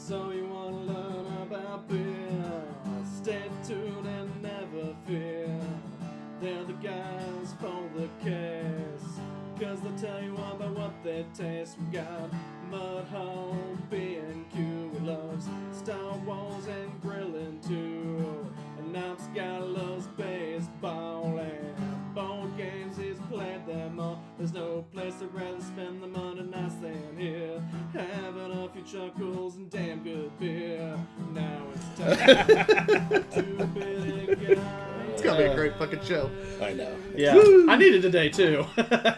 So you wanna learn about beer? Stay tuned and never fear. They're the guys for the case, 'cause they'll tell you all about what they taste. We got Mudhole, B&Q, we loves Star Wars and grilling too. And Knox got loves baseball and board games, he's played them all. There's no place I'd rather spend the money nights than here, having a few chuckles and damn good beer. Now it's time. Two Beerded Guys. It's gonna be a great fucking show. I know. Yeah, I need it today too.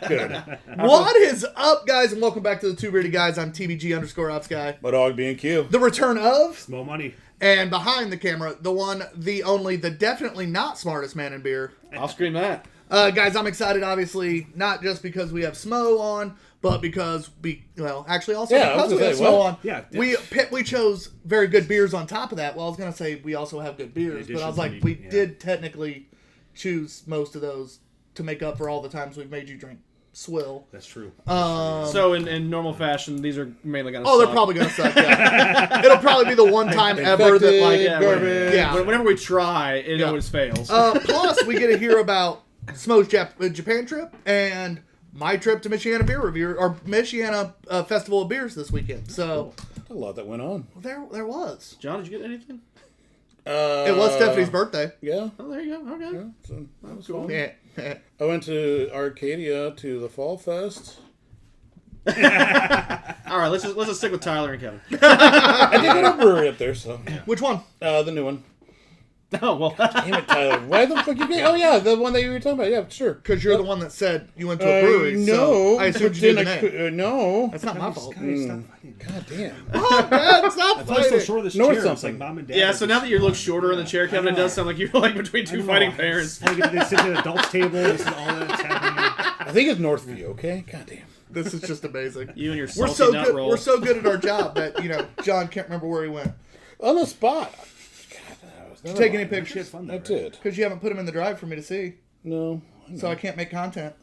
Good. What is up, guys, and welcome back to the Two Beerded Guys. I'm TBG_OpsGuy. My dog being Q. The return of, Small money. and behind the camera, the one, the only, the definitely not smartest man in beer. I'll scream that. Guys, I'm excited, obviously, not just because we have Smo on, but because actually also Yeah, I was because we gonna have say, Smo what? on. Yeah. We chose very good beers on top of that. Well, I was going to say we also have good beers, but I was like, we did technically choose most of those to make up for all the times we've made you drink swill. That's true. So in normal fashion, these are mainly gonna. Oh, suck. they're probably going to suck, yeah. It'll probably be the one time ever that, like, yeah. Whenever we try, it always fails. Plus, we get to hear about Smo's Japan trip and my trip to Michiana Beer Review, or Michiana Festival of Beers this weekend. So A lot that went on. there was. John, did you get anything? It was Stephanie's birthday. Yeah. Oh, there you go. Okay. Yeah, so that was Cool. fun. Yeah. I went to Arcadia to the Fall Fest. All right, let's just stick with Tyler and Kevin. I did get a brewery up there, so Which one? the new one. Oh well. Damn it, Tyler! Why the fuck you get? Oh yeah, the one that you were talking about. Yeah, sure. Because you're the one that said you went to a brewery. No, so I assumed you knew the but name. then no. That's not my fault. Stop fighting. God damn. Oh, God, stop I thought I was so fighting. short of this Know chair. It's something. like mom and dad. Yeah. So now that you look shorter in the chair, Kevin, it does sound like you're like between two fighting parents. They sit at an adults table. This is all that's happening. I think it's Northview. Okay. God damn. This is just amazing. You and your We're salty so nut good. roll. We're so good at our job that John can't remember where he went. On the spot. Did you take any pictures? Fun though, I right? did. Because you haven't put them in the drive for me to see, No. so I can't make content.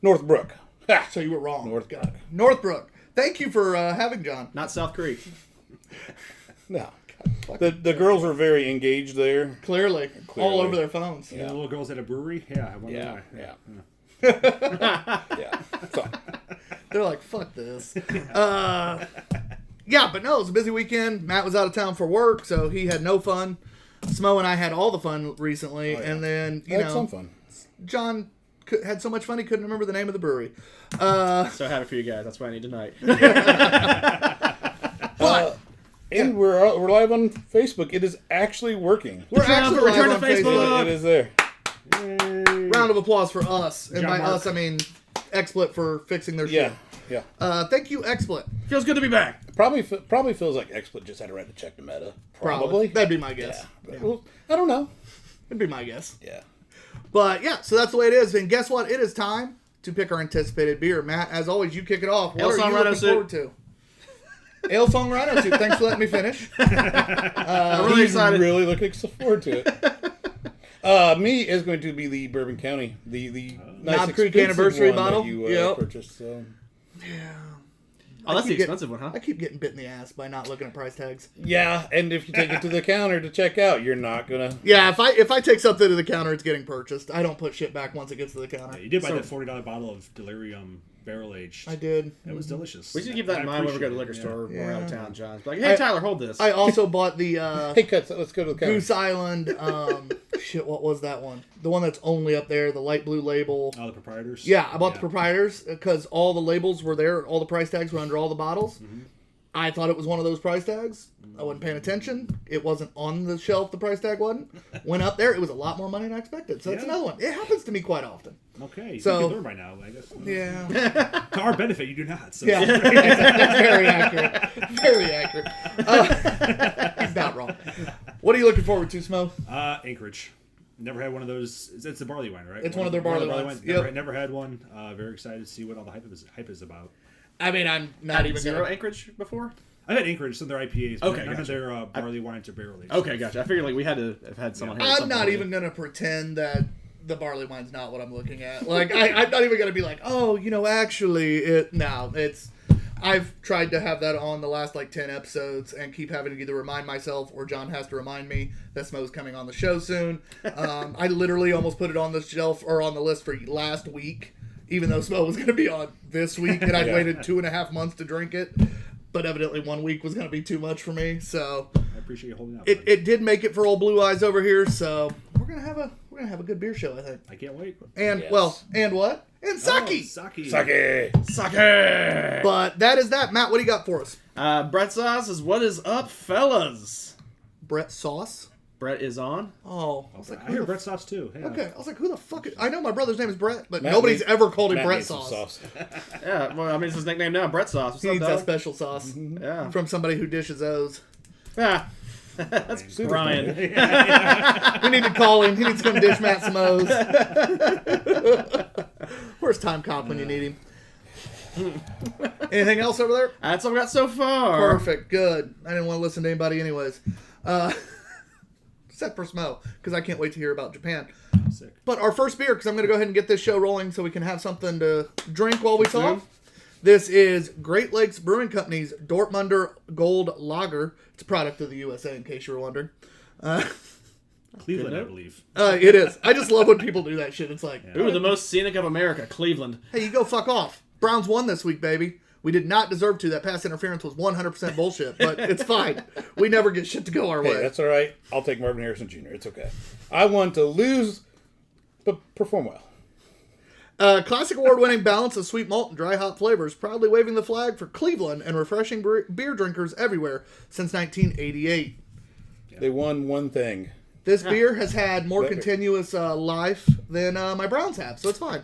Northbrook. Ha! So you were wrong. Northbrook. Northbrook. Thank you for having John. Not South Creek. No. The girls were very engaged there. Clearly. All Clearly. over their phones. The little girls at a brewery. Yeah, I wonder Yeah. why. Yeah. Yeah. So, They're like, fuck this. Yeah, but no, it was a busy weekend. Matt was out of town for work, so he had no fun. Smo and I had all the fun recently, and then, I had some fun. John had so much fun he couldn't remember the name of the brewery. So happy for you guys. That's what I need tonight. And we're live on Facebook. It is actually working. We're actually live return on to Facebook. It is there. Round of applause for us. And John by Mark. us, I mean XSplit for fixing their Yeah. shit. Yeah. Thank you, XSplit. Feels good to be back. Probably feels like XSplit just had to write to check the meta. Probably. That'd be my guess. Yeah. But, well, I don't know. That'd be my guess. Yeah. But yeah, so that's the way it is. And guess what? It is time to pick our anticipated beer. Matt, as always, you kick it off. What are Song you Rhino looking Suit. forward to? Ale Song Rhino Suit. Thanks for letting me finish. I'm really excited. Really looking forward to it. Me is going to be the Bourbon County, the nice Knob Creek expensive anniversary one bottle? that you Yep. purchased. So. Oh, that's the keep expensive one, huh? I keep getting bit in the ass by not looking at price tags. Yeah, and if you take it to the counter to check out, you're not gonna. Yeah, if I take something to the counter, it's getting purchased. I don't put shit back once it gets to the counter. You did buy So- that $40 bottle of Delirium barrel aged. I did. It was delicious. We should keep that in mind when we go to the liquor appreciate store it, when we're out of Yeah. town, John. Be like, hey, Tyler, hold this. I also bought the Hey, cuts. Let's go to the counter. Goose Island. Shit, what was that one? The one that's only up there, the light blue label. Yeah. All the proprietors. Yeah, I bought the proprietors because all the labels were there. All the price tags were under all the bottles. Mm-hmm. I thought it was one of those price tags. I wasn't paying attention. It wasn't on the shelf. The price tag wasn't. Went up there. It was a lot more money than I expected. So that's Yeah. another one. It happens to me quite often. Okay. So- You can learn by now, I guess. Yeah. To our benefit, you do not. So. Yeah. That's very accurate. Very accurate. He's not wrong. What are you looking forward to, Smo? Anchorage. Never had one of those. It's the barley wine, right? It's one of their barley wines. Yep. Never had one. Very excited to see what all the hype is about. I mean, I'm not Had even zero gonna... Anchorage before? I've had Anchorage, some of their IPAs, but Okay, none of gotcha. their barley wines or barrel aged. Okay, gotcha. I figured like we had to have had someone here. at I'm some not point. even gonna pretend that the barley wine's not what I'm looking at. Like, I'm not even gonna be like, oh, actually, it's. I've tried to have that on the last 10 episodes and keep having to either remind myself or John has to remind me that Smo's coming on the show soon. I literally almost put it on the shelf or on the list for last week, even though Smo was going to be on this week, and I'd waited 2.5 months to drink it. But evidently 1 week was going to be too much for me, so I appreciate you holding out. It did make it for old Blue Eyes over here, so we're gonna have a good beer show, I think. I can't wait. And and what? And sake. Sake. But that is that. Matt, what do you got for us? Brett Sauce is what is up, fellas. Brett Sauce. Brett is on. Oh, I was I hear Brett Sauce too. Yeah. Okay, I was like, who the fuck? I know my brother's name is Brett, but Matt nobody's needs- ever called him Matt Brett needs some Sauce. Yeah, well, I mean, it's his nickname now, Brett Sauce. What's He up, needs that dog? special sauce Yeah. from somebody who dishes those. Ah. That's Brian. We need to call him. He needs to come dish Matt some O's. Where's Time Cop when you need him? Anything else over there? That's all we got so far. Perfect. Good. I didn't want to listen to anybody anyways. Except for Smo, because I can't wait to hear about Japan. Sick. But our first beer, because I'm going to go ahead and get this show rolling so we can have something to drink while we talk. This is Great Lakes Brewing Company's Dortmunder Gold Lager. It's a product of the USA, in case you were wondering. Cleveland, I believe. It is. I just love when people do that shit. It's like, Ooh, the most scenic of America, Cleveland. hey, you go fuck off. Browns won this week, baby. We did not deserve to. That pass interference was 100% bullshit, but it's fine. We never get shit to go our Hey, way. that's all right. I'll take Marvin Harrison Jr. It's okay. I want to lose, but perform well. Classic award-winning balance of sweet malt and dry hop flavors, proudly waving the flag for Cleveland and refreshing beer drinkers everywhere since 1988. They won one thing. This beer has had more continuous life than my Browns have, so it's fine.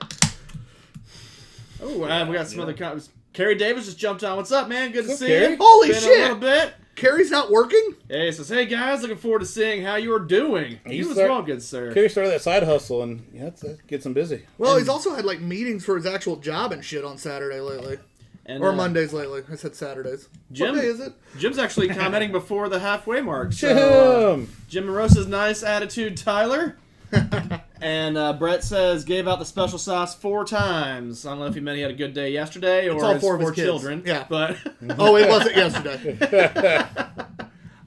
Oh, we got some other comments. Kerry Davis just jumped on. What's up, man? Good to see Kerry? you. Holy Been shit! a little bit. Carrie's not working? Hey, he says, hey, guys, looking forward to seeing how you are doing. You as well, good sir. Kerry started that side hustle, and that gets him busy. Well, he's also had meetings for his actual job and shit on Saturday lately. And, Or Mondays lately. I said Saturdays. Jim, What day is it? Jim's actually commenting before the halfway mark. So, Jim! Jim Morosa's nice attitude, Tyler. And Brett says, gave out the special sauce 4 times. I don't know if he meant he had a good day yesterday or all his 4 of his 4 kids. children. Yeah. But Oh, it wasn't yesterday.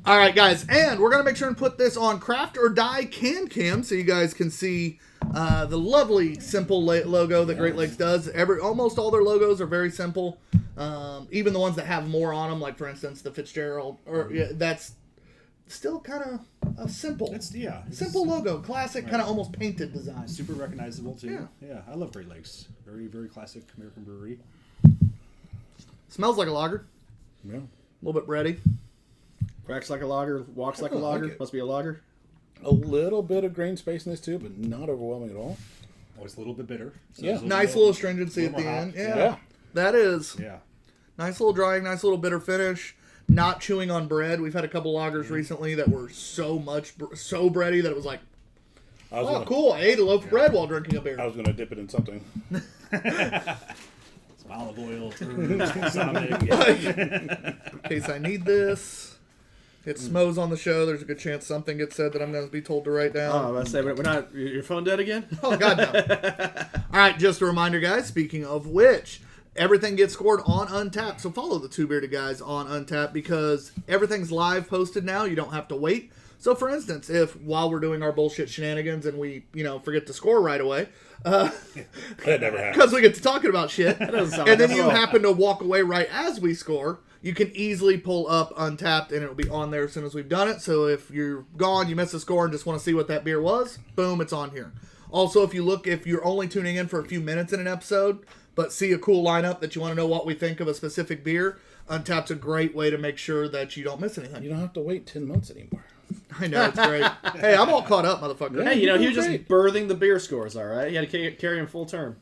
All right, guys, and we're going to make sure and put this on Craft or Die Can Cam so you guys can see the lovely, simple logo that Great Lakes does. Almost all their logos are very simple. Even the ones that have more on them, like, for instance, the Fitzgerald, that's still kind of a simple. Simple logo. Classic, kind of almost painted design. Super recognizable, too. Yeah. Yeah, I love Great Lakes. Very, very classic American brewery. Smells like a lager. Yeah. A little bit bready. cracks like a lager, walks like a like lager. it. Must be a lager. A little bit of grain space in this, too, but not overwhelming at all. Always a little bit bitter. So Yeah. there's Nice little astringency at little the more end. hop. Yeah. That is. Yeah. Nice little drying, nice little bitter finish. Not chewing on bread. We've had a couple lagers recently that were so bready that it was like, oh, cool. I ate a loaf of bread while drinking a beer. I was going to dip it in something. Some olive oil. Balsamic. In case I need this. It Smo's on the show. There's a good chance something gets said that I'm going to be told to write Oh, down. I was say we're not. Your phone dead again? Oh, God, no. All right, just a reminder, guys, speaking of which, everything gets scored on Untapped. So follow the Two Beerded Guys on Untapped because everything's live posted now. You don't have to wait. So, for instance, if while we're doing our bullshit shenanigans and we, forget to score right away, That never happened. because we get to talking about shit, doesn't sound and like then us you at all. happen to walk away right as we score, you can easily pull up Untapped and it'll be on there as soon as we've done it. So if you're gone, you miss a score and just want to see what that beer was, boom, it's on here. Also, if you're only tuning in for a few minutes in an episode, but see a cool lineup that you want to know what we think of a specific beer, Untapped's a great way to make sure that you don't miss anything. You don't have to wait 10 months anymore. I know, it's great. Hey, I'm all caught up, motherfucker. Hey, he was just Great. birthing the beer scores, all right? He had to carry him full term.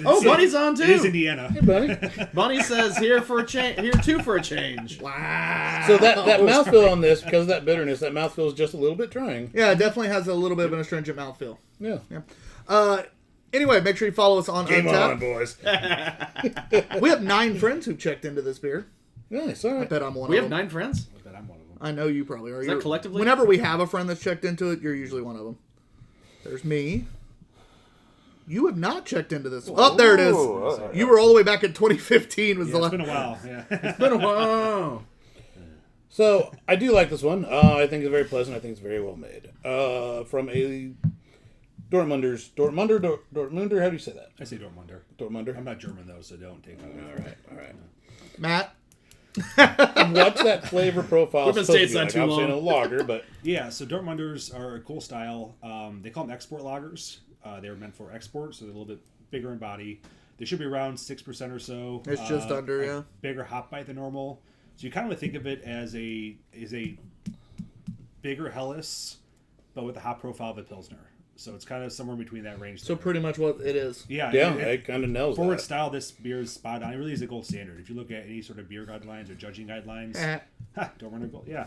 Oh, Bunny's on too. It is Indiana. Hey, buddy. Bunny says here for a change. Here too for a change. Wow. So that mouthfeel on this, because of that bitterness, that mouthfeel is just a little bit trying. Yeah, it definitely has a little bit of an astringent mouthfeel. Yeah. Anyway, make sure you follow us on Game on, Untapped. boys. We have 9 friends who've checked into this beer. Nice. All I right. bet I'm one We of have them. 9 friends. I bet I'm one of them. I know you probably are. Is that collectively? Whenever we have a friend that's checked into it, you're usually one of them. There's me, You have not checked into this. Oh, there it is. You were all the way back in 2015. Was the It's last. been a while. Yeah. It's been a while. So I do like this one. I think it's very pleasant. I think it's very well made. From a Dortmunder. How do you say that? I say Dortmunder. Dortmunder. I'm not German though, so don't take that. All right. Matt. What's that flavor profile? We've been supposed to be stateside like? too I'm saying long. a lager, but Yeah, so Dortmunders are a cool style. They call them export lagers. They were meant for export, so they're a little bit bigger in body. They should be around 6% or so. It's just under, yeah. Bigger hop bite than normal. So you kind of think of it as a bigger Helles, but with the hop profile of a Pilsner. So it's kind of somewhere between that range. So there. pretty much what it is. Yeah, it kind of nails forward that. style. This beer is spot on. It really is a gold standard. If you look at any sort of beer guidelines or judging guidelines, Dortmunder Gold. Yeah,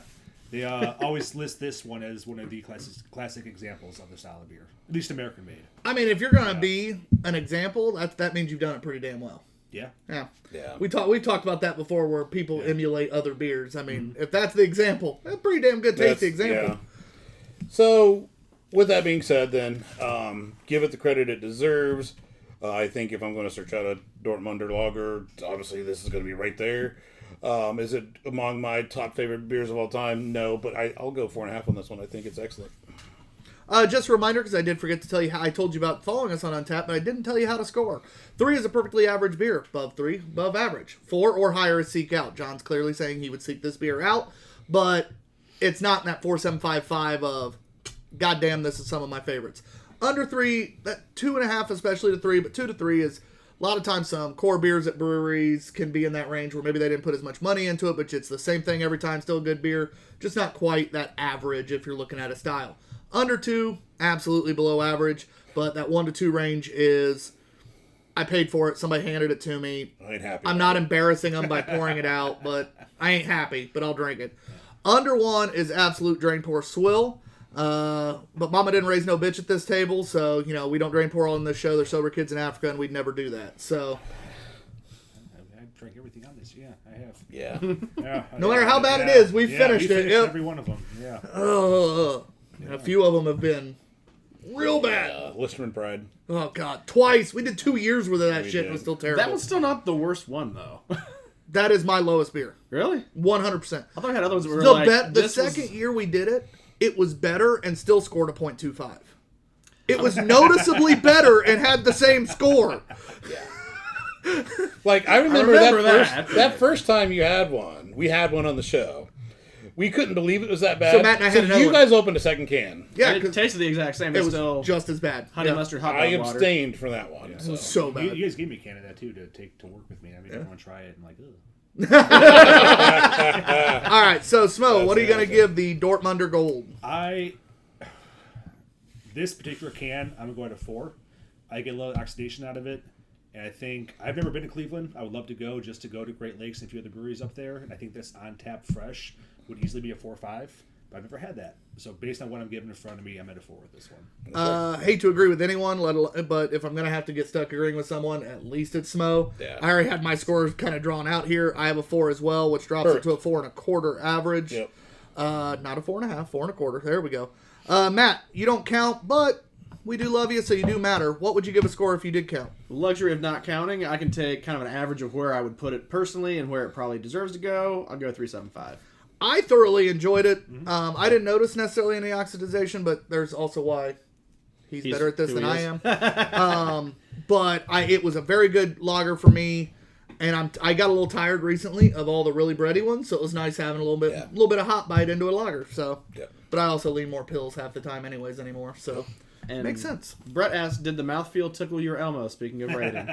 they always list this one as one of the classic examples of the style of beer, at least American made. I mean, if you're gonna be an example, that means you've done it pretty damn well. Yeah. Yeah. Yeah. We've talked about that before, where people emulate other beers. I mean, if that's the example, that's a pretty damn good tasty example. Yeah. So, with that being said, then give it the credit it deserves. I think if I'm going to search out a Dortmunder lager, obviously this is going to be right there. Is it among my top favorite beers of all time? No, but I'll go 4.5 on this one. I think it's excellent. Just a reminder, because I did forget to tell you how I told you about following us on Untappd, but I didn't tell you how to score. 3 is a perfectly average beer. Above 3, above average. 4 or higher is seek out. John's clearly saying he would seek this beer out, but it's not in that 4.755 of, goddamn, this is some of my favorites. Under 3, that 2.5 especially to 3, but 2 to 3 is a lot of times some core beers at breweries can be in that range where maybe they didn't put as much money into it, but it's the same thing every time, still good beer, just not quite that average if you're looking at a style. Under 2, absolutely below average, but that 1 to 2 range is, I paid for it, somebody handed it to me. I ain't happy. I'm not embarrassing them by pouring it out, but I ain't happy, but I'll drink it. Under 1 is absolute drain pour swill. But Mama didn't raise no bitch at this table, so, we don't drain pour on this show. There's sober kids in Africa, and we'd never do that. So, I drank everything on this. Yeah, I have. Yeah. no matter how bad it is, we finished it. Yep. Every one of them. Yeah. A few of them have been real bad. Listerman Pride. Oh, God. Twice. We did 2 years worth of that shit. did. And it was still terrible. That was still not the worst one, though. That is my lowest beer. Really? 100%. I thought I had other ones that were The this second year we did it, it was better and still scored a .25. It was noticeably better and had the same score. Like, I remember, remember that first time you had one. We had one on the show. We couldn't believe it was that bad. So Matt and I had another you one. guys opened a second can. Yeah, it 'cause tasted the exact same. it It's was still just as bad. honey Yeah. mustard hot I dog water. abstained from that one. It was so bad. You guys gave me a can of that too to take to work with me. I mean, I want to try it. And like, ugh. All right, so Smo, what are you going to give the Dortmunder Gold? This particular can, I'm gonna go at a 4. I get a little oxidation out of it, and I think I've never been to Cleveland. I would love to go just to go to Great Lakes and a few other breweries up there, and I think this on tap fresh would easily be a 4 or 5. But I've never had that, so based on what I'm given in front of me, I'm at a 4 with this one. Hate to agree with anyone, but if I'm going to have to get stuck agreeing with someone, at least it's Smo. Yeah. I already had my scores kind of drawn out here. I have a 4 as well, which drops it to a 4.25 average. Yep. Not a 4.5, 4.25. There we go. Matt, you don't count, but we do love you, so you do matter. What would you give a score if you did count? Luxury of not counting, I can take kind of an average of where I would put it personally and where it probably deserves to go. I'll go 3.75. I thoroughly enjoyed it. I didn't notice necessarily any oxidization, but there's also why he's better at this who than he I is. am. But it was a very good lager for me, and I got a little tired recently of all the really bready ones, so it was nice having a little bit of hot bite into a lager. So, Yeah. but I also lean more pills half the time, anyways, anymore. So. And Makes sense. Brett asked, did the mouthfeel tickle your Elmo, speaking of rating?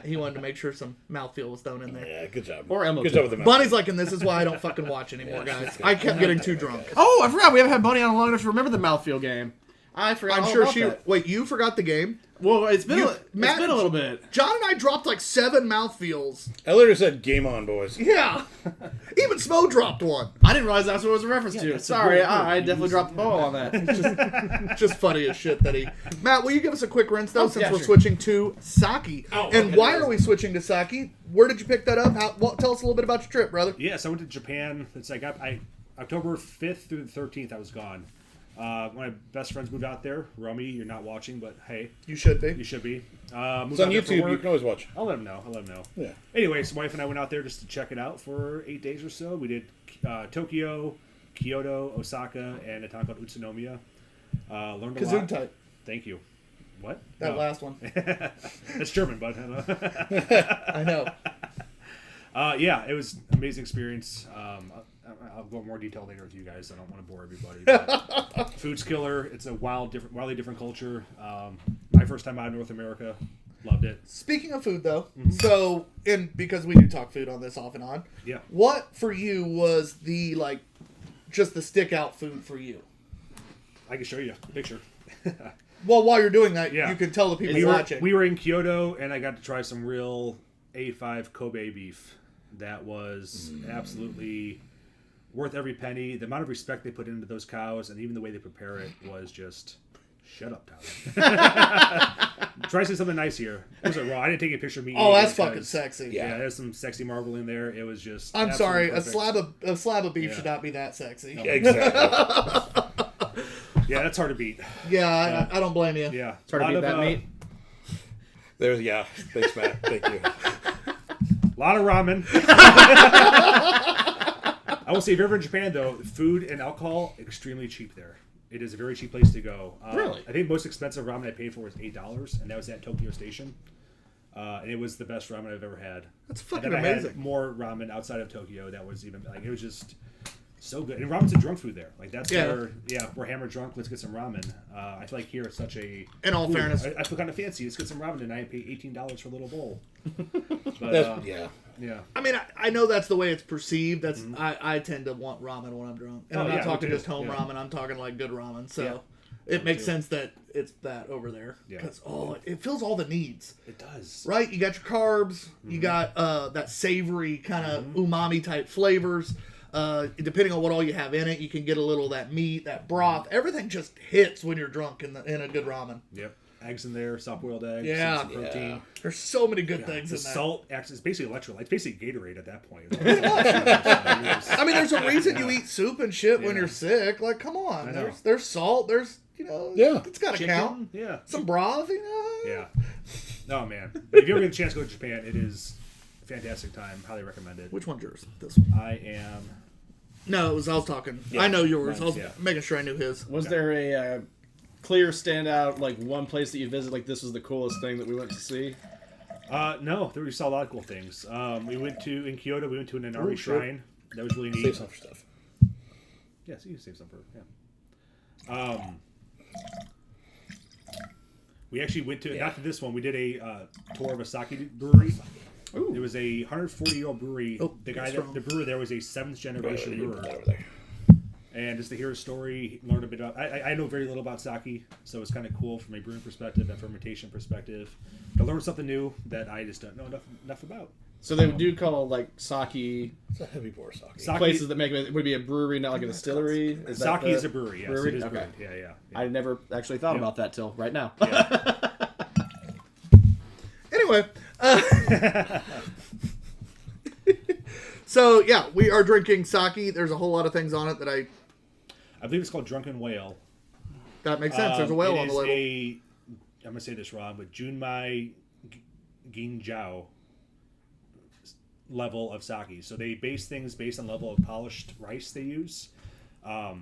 He wanted to make sure some mouthfeel was thrown in there. Yeah, good job. Or Elmo Good too. job with the mouth. Bunny's like, and this is why I don't fucking watch anymore, guys. I kept getting too drunk. Oh, I forgot. We haven't had Bunny on long enough to remember the mouthfeel game. I forgot I'm all sure about she... that. Wait, you forgot the game? Well, it's been Matt- a little bit. John and I dropped like 7 mouthfeels. I literally said, game on, boys. Yeah. Even Smo dropped one. I didn't realize that's what it was a reference to. Sorry, I definitely dropped the ball on that. Just funny as shit that he... Matt, will you give us a quick rinse, though, since yeah, we're sure. switching to sake? And okay. why are we switching to sake? Where did you pick that up? Tell us a little bit about your trip, brother. Yeah, so I went to Japan. It's like October 5th through the 13th, I was gone. One of my best friends moved out there. Romy, you're not watching, but hey, You should be. you should be. Moved It's out on there for YouTube. You work. can always watch. I'll let him know. I'll let him know. Yeah. Anyway, so my wife and I went out there just to check it out for 8 days or so. We did Tokyo, Kyoto, Osaka, and a town called Utsunomiya. Learned a lot. Gesundheit. Thank you. What? That No. last one. That's German, bud. I know. Yeah, it was an amazing experience. I'll go in more detail later with you guys. I don't want to bore everybody. But food's killer. It's a wildly different culture. My first time out of North America. Loved it. Speaking of food, though, so because we do talk food on this off and on, Yeah. what for you was the just the stick out food for you? I can show you a picture. Well, while you're doing that, Yeah. you can tell the people we watching. were in Kyoto, and I got to try some real A5 Kobe beef. That was absolutely worth every penny. The amount of respect they put into those cows, and even the way they prepare it, was just shut up, Tyler. Try to say something nice here. Was it raw? I didn't take a picture of me. Oh, eating that's it fucking because- sexy. Yeah, there's some sexy marble in there. It was just. I'm absolutely sorry, perfect. a slab of beef Yeah. should not be that sexy. Yeah, exactly. Yeah, that's hard to beat. Yeah, I don't blame you. Yeah, It's hard to beat that meat. Thanks, Matt. Thank you. A lot of ramen. I will say, if you're ever in Japan, though, food and alcohol extremely cheap there. It is a very cheap place to go. Really? I think most expensive ramen I paid for was $8, and that was at Tokyo Station. And it was the best ramen I've ever had. That's And fucking then I had amazing. more ramen outside of Tokyo. That was even it was just so good. And ramen's a drunk food there. Like that's where we're hammered drunk. Let's get some ramen. I feel like here it's such a. In all fairness. I feel kind of fancy. Let's get some ramen tonight. Pay $18 for a little bowl. But, That's, yeah. yeah. I mean, I know that's the way it's perceived. That's I tend to want ramen when I'm drunk, and Oh, I'm not yeah, me talking too. just home Yeah. ramen. I'm talking like good ramen. So Yeah. it makes too. sense that it's that over there Yeah. because it fills all the needs. It does. Right, you got your carbs, you Mm-hmm. got that savory kind of umami type flavors. Depending on what all you have in it, you can get a little of that meat, that broth. Everything just hits when you're drunk in a good ramen. Yep. Eggs in there, soft-boiled eggs, Yeah. some protein. Yeah. There's so many good Yeah, things the in that. salt acts. It's basically electrolyte. It's basically Gatorade at that point. I mean, there's a reason you eat soup and shit when Yeah. you're sick. Like, come on, I know. there's salt. There's Yeah. it's got to count. Yeah. Some broth, Yeah. Oh man. But if you ever get a chance to go to Japan, it is a fantastic time. Highly recommend it. Which one's yours? This one. I am. No, I was talking. Yeah, I know yours. I was mine's, yeah. making sure I knew his. Was there a clear standout, like one place that you visit, like this was the coolest thing that we went to see? No, we saw a lot of cool things. We went to in Kyoto. We went to an Inari shrine. That was really neat. Save some for stuff. Yeah, so you can save some for yeah. We actually went to not to this one. We did a tour of a sake brewery. Ooh. It was a 140-year-old brewery. Oh, the guy, that's strong. the brewer there was a 7th generation You put brewer. that over there. And just to hear his story, learn a bit about. I know very little about sake, so it's kind of cool from a brewing perspective and fermentation perspective to learn something new that I just don't know enough about. So they do call like sake It's a heavy pour sake. Sake, places that make it would be a brewery, not like a distillery. Is that sake the is a brewery. Yes, brewery? it is Okay. brewed. Yeah. I never actually thought about that till right now. Yeah. Anyway, so yeah, we are drinking sake. There's a whole lot of things on it that I believe it's called Drunken Whale. that makes sense. There's a whale It on the is label. I'm gonna say this wrong, but Junmai Ginjiao level of sake. So they base things based on level of polished rice they use. So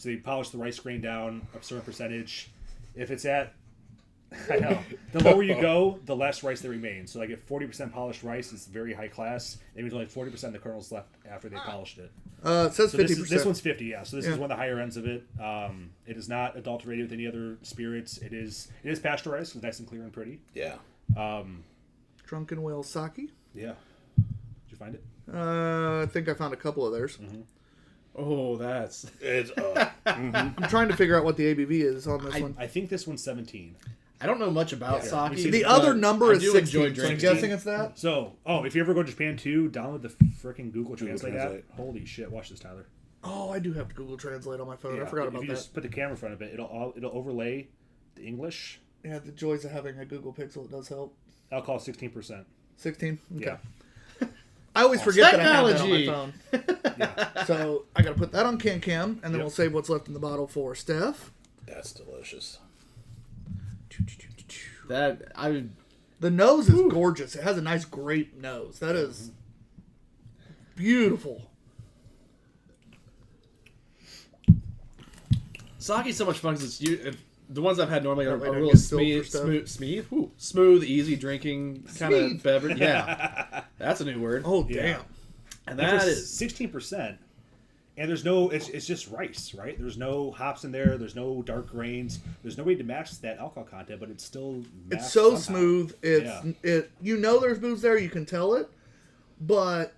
they polish the rice grain down a certain percentage. If it's at I know. The lower you go, the less rice there remains. So like if 40% polished rice is very high class, it means only 40% of the kernels left after they polished it. It says So 50%. this one's 50, yeah. So this Yeah. is one of the higher ends of it. It is not adulterated with any other spirits. It is pasteurized, so it's nice and clear and pretty. Yeah. Drunken Whale sake. Yeah. Did you find it? I think I found a couple of theirs. Oh, that's It's I'm trying to figure out what the ABV is on this one. I think this one's 17. I don't know much about Yeah. sake. The but other number I is do 16, enjoy so I'm drinking. guessing it's that. So, if you ever go to Japan too, download the freaking Google Translate app. Translate. Holy shit! Watch this, Tyler. Oh, I do have to Google Translate on my phone. I Yeah, forgot if about you that. just put the camera in front of it, it'll overlay the English. Yeah, the joys of having a Google Pixel, it does help. I'll call 16%. 16? Okay. Yeah. I always forget that I have that on my Technology. phone. Yeah. So I got to put that on Cam, and then Yep. we'll save what's left in the bottle for Steph. That's delicious. The nose is gorgeous. It has a nice grape nose. That is beautiful. Sake's so much fun because the ones I've had normally are That way I don't real get spilled for smooth, easy drinking kind Smooth. of beverage. Yeah, that's a new word. Oh, Yeah. damn. And And that for is 16%, and there's no, it's just rice, right? There's no hops in there. There's no dark grains. There's no way to match that alcohol content, but it's still It's matched so somehow. smooth. You know there's booze there. You can tell it, but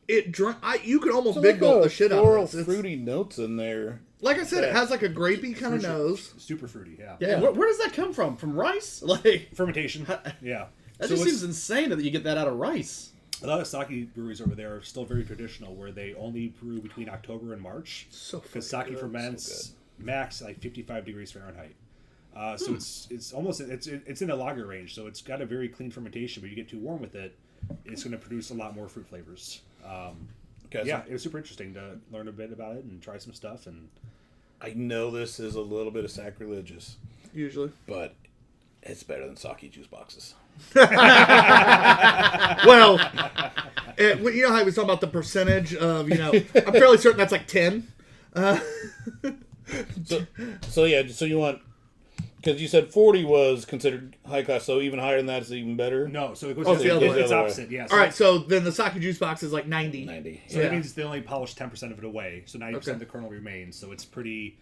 you could almost big gulp the shit out floral, of this. fruity notes in there. Like I said, it has like a grapey kind of Fruity- nose. Super fruity, yeah. yeah. Where does that come from? From rice? Like Fermentation, yeah. that So just it's- seems insane that you get that out of rice. A lot of sake breweries over there are still very traditional, where they only brew between October and March. So because sake ferments max like 55 degrees Fahrenheit. So it's almost it's in the lager range, so it's got a very clean fermentation. But you get too warm with it, it's going to produce a lot more fruit flavors. Okay, Yeah, so it was super interesting to learn a bit about it and try some stuff. And I know this is a little bit of sacrilegious, Usually. but it's better than sake juice boxes. Well, you know how he was talking about the percentage of, I'm fairly certain that's like 10. So you want, because you said 40 was considered high class, so even higher than that is even better. no, so it goes it's the other way. it's opposite. Yeah. So All right, so then the sake juice box is like 90. 90. So Yeah. that means they only polish 10% of it away. So 90% Okay. of the kernel remains. So it's pretty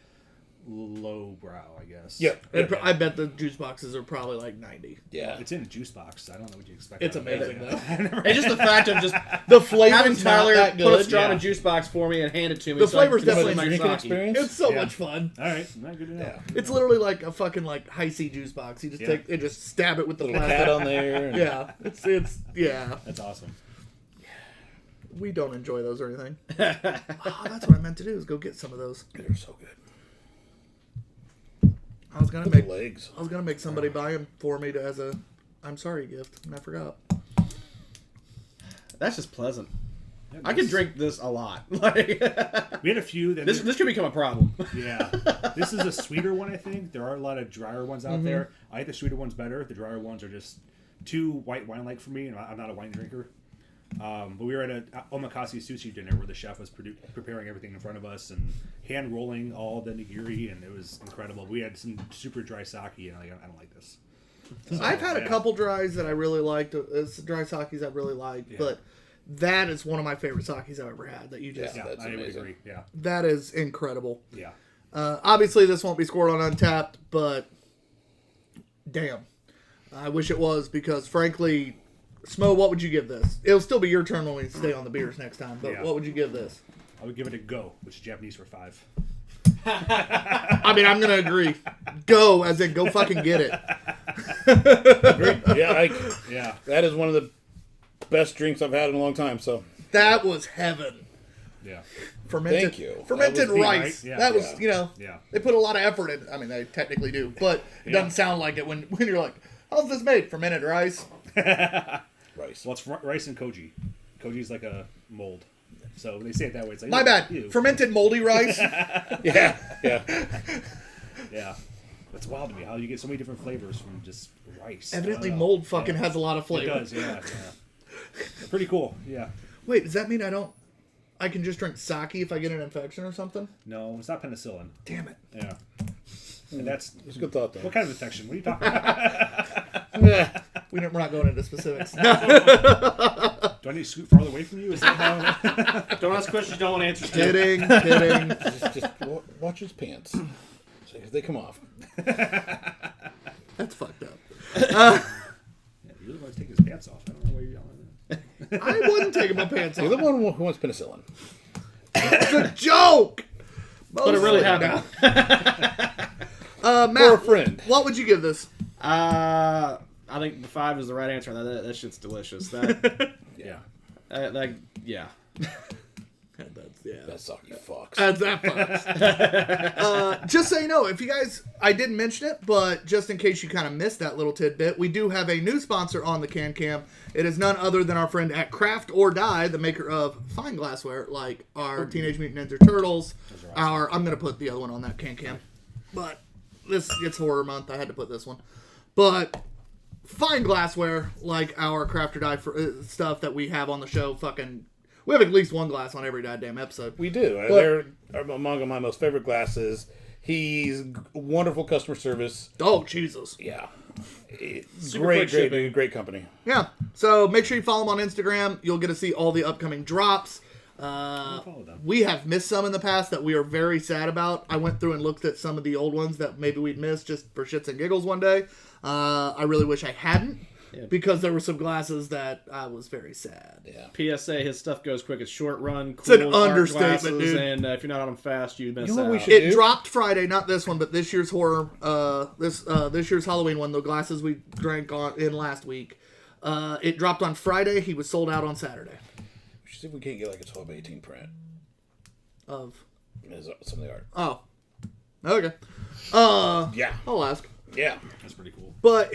lowbrow, I guess. Yeah. I bet the juice boxes are probably like 90. Yeah. It's in a juice box. I don't know what you expect. It's out of amazing, it. though. It's just the fact of just The flavor's having not Tyler that put a good. straw in Yeah. a juice box for me and hand it to me. The so I flavor's can definitely consume drinking my sake. experience. It's so Yeah. much fun. All right, not good to know. Yeah. It's literally like a fucking like high C juice box. You just Yeah. just stab it with the Little plastic. cat on there. And Yeah, it's That's awesome. We don't enjoy those or anything. Oh, that's what I meant to do is go get some of those. They're so good. I was gonna Look at make the legs. somebody buy them for me as a I'm sorry gift, and I forgot. That's just pleasant. Yeah, I could this- drink this a lot. Like We had a few. That this could become a problem. yeah. This is a sweeter one, I think. There are a lot of drier ones out there. I like the sweeter ones better. The drier ones are just too white wine-like for me, and I'm not a wine drinker. But we were at a omakase sushi dinner where the chef was preparing everything in front of us and hand rolling all the nigiri, and it was incredible. We had some super dry sake, and I don't like this. So, I've had a yeah. couple dries that I really liked. Dry sakes I've really liked, Yeah. but that is one of my favorite sakes I've ever had. That you just Yeah, That's I would amazing. agree. Yeah, that is incredible. yeah. Obviously, this won't be scored on Untapped, but damn, I wish it was because frankly, Smo, what would you give this? It'll still be your turn when we stay on the beers next time. But Yeah. what would you give this? I would give it a go, which is Japanese for 5. I mean, I'm gonna agree. Go, as in go fucking get it. Yeah, Yeah. that is one of the best drinks I've had in a long time. So That was heaven. Yeah. Fermented, Thank you. Fermented That was neat, rice. right? Yeah. That was, Yeah. Yeah. they put a lot of effort in. I mean, they technically do, but it doesn't sound like it when you're like, how's this made? Fermented rice. rice. Well, it's rice and koji. Koji's like a mold. So when they say it that way, it's like My bad. ew. Fermented moldy rice. Yeah, yeah. Yeah. That's wild to me how you get so many different flavors from just rice. Evidently, I don't know. mold fucking has a lot of It flavor. does, yeah. Pretty cool, yeah. Wait, does that mean I can just drink sake if I get an infection or something? No, it's not penicillin. Damn it. Yeah. And that's It's a good thought, though. what kind of infection? What are you talking about? We're not going into specifics. Do I need to scoot farther away from you? Is that how? Don't ask questions you don't want answers to. Kidding. Just watch his pants. See if they come off. That's fucked up. Yeah, he really wants to take his pants off. I don't know why you're yelling at that. I wouldn't take my pants You're the off. one who wants penicillin. It's a joke. But it really Mostly. happened. For Matt, a friend. what would you give this? I think the 5 is the right answer. That shit's delicious. That, Yeah. yeah. That's, yeah. That sucky fucks. That fucks. Just so you know, if you guys, I didn't mention it, but just in case you kind of missed that little tidbit, we do have a new sponsor on the Can Cam. It is none other than our friend at Craft or Die, the maker of fine glassware like our Teenage Mutant Ninja Turtles. I'm going to put the other one on that Can Cam. But it's horror month. I had to put this one. But fine glassware like our Craft or Die stuff that we have on the show, we have at least one glass on every goddamn episode. We do. They're among my most favorite glasses. He's wonderful customer service. Oh, Jesus. Yeah. Great Great company. Yeah. So make sure you follow them on Instagram. You'll get to see all the upcoming drops. We have missed some in the past that we are very sad about. I went through and looked at some of the old ones that maybe we'd missed just for shits and giggles one day. I really wish I hadn't. Yeah. Because there were some glasses that I was very sad. Yeah. PSA, his stuff goes quick. It's short run, cool. It's an understatement, glasses, dude. And if you're not on them fast, you miss out. It dropped Friday, not this one, but this year's horror. This year's Halloween one. The glasses we drank in last week. It dropped on Friday. He was sold out on Saturday. We should see if we can't get like a 12-18 print of some of the art. Oh, okay. Yeah, I'll ask. Yeah, that's pretty cool. But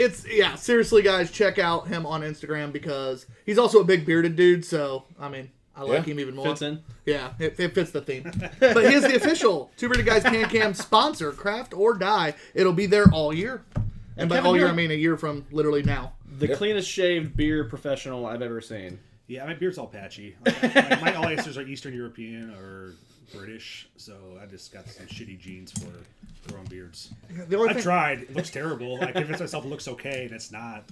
seriously, guys, check out him on Instagram because he's also a big bearded dude. So I like him even more. Fits in. Yeah, it fits the theme. But he is the official Two Beerded Guys Can Cam sponsor, Craft or Die. It'll be there all year, and by all year I mean a year from literally now. The cleanest shaved beard professional I've ever seen. Yeah, my beard's all patchy. My all answers are Eastern European or British, so I just got some shitty genes for growing beards. I've tried. It looks terrible. I convinced myself it looks okay, and it's not.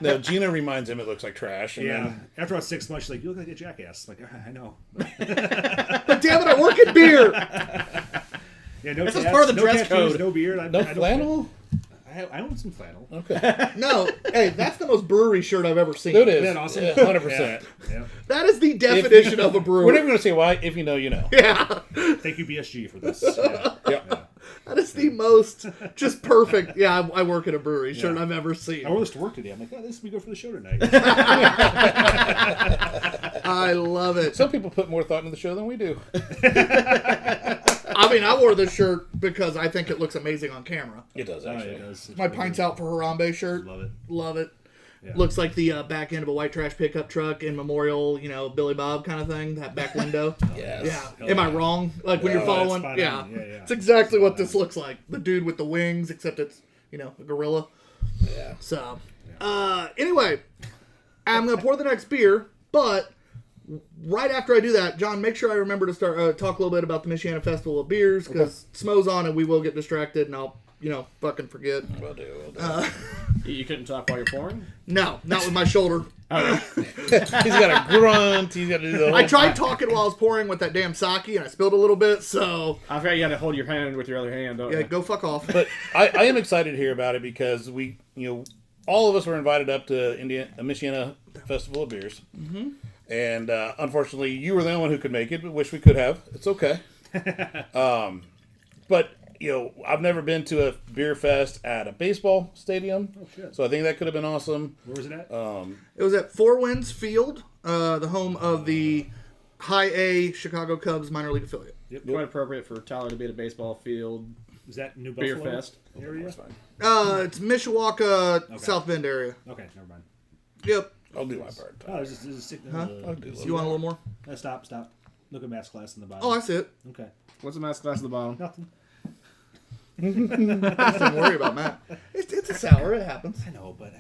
No, Gina reminds him it looks like trash. And then... after about 6 months, she's like, "You look like a jackass." I'm like, I know. But damn it, I work in beer. Yeah, no. This is part of the dress code. No beard. No flannel. I own some flannel. Okay. No, hey, that's the most brewery shirt I've ever seen. It is. Isn't that awesome? 100%. Yeah. That is the definition of a brewery. We're never going to say why. If you know, you know. Yeah. Thank you, BSG, for this. Yeah. That is the most just perfect. Yeah, I work at a brewery shirt I've ever seen. I wore this to work today. I'm like, this we go for the show tonight. I love it. Some people put more thought into the show than we do. I wore this shirt because I think it looks amazing on camera. It does, actually. It does. My Pints Out for Harambe shirt. Love it. Love it. Yeah. Looks like the back end of a white trash pickup truck in memorial, Billy Bob kind of thing. That back window. Yes. Yeah. Am I wrong? Like when you're following? Yeah. It's exactly what this looks like. The dude with the wings, except it's, a gorilla. Yeah. So, anyway, I'm going to pour the next beer, but right after I do that, John, make sure I remember to start talk a little bit about the Michiana Festival of Beers, because Smo's on and we will get distracted and I'll, fucking forget. Will do. You couldn't talk while you're pouring? No, not with my shoulder. He's got a grunt. He's got to do the whole I tried talking while I was pouring with that damn sake and I spilled a little bit, so... I forgot you got to hold your hand with your other hand, don't you? Go fuck off. But I am excited to hear about it because we, all of us were invited up to Michiana Festival of Beers. Mm-hmm. And unfortunately, you were the only one who could make it, but wish we could have. It's okay. But, I've never been to a beer fest at a baseball stadium. Oh, shit. So I think that could have been awesome. Where was it at? It was at Four Winds Field, the home of the High A Chicago Cubs minor league affiliate. Yep. Quite appropriate for Tyler to be at a baseball field. Is that New Beer Buffalo Fest area? It's Mishawaka, South Bend area. Okay, never mind. Yep. I'll do my part. Oh, this is sick. Huh? I'll do You want a little more? Stop. Look at mask glass in the bottom. Oh, I see it. Okay. What's the mask glass at the bottom? Nothing. Don't worry about Matt. It's a sour. It happens. I know, but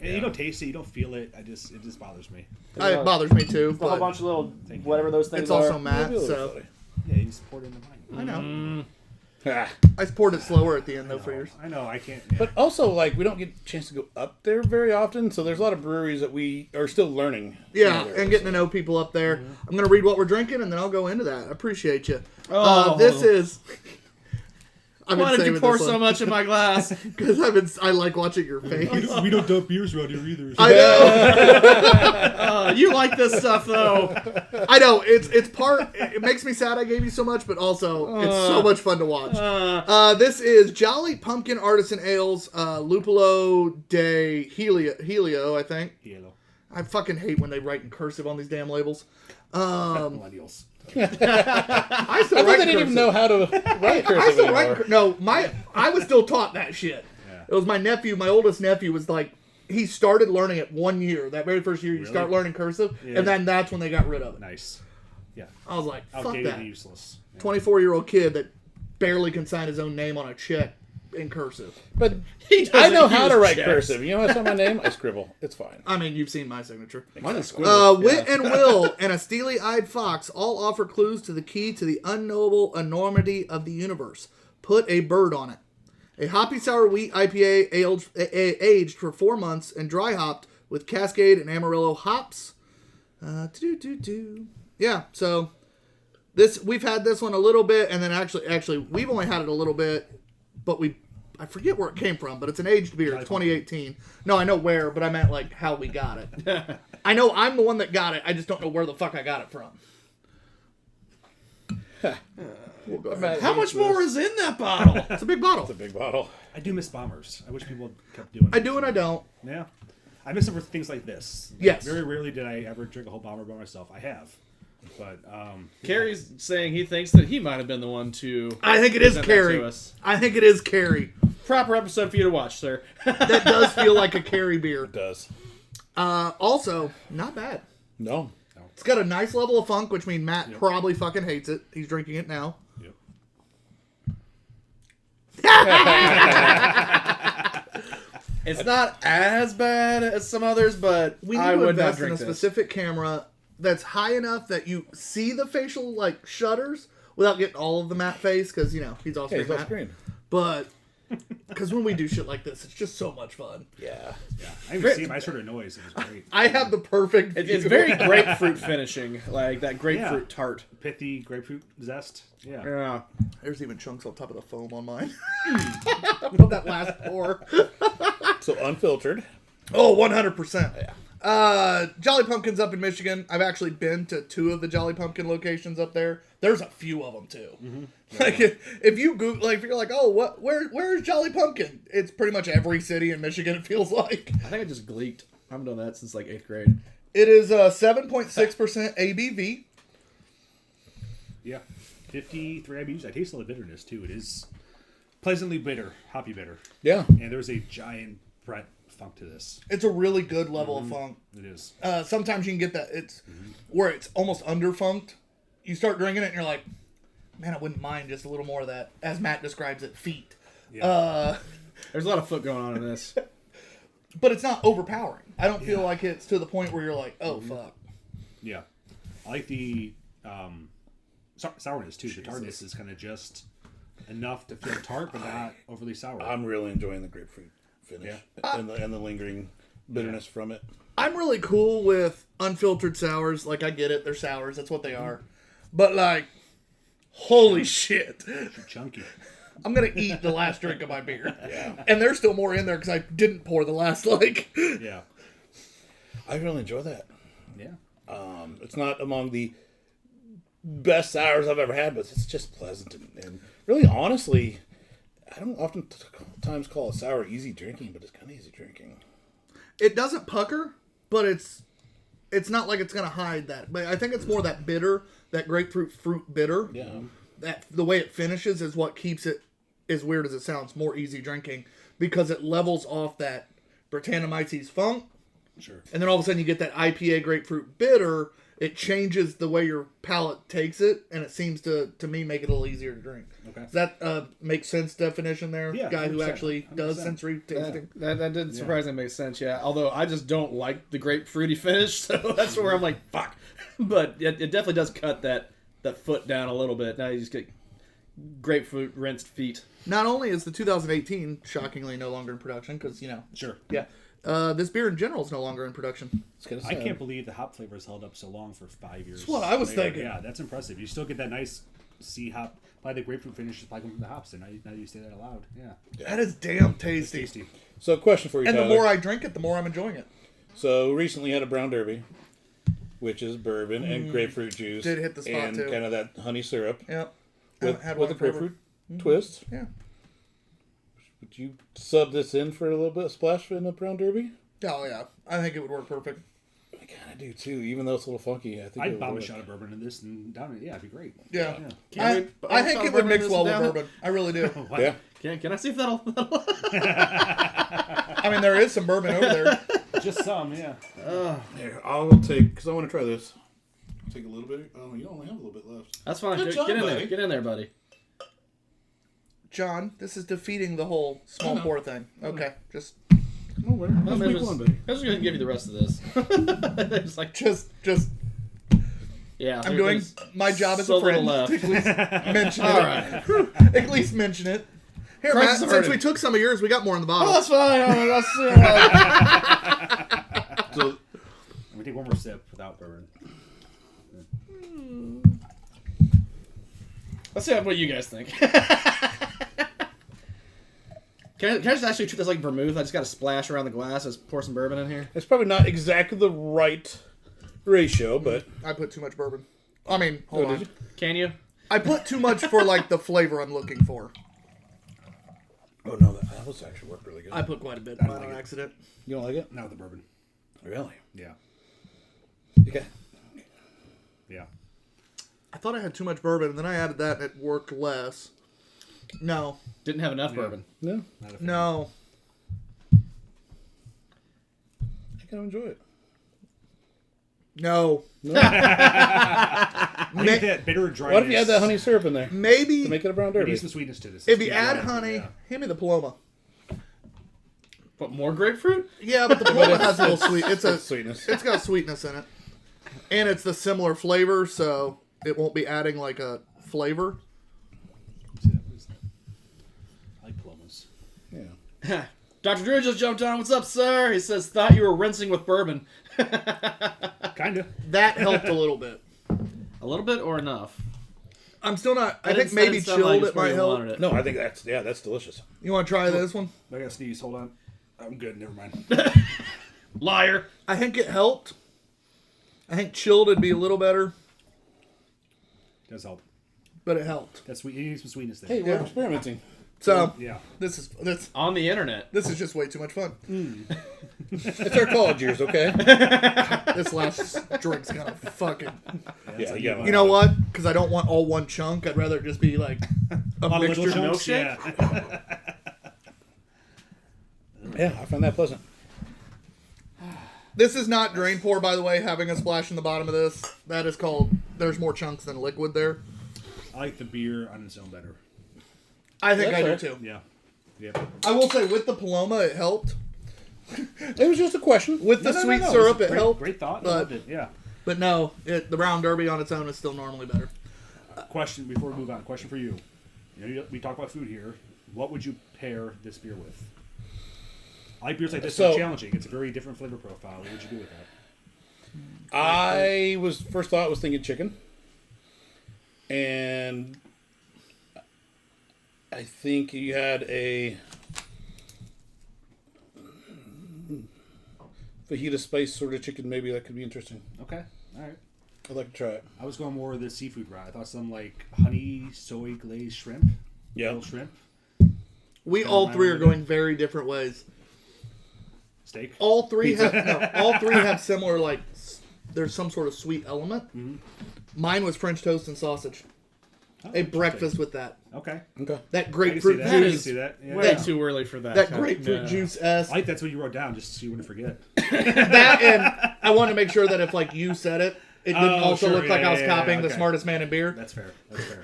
you don't taste it, you don't feel it. It just bothers me. It bothers me too. A whole But bunch of little whatever those things it's are. also Matt, so Yeah, you just pour it in the wine. I know. Ah. I just poured it slower at the end though for yours. I know, I can't. But also, we don't get a chance to go up there very often, so there's a lot of breweries that we are still learning. Yeah, and getting to know people up there. I'm going to read what we're drinking, and then I'll go into that. I appreciate you. Oh. This is... Why did you pour so much in my glass? Because I like watching your face. We don't dump beers around here either. So. I know. You like this stuff, though. I know. It's part... It makes me sad I gave you so much, but also it's so much fun to watch. This is Jolly Pumpkin Artisan Ales, Lupulo de Helio, I think. Helio. I fucking hate when they write in cursive on these damn labels. Millennials. I still I write they didn't even cursive. know how to write cursive I still anymore. write. No, I was still taught that shit. Yeah. It was my nephew. My oldest nephew was like, he started learning it 1 year. That very first year, you Really? start learning cursive, Yeah. and then that's when they got rid of it. Nice. Yeah. I was like, fuck Outdated that. and useless. Yeah. 24-year-old kid that barely can sign his own name on a check in cursive. But He I know doesn't how to use write checks. cursive. You know how I saw my name? I scribble. It's fine. I mean, you've seen my signature. Mine is squiggle. Wit and Will and a steely-eyed fox all offer clues to the key to the unknowable enormity of the universe. Put a bird on it. A hoppy sour wheat IPA aged for 4 months and dry hopped with Cascade and Amarillo hops. Yeah, so we've had this one a little bit, and then actually we've only had it a little bit, but I forget where it came from, but it's an aged beer. It's 2018. No, I know where, but I meant like how we got it. I know I'm the one that got it. I just don't know where the fuck I got it from. We'll go ahead. How much more is in that bottle? It's a big bottle. It's a big bottle. I do miss bombers. I wish people kept doing it. I do and I don't. Yeah. I miss them for things like this. Yes. Very rarely did I ever drink a whole bomber by myself. I have. But, Carrie's saying he thinks that he might have been the one to. I think it is present that Carrie. to us. I think it is Carrie. Proper episode for you to watch, sir. That does feel like a Carrie beer. It does. Also, not bad. No. It's got a nice level of funk, which means Matt probably fucking hates it. He's drinking it now. yep. It's not as bad as some others, but We need I to would not invest in drink a this. specific camera that's high enough that you see the facial like shutters without getting all of the Matt face, because he's off Yeah, screen. it's off Matt. screen. But because when we do shit like this, it's just so much fun. Yeah. Yeah. I didn't even see him. I just heard a noise. It was great. I have the perfect. It's view. very grapefruit finishing, like that grapefruit tart. Pithy grapefruit zest. Yeah. Yeah. There's even chunks on top of the foam on mine. From that last pour. So unfiltered. Oh, 100%. Yeah. Jolly Pumpkin's up in Michigan. I've actually been to 2 of the Jolly Pumpkin locations up there. There's a few of them too. Mm-hmm. Like if you Google, like if you're like, oh, where's Jolly Pumpkin? It's pretty much every city in Michigan. It feels like I think I just gleeked. I haven't done that since like 8th grade. it is 7.6% ABV. Yeah. 53 IBUs. I taste a little bitterness too. It is pleasantly bitter, hoppy bitter. Yeah. And there's a giant Brett funk to this. It's a really good level of funk. It is. Sometimes you can get that. It's where it's almost underfunked. You start drinking it and you're like, man, I wouldn't mind just a little more of that, as Matt describes it, feet. Yeah. There's a lot of foot going on in this. But it's not overpowering. I don't feel like it's to the point where you're like, oh, fuck. Yeah. I like the sourness too. The tartness is kind of just enough to feel tart, but not overly sour. I'm really enjoying the grapefruit finish and the lingering bitterness from it. I'm really cool with unfiltered sours. Like, I get it. They're sours. That's what they are. But, like, holy shit. Chunky. I'm going to eat the last drink of my beer. And there's still more in there because I didn't pour the last, like... Yeah. I really enjoy that. Yeah. It's not among the best sours I've ever had, but it's just pleasant and really, honestly, I don't oftentimes call a sour easy drinking, but it's kind of easy drinking. It doesn't pucker, but it's not like it's going to hide that. But I think it's more that bitter, that grapefruit fruit bitter. Yeah. That the way it finishes is what keeps it, as weird as it sounds, more easy drinking, because it levels off that Britannomyces funk. Sure. And then all of a sudden you get that IPA grapefruit bitter. It changes the way your palate takes it, and it seems to me make it a little easier to drink. Okay. Does that make sense definition there? Yeah, Guy who 100%, actually does 100%. sensory tasting. That did surprisingly make sense, yeah. Although I just don't like the grapefruity finish, so that's where I'm like, fuck. But it definitely does cut that foot down a little bit. Now you just get grapefruit rinsed feet. Not only is the 2018 shockingly no longer in production, because, Sure. yeah, this beer in general is no longer in production. It's kind of I can't believe the hop flavors held up so long for 5 years. That's what I was thinking. Yeah, that's impressive. You still get that nice C hop. Probably the grapefruit finish is probably coming from the hops. And now you say that aloud. Yeah. That is damn It's tasty. tasty. So, question for you, And Tyler. the more I drink it, the more I'm enjoying it. So, recently had a brown derby, which is bourbon and grapefruit juice. Did hit the spot, and too. kind of that honey syrup Yep. with, Had with one a forever. grapefruit twist. Yeah. Would you sub this in for a little bit of splash in the brown derby? Oh, yeah. I think it would work perfect. kind of do too, even though it's a little funky. I think I'd it bomb a would shot of bourbon in this and down it. Yeah, it'd be great. Yeah. Can I think it would mix well with bourbon. I really do. What? Yeah. Can I see if that'll I mean, there is some bourbon over there. Just some, yeah. Here, I'll take, because I want to try this. I'll take a little bit. Oh, you only have a little bit left. That's fine. Good job, Get in buddy. there. Get in there, buddy. John, this is defeating the whole small pour thing. Okay, just No, where? Let's make one, buddy. I was just gonna give you the rest of this. It's like, just yeah. I'm doing my job as so a friend. little left. At least mention it. All right. At least mention it. Here, Christ Matt, is since hurting. we took some of yours, we got more in the bottle. Oh, that's fine. That's So, Let me take one more sip without bourbon. Let's see what you guys think. Can I just actually treat this like vermouth? I just got to splash around the glass. Just pour some bourbon in here. it's probably not exactly the right ratio, but I put too much bourbon. I mean, hold did on. you? Can you? I put too much for like the flavor I'm looking for. oh no, that was actually worked really good. I put quite a bit on accident. You don't like it? Not with the bourbon. Really? Yeah. Okay. Yeah. I thought I had too much bourbon, and then I added that, and it worked less. No, Didn't have enough bourbon. No, Not a fan. no. I can enjoy it. No. I think that bitter dryness. What if you add that honey syrup in there Maybe to make it a brown It derby? needs some sweetness to this. if you Yeah, add yeah, honey, yeah. hand me the Paloma. But more grapefruit? Yeah, but the Paloma has a little sweet. It's sweetness. It's got sweetness in it, and it's the similar flavor, so it won't be adding like a flavor. See that, please? I like Palomas. Yeah. Dr. Drew just jumped on. What's up, sir? He says, thought you were rinsing with bourbon. Kinda. That helped a little bit. A little bit or enough? I'm still not. I That think didn't maybe sound like chilled it's it where might you help. wanted it. No, I think that's delicious. You want to try this one? I gotta sneeze. Hold on. I'm good. Never mind. Liar. I think it helped. I think chilled would be a little better, Does help. but it helped. That's sweet. You need some sweetness there. Hey, we're experimenting. So Yeah. this is On the internet. this is just way too much fun. It's our college years, okay? This last drink's kind of fucking. Yeah, You know what? Because I don't want all one chunk. I'd rather it just be like a Lot of mixture. little chunks, milkshake? Yeah. Yeah, I find that pleasant. This is not drain pour, by the way. Having a splash in the bottom of this, that is called. There's more chunks than liquid there. I like the beer on its own better. I think That's I fair. do too. Yeah. Yeah. I will say with the Paloma, it helped. It was just a question. With the No, sweet it's syrup, a it great, helped. Great thought. I but- loved it. Yeah. But no, the Brown Derby on its own is still normally better. Question before we move on. Question for you. You know, we talk about food here. What would you pair this beer with? I like beers like this. So- So challenging. It's a very different flavor profile. What would you do with that? I was first thought was thinking chicken, and I think you had a fajita spice sort of chicken. Maybe that could be interesting. Okay. All right. I'd like to try it. I was going more of the seafood route. I thought some like honey soy glazed shrimp. Yeah. Grilled shrimp. We all three are going very different ways. Steak. All three have similar like. There's some sort of sweet element. Mine was French toast and sausage. Oh, A breakfast with that. Okay. Okay. That I can see grapefruit that. I can juice. see that. Yeah. Way too early for that. That kind of- grapefruit yeah. juice I s. like that's what you wrote down, just so you wouldn't forget. That and I want to make sure that if like you said it, it didn't Oh, also sure. look like Yeah, I was yeah, yeah, copying the okay. smartest man in beer. That's fair. That's fair.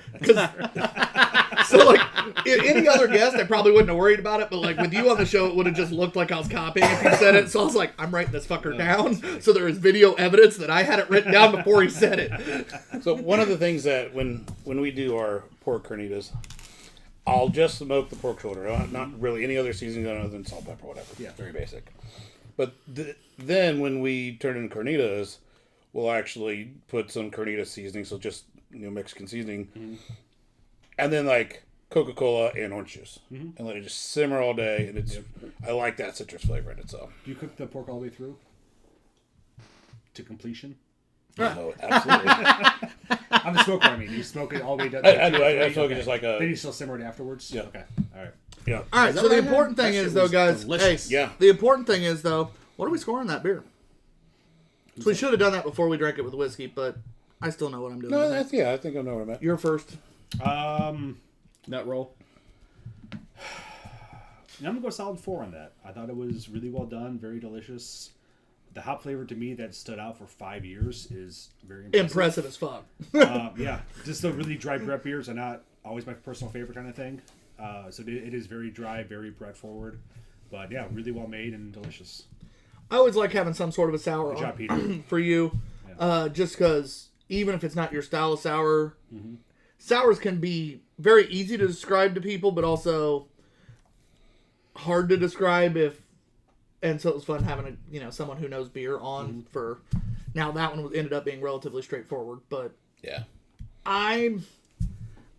So like any other guest, I probably wouldn't have worried about it. But like with you on the show, it would have just looked like I was copying if you said it. So I was like, I'm writing this fucker down. So there is video evidence that I had it written down before he said it. So one of the things that when we do our pork carnitas, I'll just smoke the pork shoulder. Not really any other seasoning other than salt, pepper, whatever. Yeah. Very basic. But then when we turn in carnitas, we'll actually put some carnita seasoning, so just Mexican seasoning, and then like Coca-Cola and orange juice, and let it just simmer all day. And it's I like that citrus flavor in it. So Do you cook the pork all the way through to completion? no, absolutely. I'm the smoker. I mean, you smoke it all the way down. I do. I smoke it just like Then a you still simmer it afterwards. Yeah. Okay. All right. yeah. All right. that So the what I had? important thing That is shit though, was guys. delicious. Hey, Yeah. The important thing is though, what are we scoring that beer? So we should have done that before we drank it with whiskey, but I still know what I'm doing. No, I think I know where I'm at. You're first. Nut roll. I'm gonna go solid 4 on that. I thought it was really well done, very delicious. The hop flavor to me that stood out for 5 years is very Impressive as fuck. Yeah, just the really dry Brett beers are not always my personal favorite kind of thing. So it is very dry, very Brett forward, but yeah, really well made and delicious. I always like having some sort of a sour Good job, on Peter. for you, just because even if it's not your style of sour, sours can be very easy to describe to people, but also hard to describe and so it was fun having someone who knows beer on for. Now that one ended up being relatively straightforward, but Yeah. I'm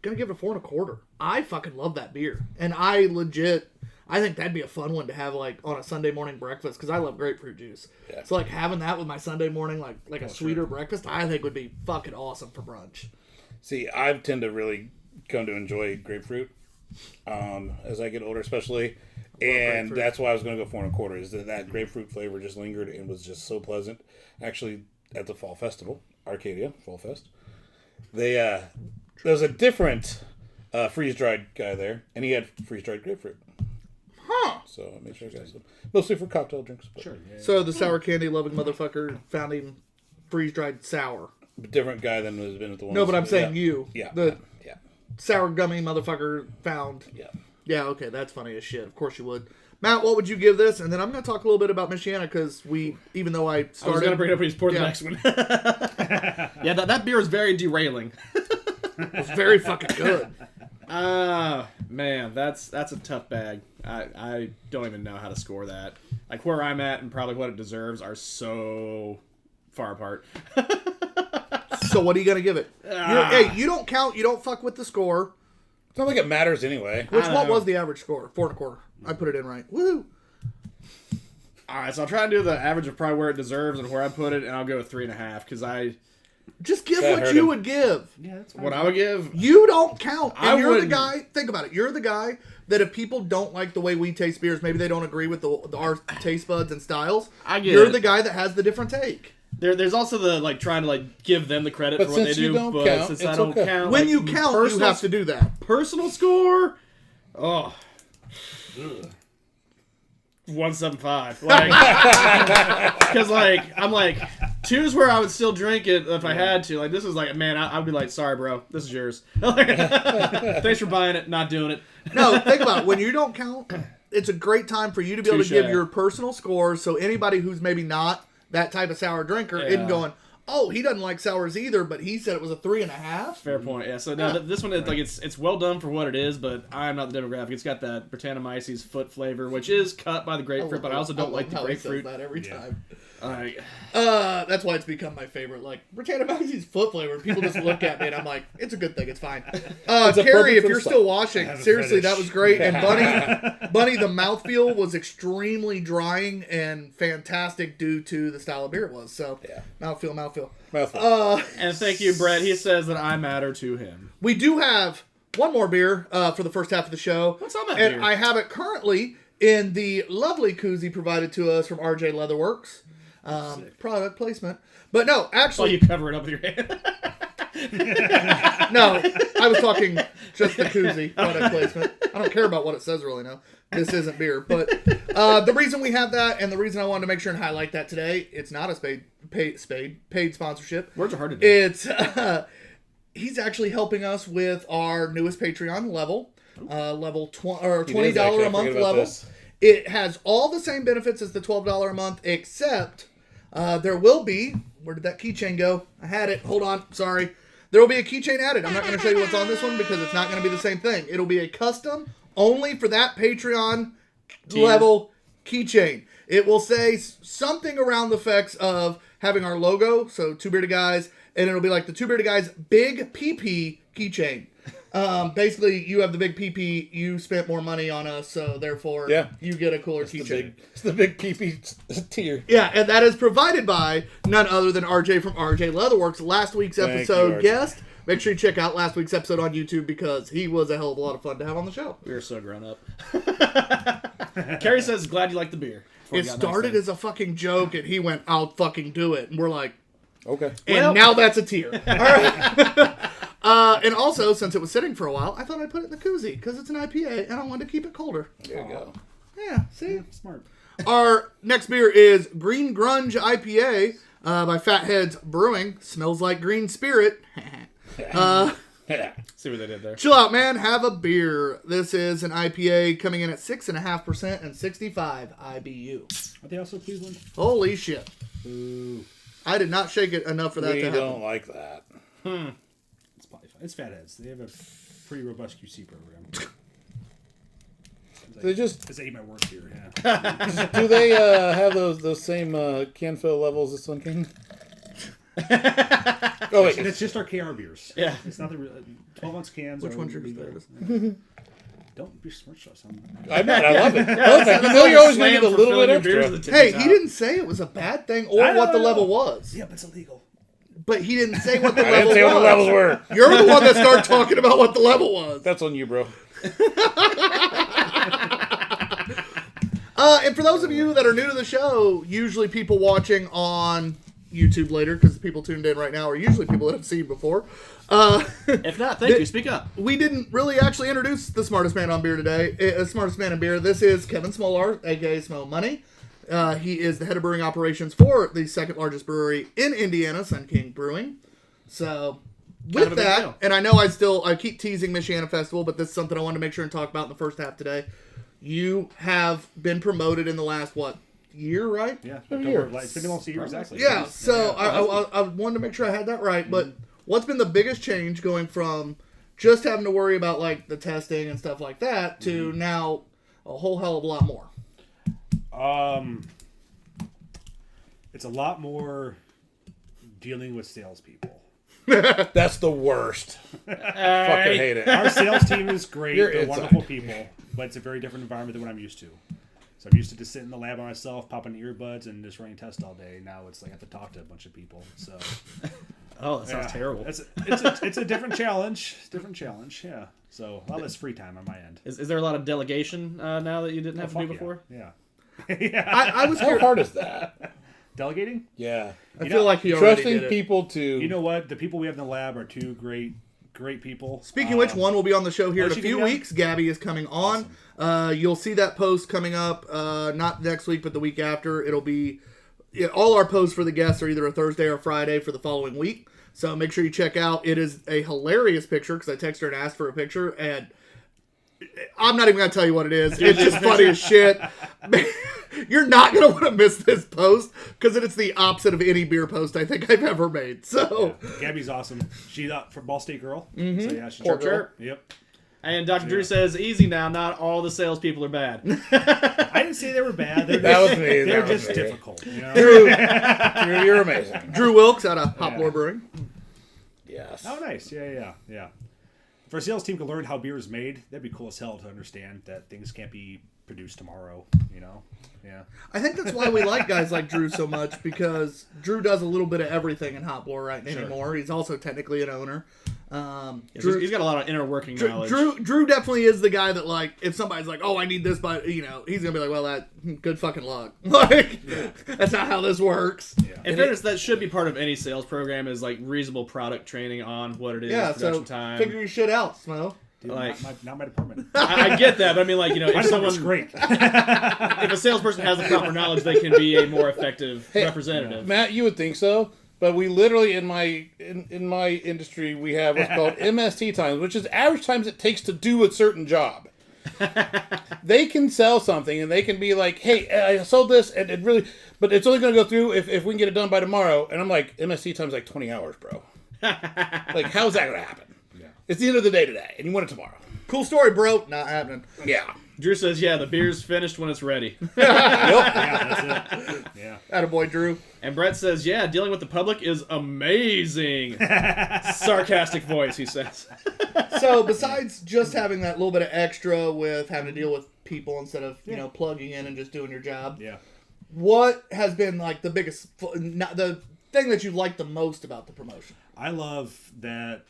gonna give it a 4 1/4. I fucking love that beer, and I think that'd be a fun one to have like on a Sunday morning breakfast because I love grapefruit juice. Yeah. So like having that with my Sunday morning like a sweeter breakfast, I think would be fucking awesome for brunch. See, I tend to really come to enjoy grapefruit as I get older, especially. And grapefruit. That's why I was going to go 4 1/4. Is that grapefruit flavor just lingered and was just so pleasant. Actually, at the Fall Festival, Arcadia Fall Fest, there was a different freeze dried guy there, and he had freeze dried grapefruit. Huh. So I made sure I got some, mostly for cocktail drinks. But Sure. Yeah. So the sour candy loving motherfucker found him freeze dried sour. different guy than has been at the one. No, but I'm saying you. Yeah. The Yeah. sour gummy motherfucker found. Yeah. Yeah, okay, that's funny as shit. Of course you would. Matt, what would you give this? And then I'm going to talk a little bit about Michiana because even though I started... I was going to bring it up when you support Yeah. the next one. Yeah, that beer is very derailing. It's very fucking good. Man, that's a tough bag. I don't even know how to score that. Like where I'm at and probably what it deserves are so far apart. So what are you going to give it? Hey, you don't count. You don't fuck with the score. It's not like it matters anyway. What was the average score? 4 1/4. I put it in right. Woo! All right, so I'll try and do the average of probably where it deserves and where I put it, and I'll go with 3.5 because Just give That what hurt you him. would give. Yeah, that's fine. what I would give. You don't count. And I you're the wouldn't. guy. Think about it. You're the guy that if people don't like the way we taste beers, maybe they don't agree with our taste buds and styles. I get You're it. the guy that has the different take. There's also the trying to give them the credit But for what they since you do, don't but count, since it's I don't okay. count, When you count, you personal, have to do that. personal score. Oh. 175. Because I'm 2's where I would still drink it if I had to. This is man, I'd be sorry, bro, this is yours. Thanks for buying it, not doing it. No, think about it. When you don't count, it's a great time for you to be able to give Touche. your personal scores. So anybody who's maybe not that type of sour drinker Yeah. isn't going, oh, he doesn't like sours either, but he said it was a 3.5. Fair point. Yeah. So no, this one is it's well done for what it is, but I'm not the demographic. It's got that Britannomyces foot flavor, which is cut by the grapefruit, but I also don't like the how he says grapefruit. that every time. That's why it's become my favorite. Britannomyces foot flavor. People just look at me and I'm like, it's a good thing. It's fine. Carrie, if you're still watching, have a seriously, fetish. that was great. And Bunny, the mouthfeel was extremely drying and fantastic due to the style of beer it was. So, Yeah. mouthfeel. Mouthful. And thank you, Brett. He says that I matter to him. We do have one more beer for the first half of the show. What's on that And beer? I have it currently in the lovely koozie provided to us from RJ Leatherworks. Product placement. But no, So actually, you cover it up with your hand. no, I was talking just the koozie product placement. I don't care about what it says really now. This isn't beer. But the reason we have that and the reason I wanted to make sure and highlight that today, it's not a paid sponsorship. Words are hard to do. It's he's actually helping us with our newest Patreon level, level $20 He is, actually. a I month forget about level. this. It has all the same benefits as the $12 a month, except there will be. Where did that keychain go? I had it. Hold on. Sorry. There will be a keychain added. I'm not going to show you what's on this one because it's not going to be the same thing. It'll be a custom only for that Patreon level keychain. It will say something around the effects of having our logo, so Two Beerded Guys, and it'll be like the Two Beerded Guys Big PP keychain. Basically, you have the big PP, you spent more money on us, so therefore you get a cooler keychain. It's the big PP tier. Yeah, and that is provided by none other than RJ from RJ Leatherworks. Last week's Thank episode you, RJ. guest, make sure you check out last week's episode on YouTube because he was a hell of a lot of fun to have on the show. We were so grown up. Carrie says, glad you like the beer. Before It we got started next as a fucking joke, and he went, I'll fucking do it. And we're like, Okay. and Well- now that's a tier. All right. And also, since it was sitting for a while, I thought I'd put it in the koozie because it's an IPA, and I wanted to keep it colder. There you go. Yeah, see? Smart. Our next beer is Green Grunge IPA by Fatheads Brewing. Smells like green spirit. See what they did there. Chill out, man. Have a beer. This is an IPA coming in at 6.5% and 65 IBU. Are they also Cleveland? Holy shit. Ooh. I did not shake it enough for that We to don't happen. like that. It's probably fine. It's Fatheads. They have a pretty robust QC program. They just As I eat my words here, yeah. do they have those same can fill levels as Sun King? Oh wait, And it's just our KR beers. Yeah. It's not the 12-ounce cans. Which are one's yours? legal. There it is. Don't be smirch us. I'm not. I love it. Perfect. You know you're always going to get a little bit extra. Hey, he didn't say it was a bad thing or what the level was. Yeah, but it's illegal. But he didn't say what the I level didn't say was. what the levels were. You're the one that started talking about what the level was. That's on you, bro. And for those of you that are new to the show, usually people watching on YouTube later, because the people tuned in right now are usually people that have seen before. If not, thank you. Speak up. We didn't really actually introduce the smartest man on beer today. Smartest man in beer. This is Kevin Smolar, aka Smo Money. He is the head of brewing operations for the second largest brewery in Indiana, Sun King Brewing. So Kind with of a big that, deal. and I know I keep teasing Michiana Festival, but this is something I wanted to make sure and talk about in the first half today. You have been promoted in the last year, right? Yeah. year. It's been almost a year, exactly. Yeah, so I wanted to make sure I had that right. But what's been the biggest change going from just having to worry about like the testing and stuff like that to now a whole hell of a lot more? It's a lot more dealing with salespeople. That's the worst. Fucking hate it. Our sales team is great. You're They're inside. wonderful people, but it's a very different environment than what I'm used to. So I'm used to just sitting in the lab by myself, popping earbuds, and just running tests all day. Now it's like I have to talk to a bunch of people. So Oh, that sounds yeah, terrible. It's a different challenge. Different challenge. Yeah. So a lot less free time on my end. Is there a lot of delegation now that you didn't have to do Fuck before? Yeah. Yeah. I was How hard is that? Delegating? Yeah. I feel like he already Trusting did it. people to. You know what? The people we have in the lab are two great people. Speaking of which, one will be on the show here in a she few gonna be on? weeks. Gabby is coming on. You'll see that post coming up, not next week, but the week after. It'll be all our posts for the guests are either a Thursday or Friday for the following week. So make sure you check out. It is a hilarious picture because I texted her and asked for a picture, and I'm not even going to tell you what it is. It's just funny as shit. You're not going to want to miss this post because it's the opposite of any beer post I think I've ever made. So Gabby's awesome. She's from Ball State Girl. Mm-hmm. So yeah, she's Pork chirp. Yep. And Dr. Drew says, easy now, not all the salespeople are bad. I didn't say they were bad. They're That just, was me. They're That was just me. difficult. You know? Drew, you're amazing. Drew Wilkes out of Hop Lore Brewing. Yes. Oh, nice. Yeah. If our sales team could learn how beer is made, that'd be cool as hell to understand that things can't be produced tomorrow. You know? Yeah. I think that's why we like guys like Drew so much because Drew does a little bit of everything in Hop Lore anymore. He's also technically an owner. He's got a lot of inner working knowledge. Drew definitely is the guy that like if somebody's like, oh, I need this, but he's gonna be like, well, that good fucking luck. Like that's not how this works. Yeah. In fairness, that should be part of any sales program is like reasonable product training on what it is, Yeah, production so time. figure your shit out, Smo. Dude, Like- not my department. I get that, but I mean, like, My if department's someone, great. if a salesperson has the proper knowledge, they can be a more effective representative. Matt, you would think so, but we literally in my industry we have what's called MST times, which is average times it takes to do a certain job. They can sell something and they can be like, "Hey, I sold this, and it really, but it's only going to go through if we can get it done by tomorrow." And I'm like, MST times like 20 hours, bro. Like, how's that going to happen? Yeah. It's the end of the day today, and you want it tomorrow. Cool story, bro. Not happening. Yeah. Drew says, "Yeah, the beer's finished when it's ready." Yeah, that's it. Yeah. Attaboy, Drew. And Brett says, "Yeah, dealing with the public is amazing." Sarcastic voice, he says. So besides just having that little bit of extra with having to deal with people instead of plugging in and just doing your job, Yeah. what has been like the biggest, the thing that you like the most about the promotion? I love that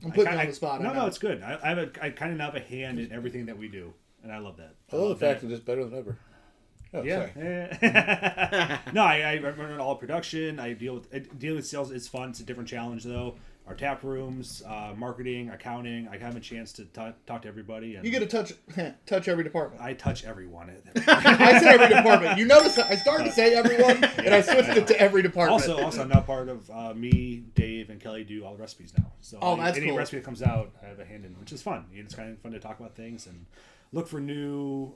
I'm putting you on the spot. No, it's good. I kind of now have a hand in everything that we do, and I love that. I love the fact that it's better than ever. Oh, Yeah. sorry. No, I run all production. I dealing with sales. It's fun. It's a different challenge though. Our tap rooms, marketing, accounting. I have a chance to talk to everybody. And You get to touch every department. I touch everyone. I said every department. You notice I started to say everyone, and I switched it to every department. Also, I'm now part of me, Dave, and Kelly do all the recipes now. So that's any cool. recipe that comes out, I have a hand in, which is fun. It's kind of fun to talk about things and look for new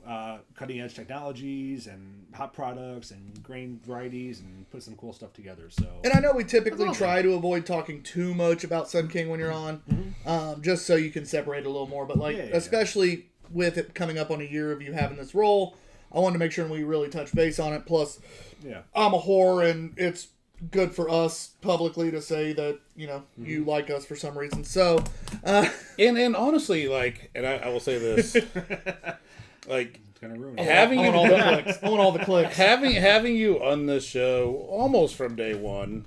cutting edge technologies and hot products and grain varieties and put some cool stuff together. So And I know we typically try to avoid talking too much about Sun King when you're on, just so you can separate a little more. But especially with it coming up on a year of you having this role, I wanted to make sure we really touch base on it. Plus, I'm a whore, and it's good for us publicly to say that you like us for some reason. So, And honestly, and I will say this, it's gonna ruin it. having I want all the clicks. I want all the clicks. having you on this show almost from day one,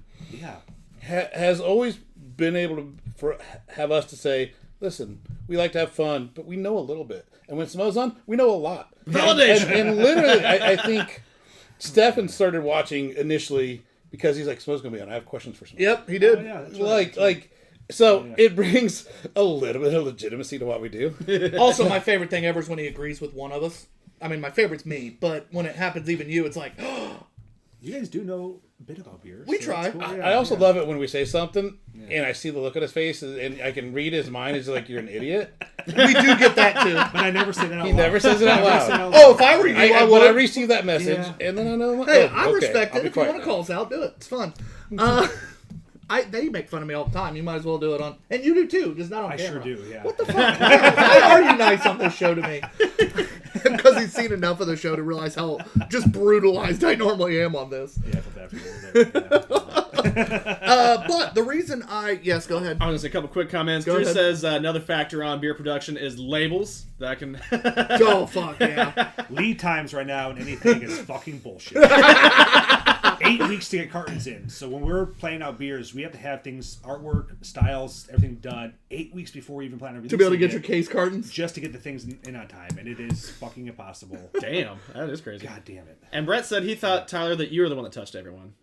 has always been able to have us to say, listen, we like to have fun, but we know a little bit, and when Samoa's on, we know a lot. Validation. And literally, I think Stefan started watching initially because he's like, Samoa's gonna be on. I have questions for Samoa. Yep, he did. That's right. So it brings a little bit of legitimacy to what we do. Also, my favorite thing ever is when he agrees with one of us. I mean, my favorite's me, but when it happens, even you, it's like, You guys do know a bit about beer. We try. Cool. I also love it when we say something and I see the look on his face and I can read his mind. He's like, you're an idiot. we do get that too. But I never say that out He loud. never says it out loud. Oh, if I were you, I When I would. receive that message, and then I know. Hey, oh, I okay, respect I'll it. be If you quiet want to now. call us out, do it. It's fun. They make fun of me all the time. You might as well do it on, and you do too, just not on I camera. sure do. Yeah. What the fuck? Why are you nice on this show to me? Because he's seen enough of the show to realize how just brutalized I normally am on this. Yeah, I feel bad for you. Yeah. But the reason yes, go ahead. I'm going to say a couple quick comments. Go Drew ahead. says another factor on beer production is labels. That can. Oh fuck yeah! Lead times right now in anything is fucking bullshit. 8 weeks to get cartons in. So when we're planning out beers, we have to have things, artwork, styles, everything done 8 weeks before we even plan our release. To be able to get your case cartons. just to get the things in on time, and it is fucking impossible. Damn, that is crazy. God damn it. And Brett said he thought, Tyler, that you were the one that touched everyone.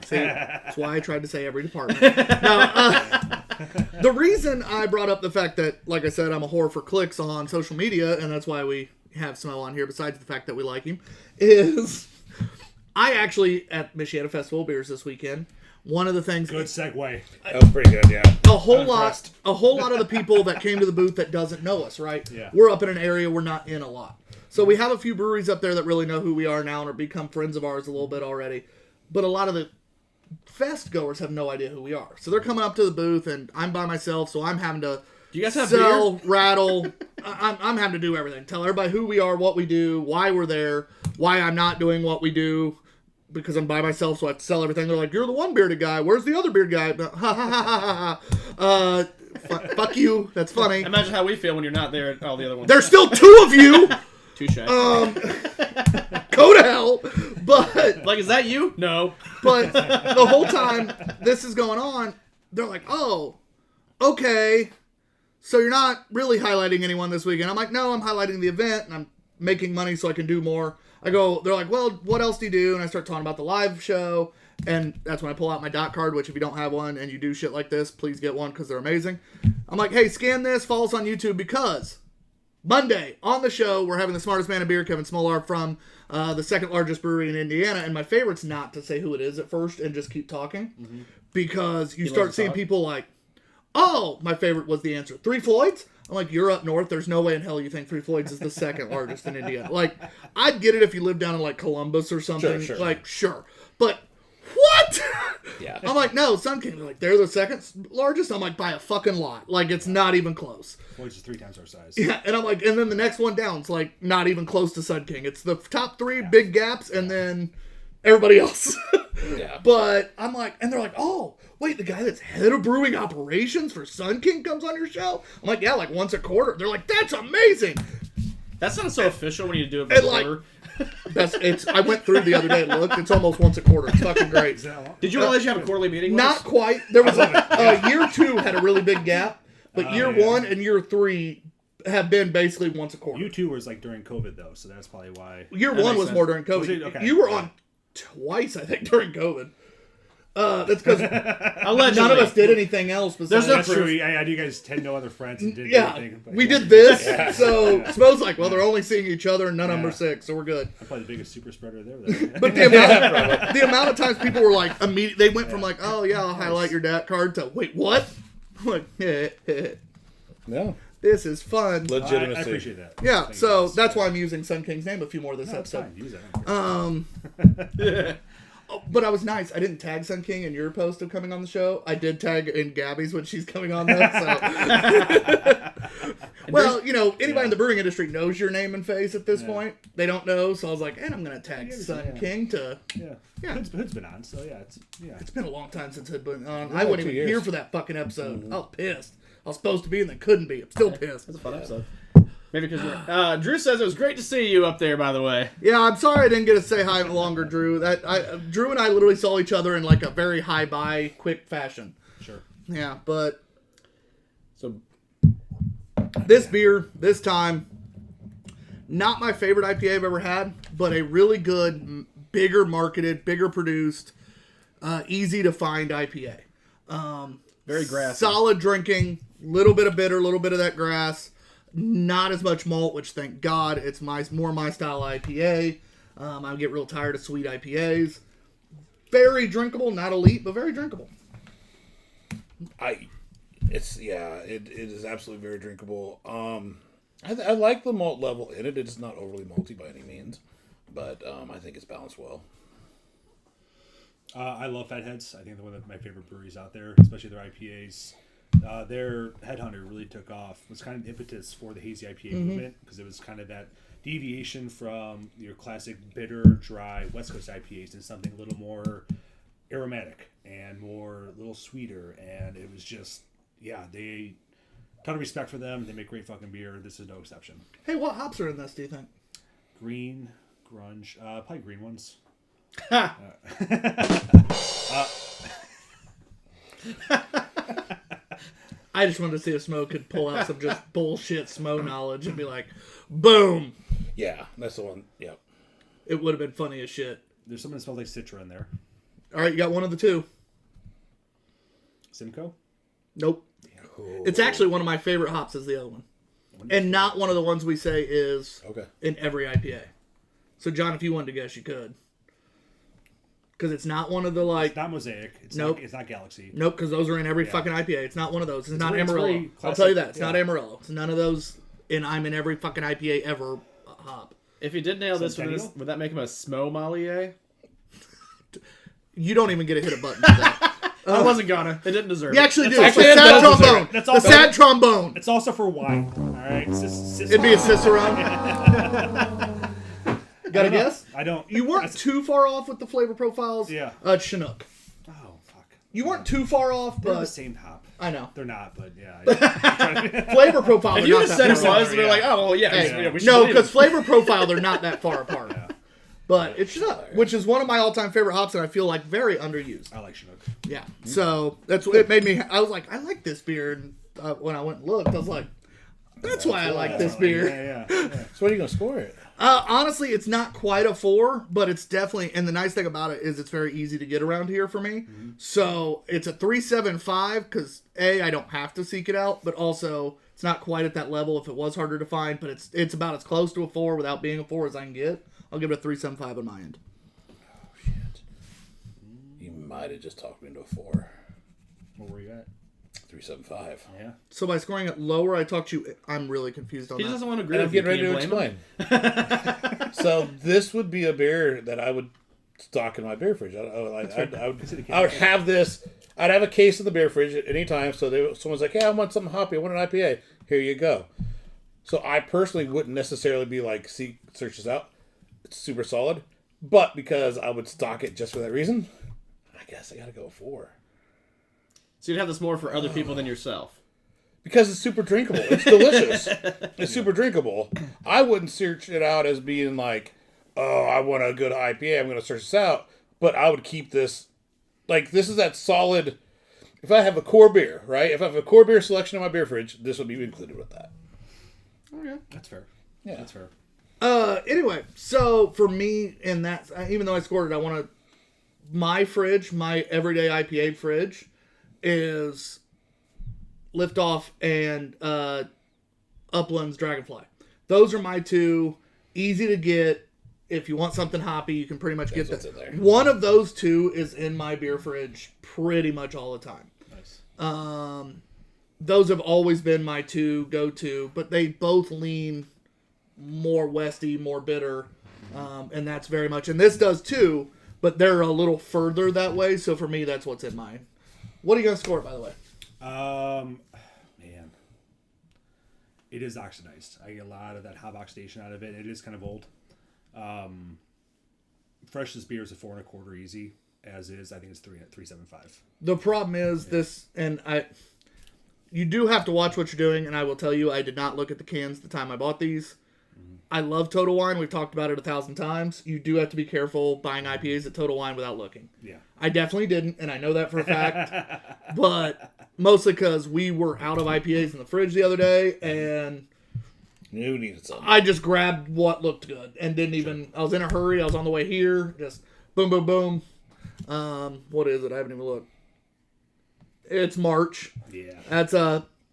See, that's why I tried to say every department. Now, the reason I brought up the fact that, like I said, I'm a whore for clicks on social media, and that's why we have Smo on here, besides the fact that we like him, is I actually, at Michiana Festival of Beers this weekend, one of the things... Good segue. That was pretty good, yeah. A whole lot of the people that came to the booth that doesn't know us, right? Yeah. We're up in an area we're not in a lot. So we have a few breweries up there that really know who we are now and are become friends of ours a little bit already. But a lot of the fest goers have no idea who we are. So they're coming up to the booth, and I'm by myself, so I'm having to Do you guys have sell, beer? rattle. I'm having to do everything. Tell everybody who we are, what we do, why we're there, why I'm not doing what we do. Because I'm by myself, so I have to sell everything. They're like, "You're the one bearded guy. Where's the other bearded guy?" Ha ha ha ha ha. Fuck you. That's funny. Imagine how we feel when you're not there at all the other ones. There's still two of you. Touche. Go to hell. But Like, is that you? No. the whole time this is going on, they're like, "Oh, okay. So you're not really highlighting anyone this weekend." I'm like, "No, I'm highlighting the event, and I'm making money so I can do more." They're like, "Well, what else do you do?" And I start talking about the live show, and that's when I pull out my dot card, which if you don't have one and you do shit like this, please get one because they're amazing. I'm like, "Hey, scan this, follow us on YouTube because Monday on the show, we're having the smartest man of beer, Kevin Smolar, from the second largest brewery in Indiana." And my favorite's not to say who it is at first and just keep talking because you start seeing people like, "Oh, my favorite was the answer. Three Floyds?" I'm like, "You're up north. There's no way in hell you think Three Floyds is the second largest in Indiana." Like, I'd get it if you lived down in, like, Columbus or something. Sure. Like, sure. But, what? Yeah. I'm like, "No, Sun King." They're like, "They're the second largest?" I'm like, "By a fucking lot. Like, it's not even close." Which is 3 times our size. Yeah, and I'm like, and then the next one down, it's like, not even close to Sun King. It's the top three big gaps, and then everybody else. Yeah. But I'm like, and they're like, "Oh, wait, the guy that's head of brewing operations for Sun King comes on your show?" I'm like, "Yeah, like once a quarter." They're like, "That's amazing." That sounds so official when you do it And, for like, quarter. I went through the other day and looked. It's almost once a quarter. It's fucking great. Is that long? Did you realize you have a quarterly meeting with Not us? quite. There was year two had a really big gap. But year yeah. 1 and year 3 have been basically once a quarter. You two was like during COVID though, so that's probably why. Year That 1 makes was sense. more during COVID. Was it? Okay. You were on twice, I think, during COVID. That's because Allegedly. none of us did anything else besides. no That's proof. true. I do guys had no other friends and didn't do Yeah, anything. But we yeah. did this. So Smo's like, well, they're only seeing each other, and none of them Yeah. are sick, so we're good. I'm probably the biggest super spreader there. Though. But the amount of times people were like, they went from like, oh yeah, I'll highlight your dat card to wait, what? I'm like, No. this is fun. Legitimacy. I appreciate that. Yeah, Thank so you. that's why I'm using Sun King's name a few more this No, it's episode. fine. Use it. I don't care. But I was nice. I didn't tag Sun King in your post of coming on the show. I did tag in Gabby's when she's coming on though. So. Well, anybody in the brewing industry knows your name and face at this point. They don't know, so I was like, and I'm going to tag Sun King to... Yeah. Hood's been on, so yeah, It's been a long time since Hood been on. Yeah, I wasn't 2 even years. here for that fucking episode. I was pissed. I was supposed to be and then couldn't be. I'm still pissed. That's a fun episode. Maybe because Drew says it was great to see you up there, by the way. Yeah, I'm sorry I didn't get to say hi longer, Drew. Drew and I literally saw each other in like a very high-bye, quick fashion. Sure. Yeah, but So, this beer, this time, not my favorite IPA I've ever had, but a really good, bigger marketed, bigger produced, easy to find IPA. very grassy. Solid drinking, little bit of bitter, little bit of that grass. Not as much malt, which thank God, it's more my style IPA. I get real tired of sweet IPAs. Very drinkable, not elite, but very drinkable. It is absolutely very drinkable. I like the malt level in it. It's not overly malty by any means, but I think it's balanced well. I love Fatheads. I think they're one of my favorite breweries out there, especially their IPAs. Their Headhunter really took off. It was kind of the impetus for the hazy IPA movement because it was kind of that deviation from your classic bitter, dry West Coast IPAs to something a little more aromatic and more a little sweeter. And it was just, ton of respect for them. They make great fucking beer. This is no exception. Hey, what hops are in this, do you think? Green, grunge, probably green ones. I just wanted to see if Smo could pull out some just bullshit Smo knowledge and be like, boom. Yeah, that's the one. Yeah. It would have been funny as shit. There's something that smells like Citra in there. All right, you got one of the two. Simcoe? Nope. It's actually one of my favorite hops is the other one. And not one of the ones we say is Okay. in every IPA. So, John, if you wanted to guess, you could. Because it's not one of the, like... It's not Mosaic. Nope. It's not Galaxy. Nope, because those are in every fucking IPA. It's not one of those. It's not very- it's Amarillo. very I'll tell you classic, that. It's not yeah. Amarillo. It's none of those, and I'm in every fucking IPA ever hop. if you did nail this, Centennial? would that make him a Smo-Malier? You don't even get to hit a button for that. I wasn't gonna. It didn't deserve You it. actually do. That's It's the also- sad trombone. that's The also- sad trombone. It's also for wine. All right. It'd be a Cicerone. Got a guess? I don't. You weren't too far off with the flavor profiles. Yeah. Chinook. Oh fuck. You weren't too far off, They're the but same hop. I know. They're not, but yeah. Flavor profile. If they're you not just that said it far was, apart. they're like, oh, well, yeah. Hey, we should no, believe because it. flavor profile, they're not that far apart. But it's Chinook, which is one of my all-time favorite hops, and I feel like very underused. I like Chinook. Yeah. So that's what it made me. I was like, I like this beer, and when I went and looked, I was like, that's why I like this beer. Yeah. So what are you gonna score it? Honestly, it's not quite a 4, but it's definitely. And the nice thing about it is it's very easy to get around here for me. Mm-hmm. So it's a 3.75 because I don't have to seek it out, but also it's not quite at that level if it was harder to find. But it's about as close to a 4 without being a 4 as I can get. I'll give it a 3.75 on my end. Oh shit! You might have just talked me into a 4. Where were you at? 3.75. Yeah. So by scoring it lower, I talked you. I'm really confused on He that. doesn't want to agree And I'm with you. getting ready Can to you blame him? explain. So this would be a beer that I would stock in my beer fridge. I would have this. I'd have a case in the beer fridge at any time. So someone's like, "Hey, I want something hoppy. I want an IPA. Here you go." So I personally wouldn't necessarily be like, search this out. It's super solid, but because I would stock it just for that reason, I guess I gotta go 4. So you'd have this more for other people than yourself. Because it's super drinkable. It's delicious. It's super drinkable. I wouldn't search it out as being like, oh, I want a good IPA. I'm going to search this out. But I would keep this. Like, this is that solid. if I have a core beer, right? If I have a core beer selection in my beer fridge, this would be included with that. Okay. That's fair. Yeah. That's fair. Anyway, so for me, in that, even though I scored it, I want to. My fridge, my everyday IPA fridge, is Liftoff and Upland's Dragonfly. Those are my two. Easy to get. If you want something hoppy, you can pretty much get what's in that. there. One of those two is in my beer fridge pretty much all the time. Nice. Those have always been my two go-to, but they both lean more westy, more bitter, and that's very much. And this does too, but they're a little further that way. So for me, that's what's in mine. What are you gonna score, by the way? Man, it is oxidized. I get a lot of that hop oxidation out of it. It is kind of old. Freshest beer is a 4 1/4 easy. As is, I think it's 3.75. The problem is this, and you do have to watch what you're doing. And I will tell you, I did not look at the cans the time I bought these. I love Total Wine. We've talked about it 1,000 times. You do have to be careful buying IPAs at Total Wine without looking. Yeah. I definitely didn't, and I know that for a fact. But mostly because we were out of IPAs in the fridge the other day, and You needed something. I just grabbed what looked good and didn't even. I was in a hurry. I was on the way here. Just boom, boom, boom. What is it? I haven't even looked. It's March. Yeah. That's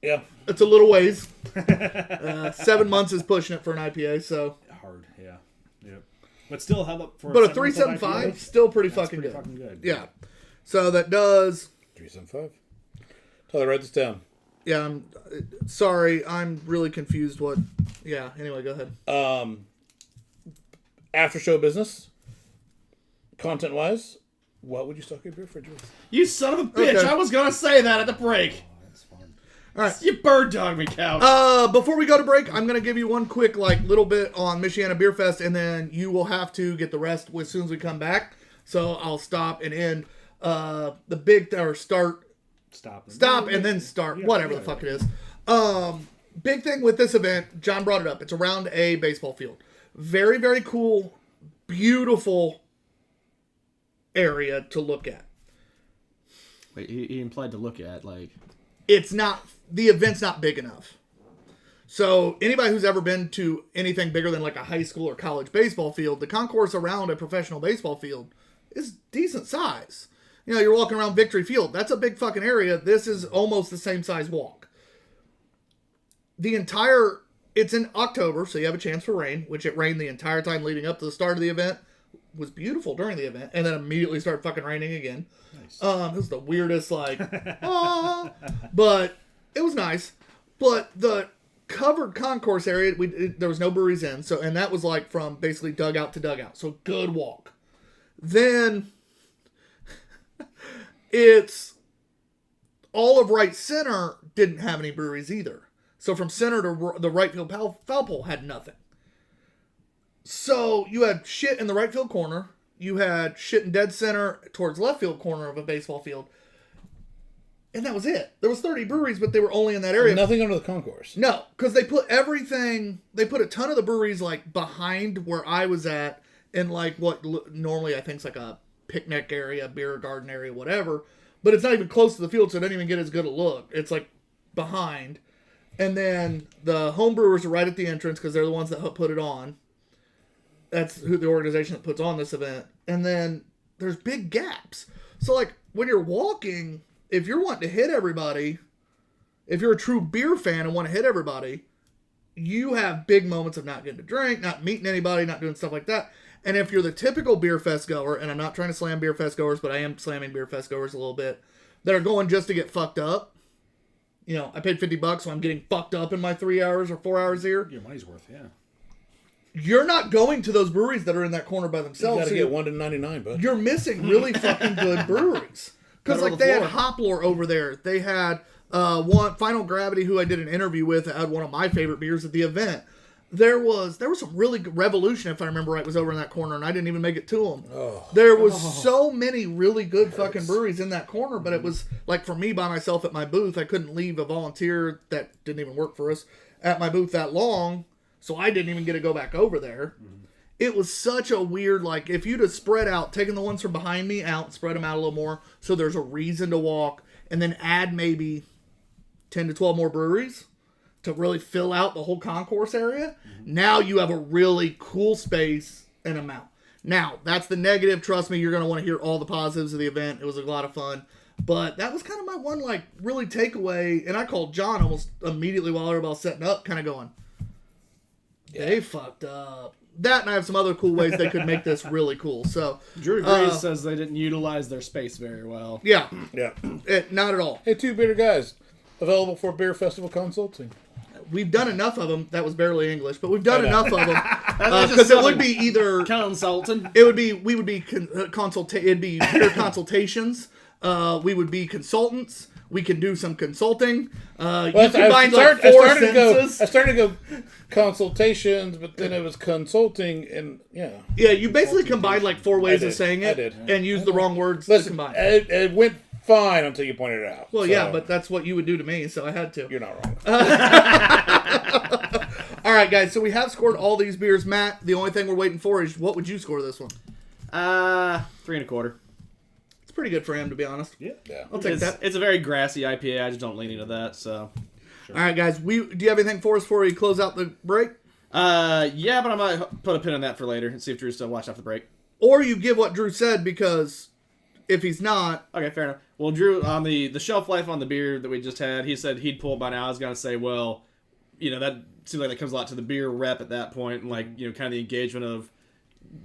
Yeah. it's a little ways. 7 months is pushing it for an IPA. So, Hard. Yeah. Yep. But still, how about for but a 7.5 3.75 IPA? still pretty That's fucking good. Fucking good. Yeah. So that does. 375. Tyler, write this down. Yeah. I'm sorry. I'm really confused. What? Yeah. Anyway, go ahead. After show business, content wise, what would you stock your beer fridge with? You son of a bitch! Okay. I was gonna say that at the break. Oh, that's fun. All right. You bird dog me, couch. Before we go to break, I'm going to give you one quick, little bit on Michiana Beer Fest, and then you will have to get the rest as soon as we come back. So I'll stop and end the big, or start, and then start, Yeah, whatever yeah, the fuck it is. Big thing with this event, John brought it up. It's around a baseball field. Very, very cool, beautiful area to look at. Wait, he implied to look at, The event's not big enough. So anybody who's ever been to anything bigger than a high school or college baseball field, the concourse around a professional baseball field is decent size. You know, you're walking around Victory Field. That's a big fucking area. This is almost the same size walk. It's in October, so you have a chance for rain, which it rained the entire time leading up to the start of the event. It was beautiful during the event, and then immediately started fucking raining again. Nice. It was the weirdest, but it was nice. But the covered concourse area, there was no breweries in, and that was from basically dugout to dugout, so good walk. Then it's all of right center didn't have any breweries either. So from center to the right field foul pole had nothing. So you had shit in the right field corner. You had shit in dead center towards left field corner of a baseball field. And that was it. There was 30 breweries, but they were only in that area. Nothing under the concourse. No, because they put a ton of the breweries behind where I was at in what normally I think is a picnic area, beer garden area, whatever. But it's not even close to the field, so it doesn't even get as good a look. It's behind. And then the home brewers are right at the entrance because they're the ones that put it on. That's the organization that puts on this event. And then there's big gaps. So when you're walking, if you're wanting to hit everybody, if you're a true beer fan and want to hit everybody, you have big moments of not getting to drink, not meeting anybody, not doing stuff like that. And if you're the typical beer fest goer, and I'm not trying to slam beer fest goers, but I am slamming beer fest goers a little bit, that are going just to get fucked up. You know, I paid $50, so I'm getting fucked up in my 3 hours or 4 hours here. Your money's worth, yeah. You're not going to those breweries that are in that corner by You themselves. gotta So get 1 to 99, bud. you're missing really fucking good breweries. Because Better on the they had floor. Hoplore over there. They had one Final Gravity, who I did an interview with, that had one of my favorite beers at the event. There was some really good Revolution, if I remember right, was over in that corner, and I didn't even make it to them. Oh. There was so many really good fucking breweries in that corner, but it was for me by myself at my booth, I couldn't leave a volunteer that didn't even work for us at my booth that long, so I didn't even get to go back over there. It was such a weird, if you'd have spread out, taken the ones from behind me out and spread them out a little more, so there's a reason to walk, and then add maybe 10 to 12 more breweries to really fill out the whole concourse area, now you have a really cool space and amount. Now, that's the negative. Trust me, you're going to want to hear all the positives of the event. It was a lot of fun. But that was kind of my one, like, really takeaway. And I called John almost immediately while everybody was setting up, kind of going, they fucked up. That, and I have some other cool ways they could make this really cool. So Drew agrees, says they didn't utilize their space very well. Yeah. Yeah. Not at all. Hey, Two Beerded Guys, available for beer festival consulting. We've done enough of them. That was barely English, but we've done enough of them. That's Because just it would be either... consultant. It would be, we would be, it'd be peer consultations. We would be consultants. We can do some consulting. You combine like four sentences. I started to go consultations, but then it was consulting, and yeah. Yeah, you basically combined like four ways of saying it. I did. And used the wrong words to Listen, combine. it went fine until you pointed it out. Well, So, yeah, but that's what you would do to me, so I had to. you're not wrong. All right, guys, so we have scored all these beers. Matt, the only thing we're waiting for is what would you score this one? 3.25. It's pretty good for him, to be honest. Yeah. Yeah. I'll take that. It's a very grassy IPA. I just don't lean into that. So, All right, guys, do you have anything for us before we close out the break? yeah, but I might put a pin on that for later and see if Drew's still watched after the break. Or you give what Drew said, because if he's not... Okay, fair enough. Well, Drew, on the shelf life on the beer that we just had, he said he'd pull it by now. I was going to say, well, that seems like that comes a lot to the beer rep at that point, and like, kind of the engagement of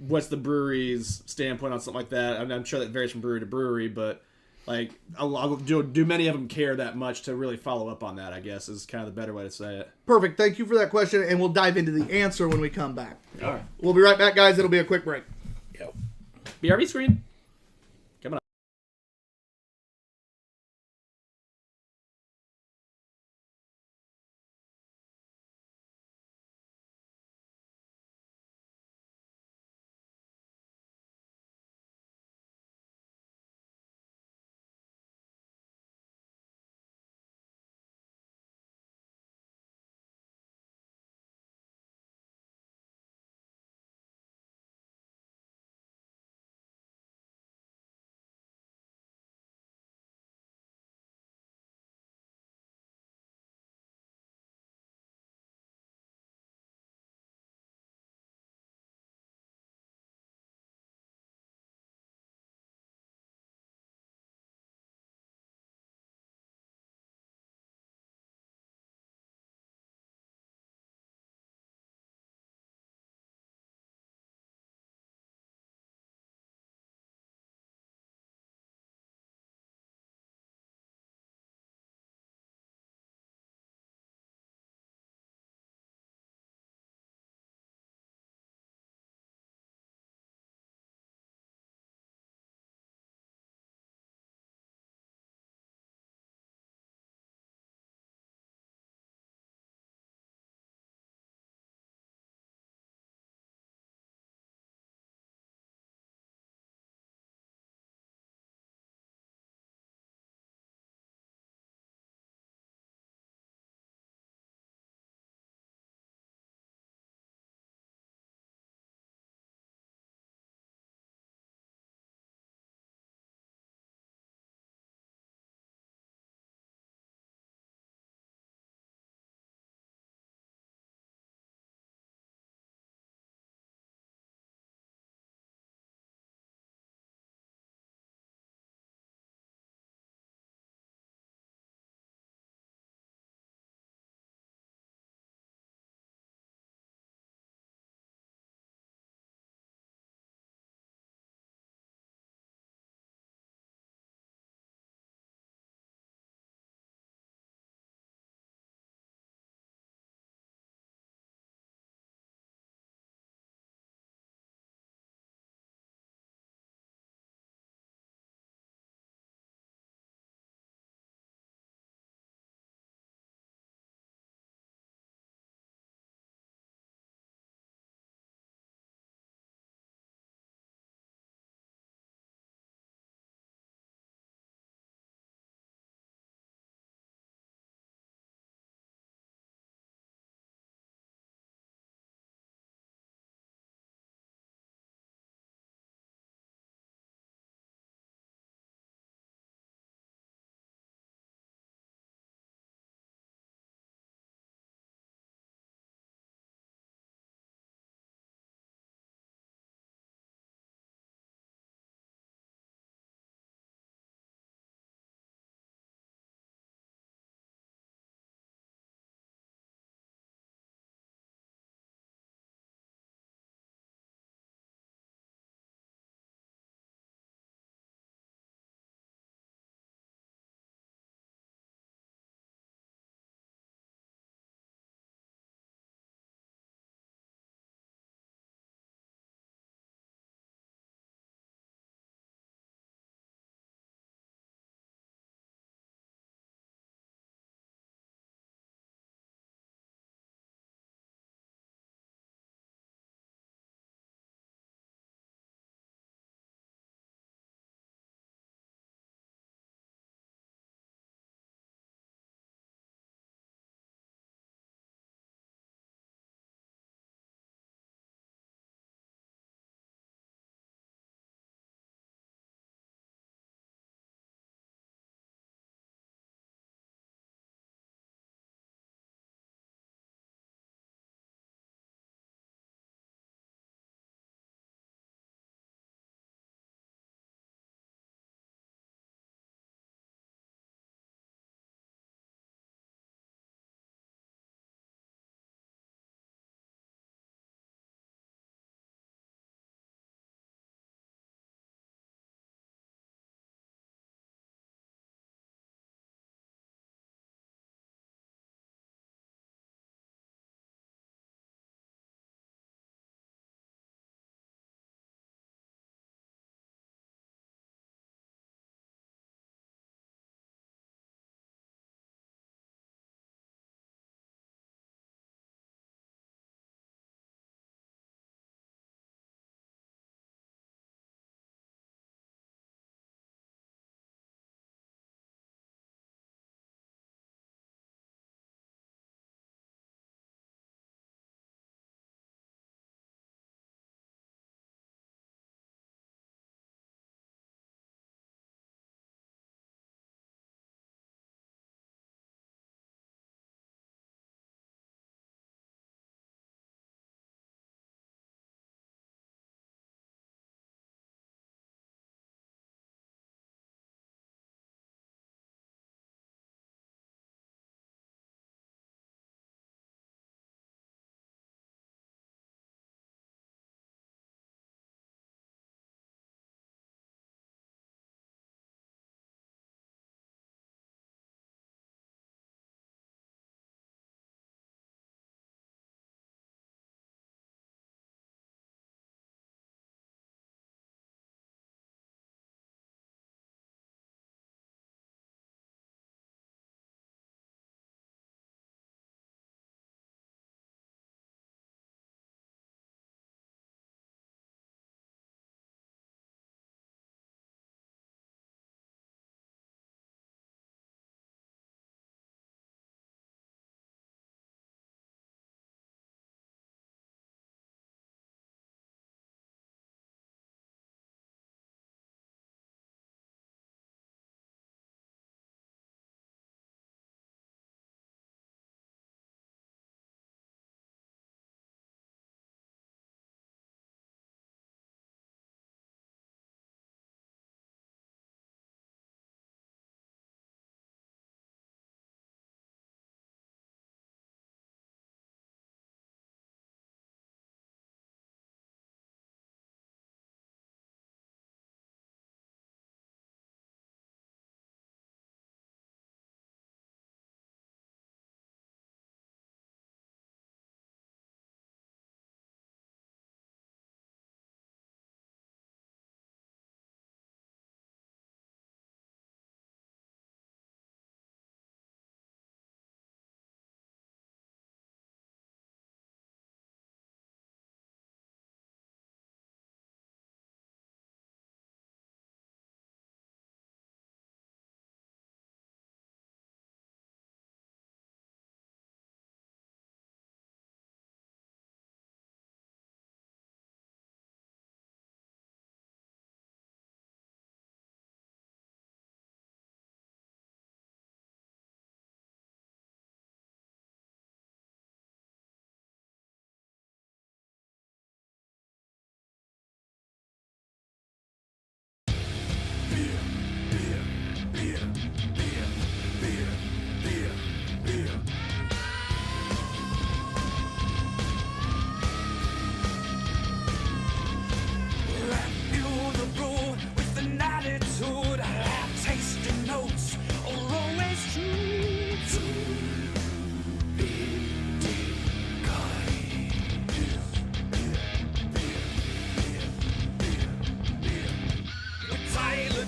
what's the brewery's standpoint on something like that. I'm sure that varies from brewery to brewery, but like, do many of them care that much to really follow up on that, I guess, is kind of the better way to say it. Perfect. Thank you for that question, and we'll dive into the answer when we come back. All right. We'll be right back, guys. It'll be a quick break. Yep. BRB screen.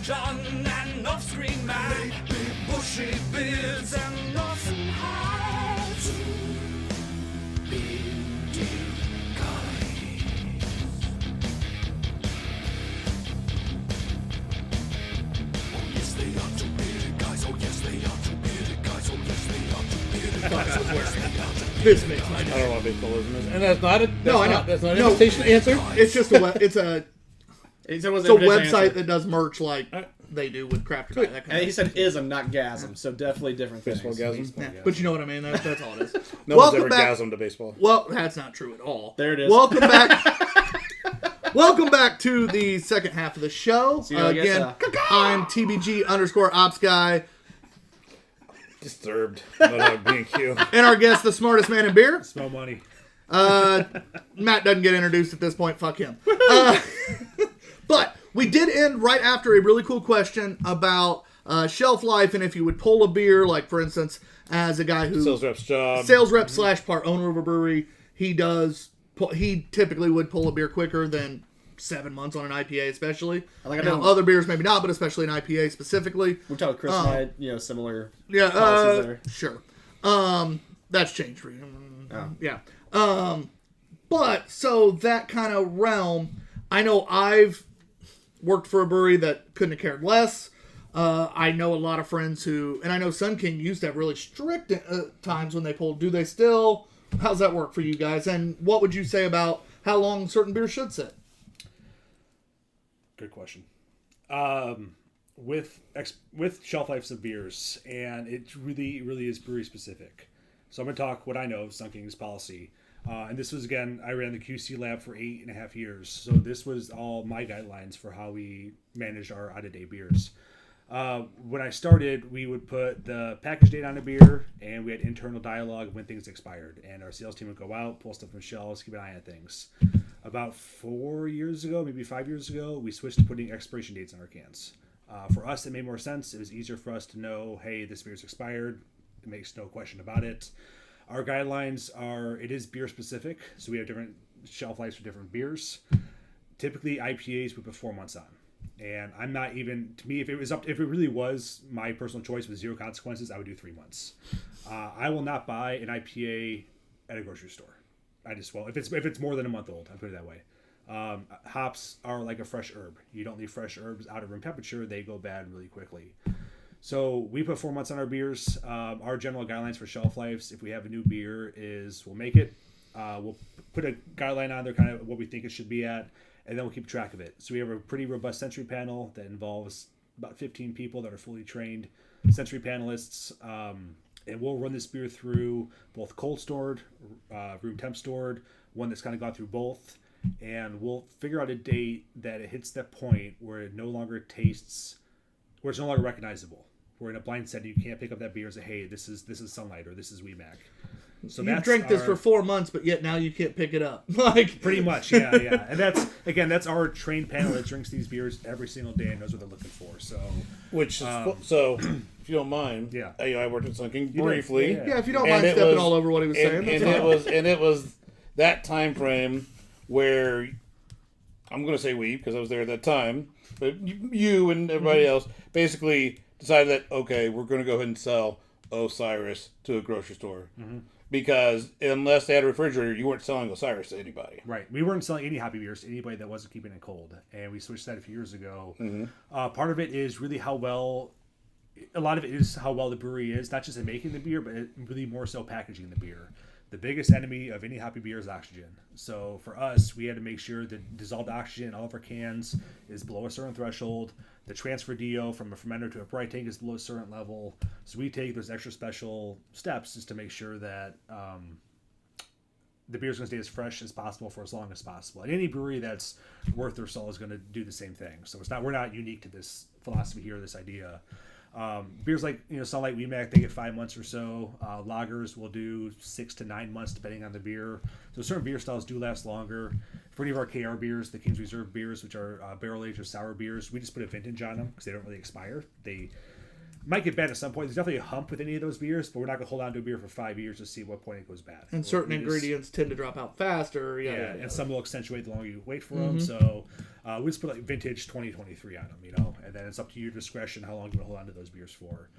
John and off-screen man, big bushy beards and nothing hats. Bearded guys. Oh yes they are two bearded guys. Oh yes they are two bearded guys. Oh yes they are two bearded guys. Oh yes they are two bearded This makes my I day. don't know what baseball is, and that's not a No, I know. That's not an No. invitation to answer. It's just it's a He said, was it's a it his website answer? that does merch like they do with Craft or Die, that kind And of he said ism, not gasm, so definitely different things. Baseball gasm. yeah, but you know what I mean. That's all it is. No one's Welcome ever back. gasmed to baseball. Well, that's not true at all. There it is. Welcome back. Welcome back to the second half of the show. So, I guess, Again, I'm TBG_Ops Guy, Disturbed. Not being cute. and our guest, the smartest man in beer. Smell money. Matt doesn't get introduced at this point. Fuck him. But we did end right after a really cool question about shelf life and if you would pull a beer, like for instance, as a guy who Sales rep's job. sales rep / part owner of a brewery, he typically would pull a beer quicker than 7 months on an IPA, especially. Like I Now, know- other beers maybe not, but especially an IPA specifically. We talked with Chris and I had, similar Yeah, policies there. sure. That's changed for you. Oh. Yeah. But so that kind of realm, I know I've worked for a brewery that couldn't have cared less. I know a lot of friends who, and I know Sun King used to have really strict times when they pulled. Do they still? How's that work for you guys? And what would you say about how long certain beers should sit? Good question. With shelf lives of beers, and it really is brewery specific. So I'm going to talk what I know of Sun King's policy. And this was, again, I ran the QC lab for 8.5 years. So this was all my guidelines for how we managed our out-of-date beers. When I started, we would put the package date on a beer, and we had internal dialogue when things expired. And our sales team would go out, pull stuff from shelves, keep an eye on things. About 4 years ago, maybe 5 years ago, we switched to putting expiration dates on our cans. For us, it made more sense. It was easier for us to know, hey, this beer's expired. It makes no question about it. Our guidelines are, it is beer specific, so we have different shelf lives for different beers. Typically, IPAs we put 4 months on. And I'm not even, to me, if it really was my personal choice with zero consequences, I would do 3 months. I will not buy an IPA at a grocery store. I just won't. If it's more than a month old, I put it that way. Hops are like a fresh herb. You don't leave fresh herbs out of room temperature; they go bad really quickly. So we put 4 months on our beers. Our general guidelines for shelf lives, if we have a new beer, is we'll make it. We'll put a guideline on there, kind of what we think it should be at, and then we'll keep track of it. So we have a pretty robust sensory panel that involves about 15 people that are fully trained sensory panelists. And we'll run this beer through both cold stored, room temp stored, one that's kind of gone through both. And we'll figure out a date that it hits that point where it no longer tastes, where it's no longer recognizable. We're in a blind setting, you can't pick up that beer and say, hey, this is Sunlight or this is WeMac. So You drank this for 4 months, but yet now you can't pick it up. Like pretty much, yeah. And that's our trained panel that drinks these beers every single day and knows what they're looking for. So, Which is so. If you don't mind, Yeah. I worked at Sun King did, briefly. yeah. yeah, if you don't And mind it stepping was- all over what he was saying, that's fine. it was that time frame where I'm going to say we, because I was there at that time, but you and everybody else basically decided that okay, we're going to go ahead and sell Osiris to a grocery store because unless they had a refrigerator, you weren't selling Osiris to anybody. right, we weren't selling any hoppy beers to anybody that wasn't keeping it cold, and we switched that a few years ago. Part of it is really how well the brewery is, not just in making the beer, but really more so packaging the beer. The biggest enemy of any hoppy beer is oxygen. So for us, we had to make sure that dissolved oxygen in all of our cans is below a certain threshold. The transfer DO from a fermenter to a bright tank is below a certain level. So we take those extra special steps just to make sure that the beer is going to stay as fresh as possible for as long as possible. And any brewery that's worth their salt is going to do the same thing. So we're not unique to this philosophy here, this idea. Beers like Sunlight, WeMac, they get 5 months or so. Lagers will do 6 to 9 months depending on the beer. So certain beer styles do last longer. For any of our KR beers, the King's Reserve beers, which are barrel aged or sour beers, we just put a vintage on them because they don't really expire. They might get bad at some point. There's definitely a hump with any of those beers, but we're not going to hold on to a beer for 5 years to see what point it goes bad. And certain ingredients tend to drop out faster. Yeah, and some will accentuate the longer you wait for them. So We just put like vintage 2023 on them, you know, and then it's up to your discretion how long you want to hold on to those beers for.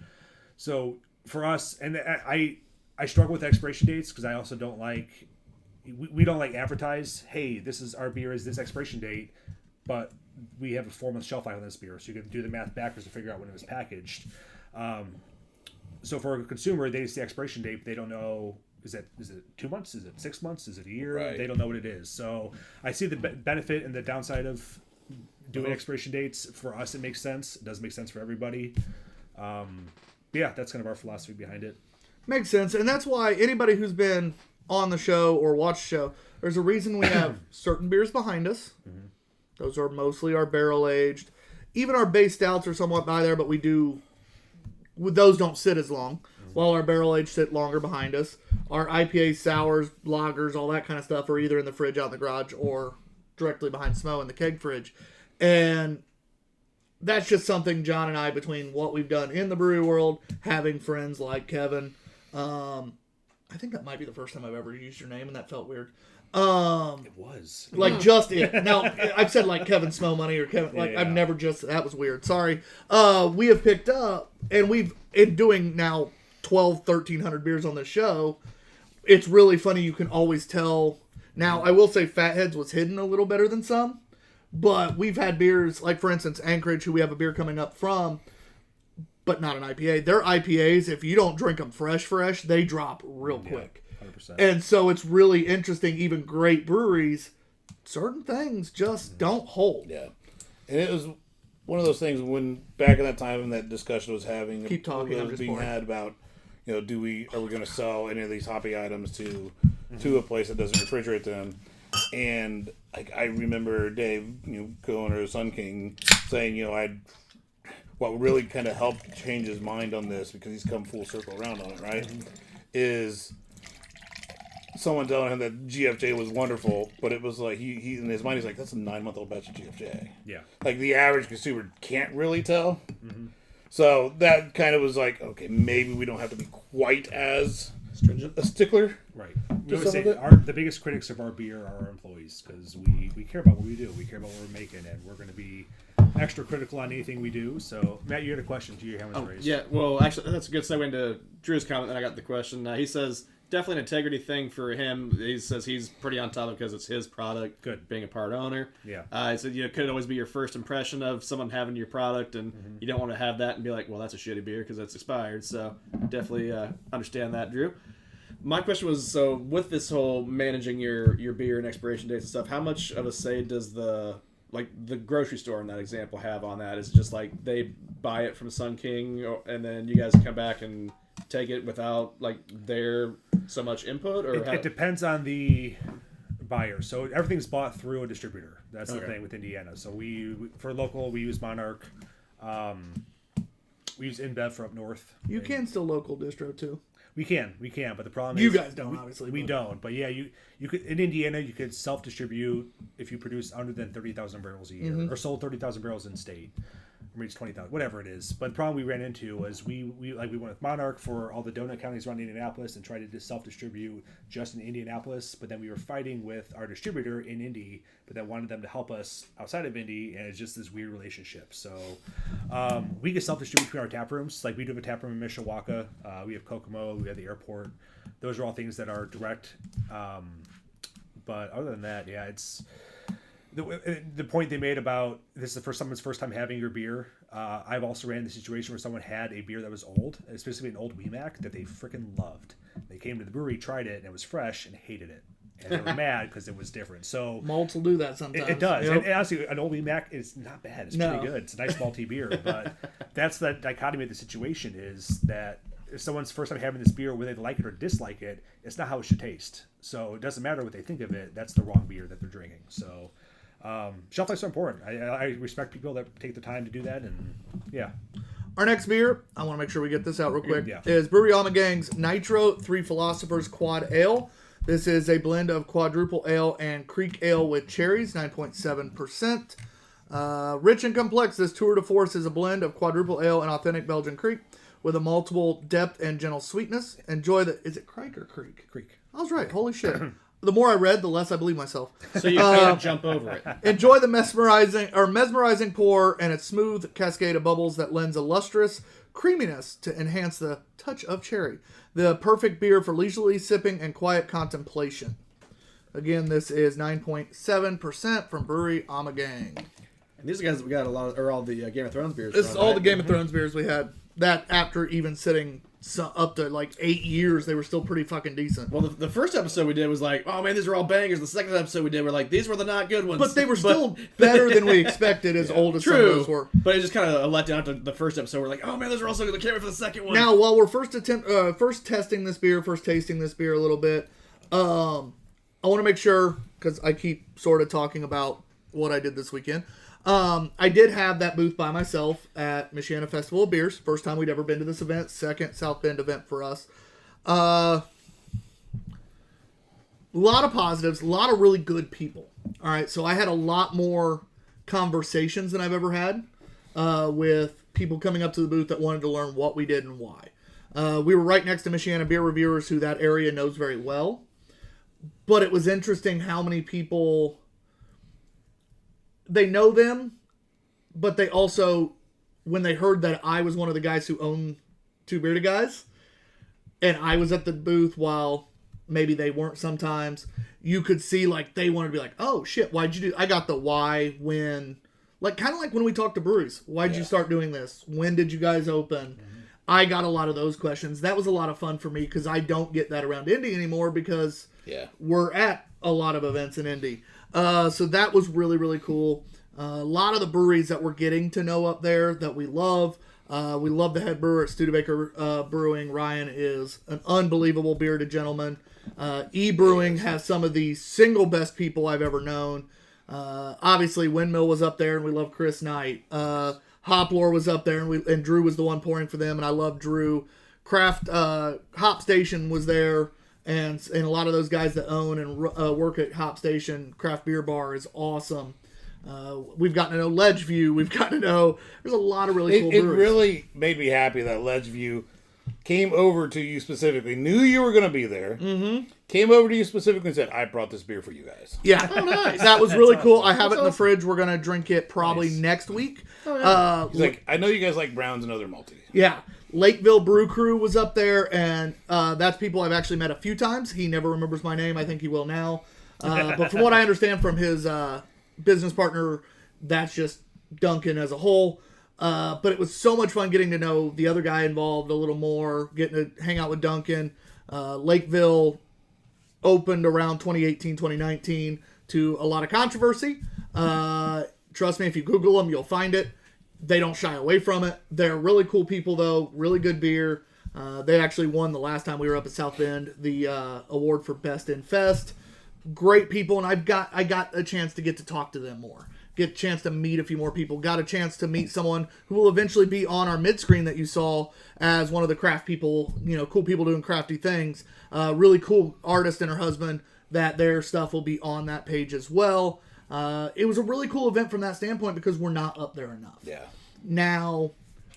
So for us, and I struggle with expiration dates because I also don't like, we don't like advertise, hey, this is our beer is this expiration date, but we have a 4-month shelf life on this beer, so you can do the math backwards to figure out when it was packaged. So for a consumer, they see the expiration date, but they don't know, is it 2 months? Is it 6 months? Is it a year? Right. They don't know what it is. So I see the benefit and the downside of doing expiration dates. For us, it makes sense. It doesn't make sense for everybody. Yeah, that's kind of our philosophy behind it. Makes sense. And that's why anybody who's been on the show or watched the show, there's a reason we have certain beers behind us. Mm-hmm. Those are mostly our barrel aged. Even our base stouts are somewhat by there, but those don't sit as long, while our barrel aged sit longer behind us. Our IPA, sours, lagers, all that kind of stuff are either in the fridge out in the garage or directly behind Smo in the keg fridge. And that's just something John and I, between what we've done in the brewery world, having friends like Kevin. I think that might be the first time I've ever used your name, and that felt weird. It was. Like just it. Now, I've said like Kevin Smo Money or Kevin, like Yeah. I've never just, that was weird. Sorry. We have picked up, and we've, in doing now 1,300 beers on this show, it's really funny. You can always tell. Now, I will say Fatheads was hidden a little better than some, but we've had beers, like for instance, Anchorage, who we have a beer coming up from, but not an IPA. Their IPAs, if you don't drink them fresh, they drop real quick. 100%. And so it's really interesting, even great breweries, certain things just don't hold. Yeah. And it was one of those things when back in that time when that discussion was having, Keep talking, it I'm was just being bored. had about, you know, are we going to sell any of these hoppy items to a place that doesn't refrigerate them? And like I remember Dave, co-owner of Sun King, saying, what really kind of helped change his mind on this, because he's come full circle around on it, right? Is someone telling him that GFJ was wonderful, but it was like he in his mind he's like, that's a 9-month-old batch of GFJ. Yeah. Like the average consumer can't really tell. So that kind of was like, okay, maybe we don't have to be quite as Stringent. a stickler. Right. We Just always some say of it? the biggest critics of our beer are our employees, because we care about what we do. We care about what we're making, and we're going to be extra critical on anything we do. So, Matt, you had a question. Do your hand was raised? Yeah, well, actually, that's a good segue into Drew's comment. Then I got the question. He says, definitely an integrity thing for him. He says he's pretty on top of it because it's his product. Good. Being a part owner. Yeah. He said, it could always be your first impression of someone having your product, and you don't want to have that and be like, well, that's a shitty beer because it's expired. So definitely understand that, Drew. My question was, so with this whole managing your beer and expiration dates and stuff, how much of a say does the grocery store in that example have on that? Is it just like they buy it from Sun King, and then you guys come back and take it without like their so much input, or It depends on the buyer. So everything's bought through a distributor. That's the thing with Indiana. So we for local, we use Monarch. We use InBev for up north. You can still local distro too. We can, but the problem is You guys don't, obviously. We but- don't, but yeah, you could in Indiana you could self-distribute if you produce under than 30,000 barrels a year, or sold 30,000 barrels in state, or maybe it's 20,000, whatever it is. But the problem we ran into was we went with Monarch for all the donut counties around Indianapolis and tried to just self-distribute just in Indianapolis, but then we were fighting with our distributor in Indy, but then wanted them to help us outside of Indy, and it's just this weird relationship. So we can self-distribute between our tap rooms. Like we do have a tap room in Mishawaka. We have Kokomo. We have the airport. Those are all things that are direct. But other than that, yeah, it's the point they made about this is someone's first time having your beer. I've also ran the situation where someone had a beer that was old, specifically an old WeMac that they freaking loved. They came to the brewery, tried it, and it was fresh, and hated it. And they were mad because it was different. So Malts will do that sometimes. it does. Yep. And honestly, an old WeMac is not bad. It's pretty good. It's a nice malty beer. But that's the dichotomy of the situation, is that if someone's first time having this beer, whether they like it or dislike it, it's not how it should taste. So it doesn't matter what they think of it. That's the wrong beer that they're drinking. So shelf life is so important. I respect people that take the time to do that. And yeah. Our next beer, I want to make sure we get this out real quick, Yeah. is Brewery Alma Gang's Nitro Three Philosophers Quad Ale. This is a blend of quadruple ale and creek ale with cherries, 9.7%. Rich and complex, this tour de force is a blend of quadruple ale and authentic Belgian creek with a multiple depth and gentle sweetness. Enjoy the... Is it Crike or Creek? Creek. I was right. Holy shit. the more I read, the less I believe myself. So you can't jump over it. Enjoy the mesmerizing pour and its smooth cascade of bubbles that lends a lustrous creaminess to enhance the touch of cherry. The perfect beer for leisurely sipping and quiet contemplation. Again, this is 9.7% from Brewery Amagang. And these guys we got a lot of, or all the Game of Thrones beers. This is from, all right? the Game of Thrones beers we had. That after even sitting up to like 8 years, they were still pretty fucking decent. Well, the first episode we did was like, oh man, these are all bangers. The second episode we did were like, these were the not good ones. But they were still better than we expected, as old as some of true. those were. But it just kind of let down after the first episode. We're like, oh man, those are also good. I can't wait for the second one. Now, while we're first tasting this beer a little bit, I want to make sure, because I keep sort of talking about what I did this weekend. I did have that booth by myself at Michiana Festival of Beers. First time we'd ever been to this event. Second South Bend event for us. A lot of positives. A lot of really good people. All right, so I had a lot more conversations than I've ever had with people coming up to the booth that wanted to learn what we did and why. We were right next to Michiana Beer Reviewers, who that area knows very well. But it was interesting how many people... They know them, but they also, when they heard that I was one of the guys who owned Two Beerded Guys, and I was at the booth while maybe they weren't sometimes, you could see like they wanted to be like, oh shit, why'd you do? I got the why, when, like kind of like when we talked to breweries. Why'd you start doing this? When did you guys open? Mm-hmm. I got a lot of those questions. That was a lot of fun for me because I don't get that around Indy anymore because we're at a lot of events in Indy. So that was really, really cool. A lot of the breweries that we're getting to know up there that we love. We love the head brewer at Studebaker Brewing. Ryan is an unbelievable bearded gentleman. E-Brewing has some of the single best people I've ever known. Obviously, Windmill was up there, and we love Chris Knight. Hoplore was up there, and Drew was the one pouring for them, and I love Drew. Craft Hop Station was there. And a lot of those guys that own and work at Hop Station Craft Beer Bar is awesome. We've gotten to know Ledgeview. We've gotten to know... There's a lot of really cool breweries. It really made me happy that Ledgeview came over to you specifically, knew you were going to be there, came over to you specifically and said, I brought this beer for you guys. Yeah. Oh, nice. That was really cool. I have it in the fridge. We're going to drink it probably next week. Oh, yeah. He's like, I know you guys like Browns and other malty. Yeah. Lakeville Brew Crew was up there, and that's people I've actually met a few times. He never remembers my name. I think he will now. But from what I understand from his business partner, that's just Duncan as a whole. But it was so much fun getting to know the other guy involved a little more, getting to hang out with Duncan. Lakeville opened around 2018, 2019 to a lot of controversy. Trust me, if you Google them, you'll find it. They don't shy away from it. They're really cool people, though. Really good beer. They actually won the last time we were up at South Bend the award for Best in Fest. Great people, and I got a chance to get to talk to them more. Get a chance to meet a few more people. Got a chance to meet someone who will eventually be on our mid-screen that you saw as one of the craft people, cool people doing crafty things. Really cool artist and her husband that their stuff will be on that page as well. It was a really cool event from that standpoint because we're not up there enough. Yeah. Now,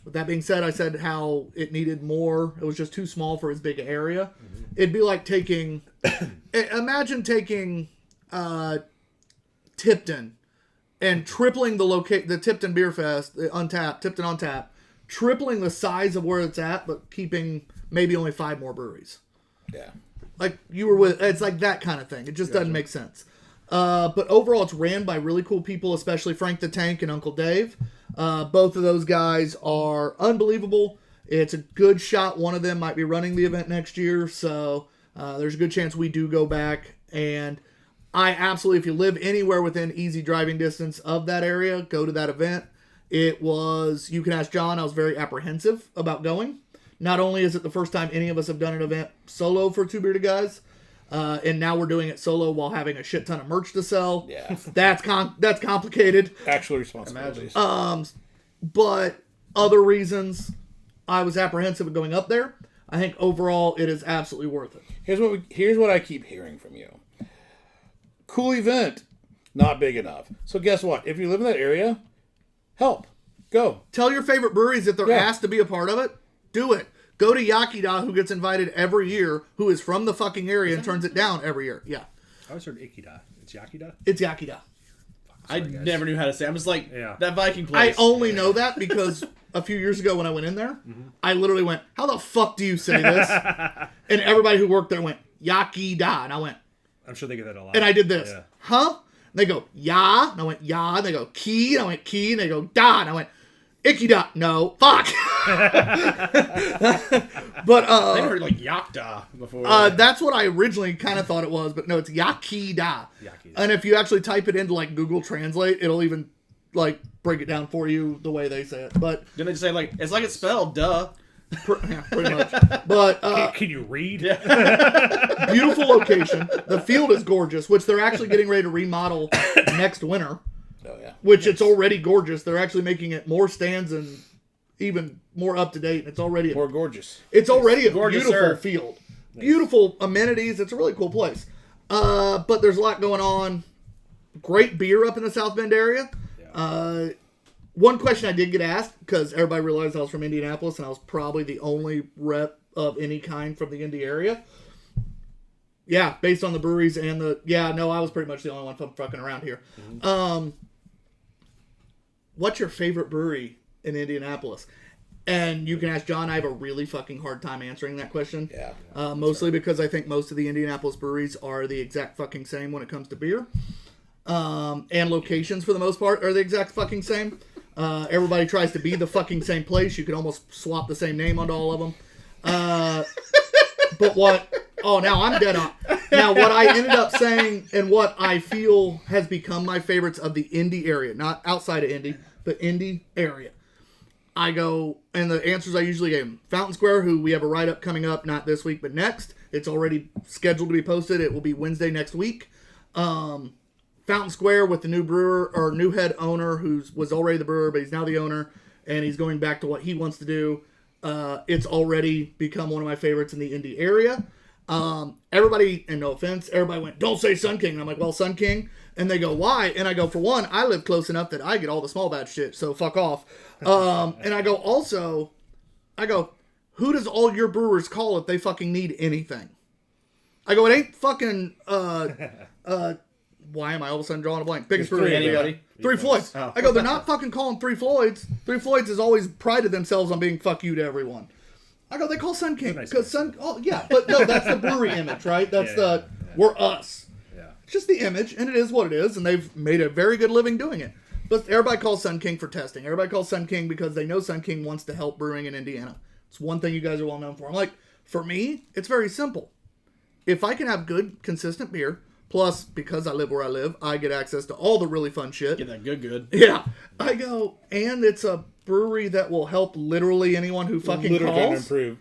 with that being said, I said how it needed more. It was just too small for his big area. Mm-hmm. It'd be like taking... imagine taking Tipton and tripling the Tipton Beer Fest, Tipton on Tap, tripling the size of where it's at, but keeping maybe only 5 more breweries. Yeah. Like you were with... It's like that kind of thing. It just doesn't make sense. But overall, it's ran by really cool people, especially Frank the Tank and Uncle Dave. Both of those guys are unbelievable. It's a good shot. One of them might be running the event next year, so there's a good chance we do go back. And I absolutely, if you live anywhere within easy driving distance of that area, go to that event. You can ask John, I was very apprehensive about going. Not only is it the first time any of us have done an event solo for Two Beerded Guys, and now we're doing it solo while having a shit ton of merch to sell. Yeah. That's complicated. Actual responsibilities. But other reasons I was apprehensive of going up there. I think overall it is absolutely worth it. Here's what I keep hearing from you. Cool event, not big enough. So guess what? If you live in that area, help. Go. Tell your favorite breweries if they're asked to be a part of it. Do it. Go to Yakida, who gets invited every year, who is from the fucking area and turns it down every year. Yeah. always heard Ikida. It's Yakida? It's Yakida. I Sorry, guys. never knew how to say it. I'm just like, Yeah. that Viking I place. only know that because a few years ago when I went in there, I literally went, "How the fuck do you say this?" And everybody who worked there went, "Yakida," and I went, I'm sure they get that a lot. and I did this, Yeah. huh? And they go, "Ya," and I went, "Ya," and they go, "Ki," and I went, "Ki," and they go, "Da," and I went, "Ikida." No, fuck. But I heard like Yakda before. that's what I originally kind of thought it was, but no, it's Yakida. Yakida. And if you actually type it into like Google Translate, it'll even like break it down for you the way they say it. But Didn't they just say like it's like it's spelled? Duh. yeah, pretty much. But Can you read? beautiful location. The field is gorgeous, which they're actually getting ready to remodel next winter. Oh yeah. Which it's already gorgeous. They're actually making it more stands and even more up to date. And it's already More gorgeous. it's already a Gorgeous, beautiful sir. field. Beautiful amenities. It's a really cool place. But there's a lot going on. Great beer up in the South Bend area. One question I did get asked, because everybody realized I was from Indianapolis and I was probably the only rep of any kind from the Indy area. Yeah, based on the breweries and I was pretty much the only one from fucking around here. What's your favorite brewery in Indianapolis? And you can ask John. I have a really fucking hard time answering that question. Yeah. Mostly because I think most of the Indianapolis breweries are the exact fucking same when it comes to beer. And locations, for the most part, are the exact fucking same. Everybody tries to be the fucking same place. You could almost swap the same name onto all of them. But what... Oh, now I'm dead on. Now, what I ended up saying and what I feel has become my favorites of the Indy area, not outside of Indy, but Indy area. I go, and the answers I usually gave them. Fountain Square, who we have a write-up coming up, not this week, but next. It's already scheduled to be posted. It will be Wednesday next week. Fountain Square with the new brewer, or new head owner, who was already the brewer, but he's now the owner, and he's going back to what he wants to do. It's already become one of my favorites in the Indy area. Everybody, and no offense, everybody went, "Don't say Sun King." And I'm like, "Well, Sun King." And they go, "Why?" And I go, "For one, I live close enough that I get all the small batch shit, so fuck off." And I go, "Who does all your brewers call if they fucking need anything?" I go, "It ain't fucking, why am I all of a sudden drawing a blank? Biggest brewery. Anybody? Three Floyds." Oh. I go, "They're not fucking calling Three Floyds. Three Floyds has always prided themselves on being fuck you to everyone." I go, "They call Sun King Nice because Sun." Oh yeah, but no, that's the brewery image, right? That's we're us. Yeah. It's just the image, and it is what it is, and they've made a very good living doing it. But everybody calls Sun King for testing. Everybody calls Sun King because they know Sun King wants to help brewing in Indiana. It's one thing you guys are well known for. I'm like, for me, it's very simple. If I can have good, consistent beer, plus because I live where I live, I get access to all the really fun shit. Get that good. Yeah, I go, and it's a brewery that will help literally anyone who fucking Literally trying to calls. improve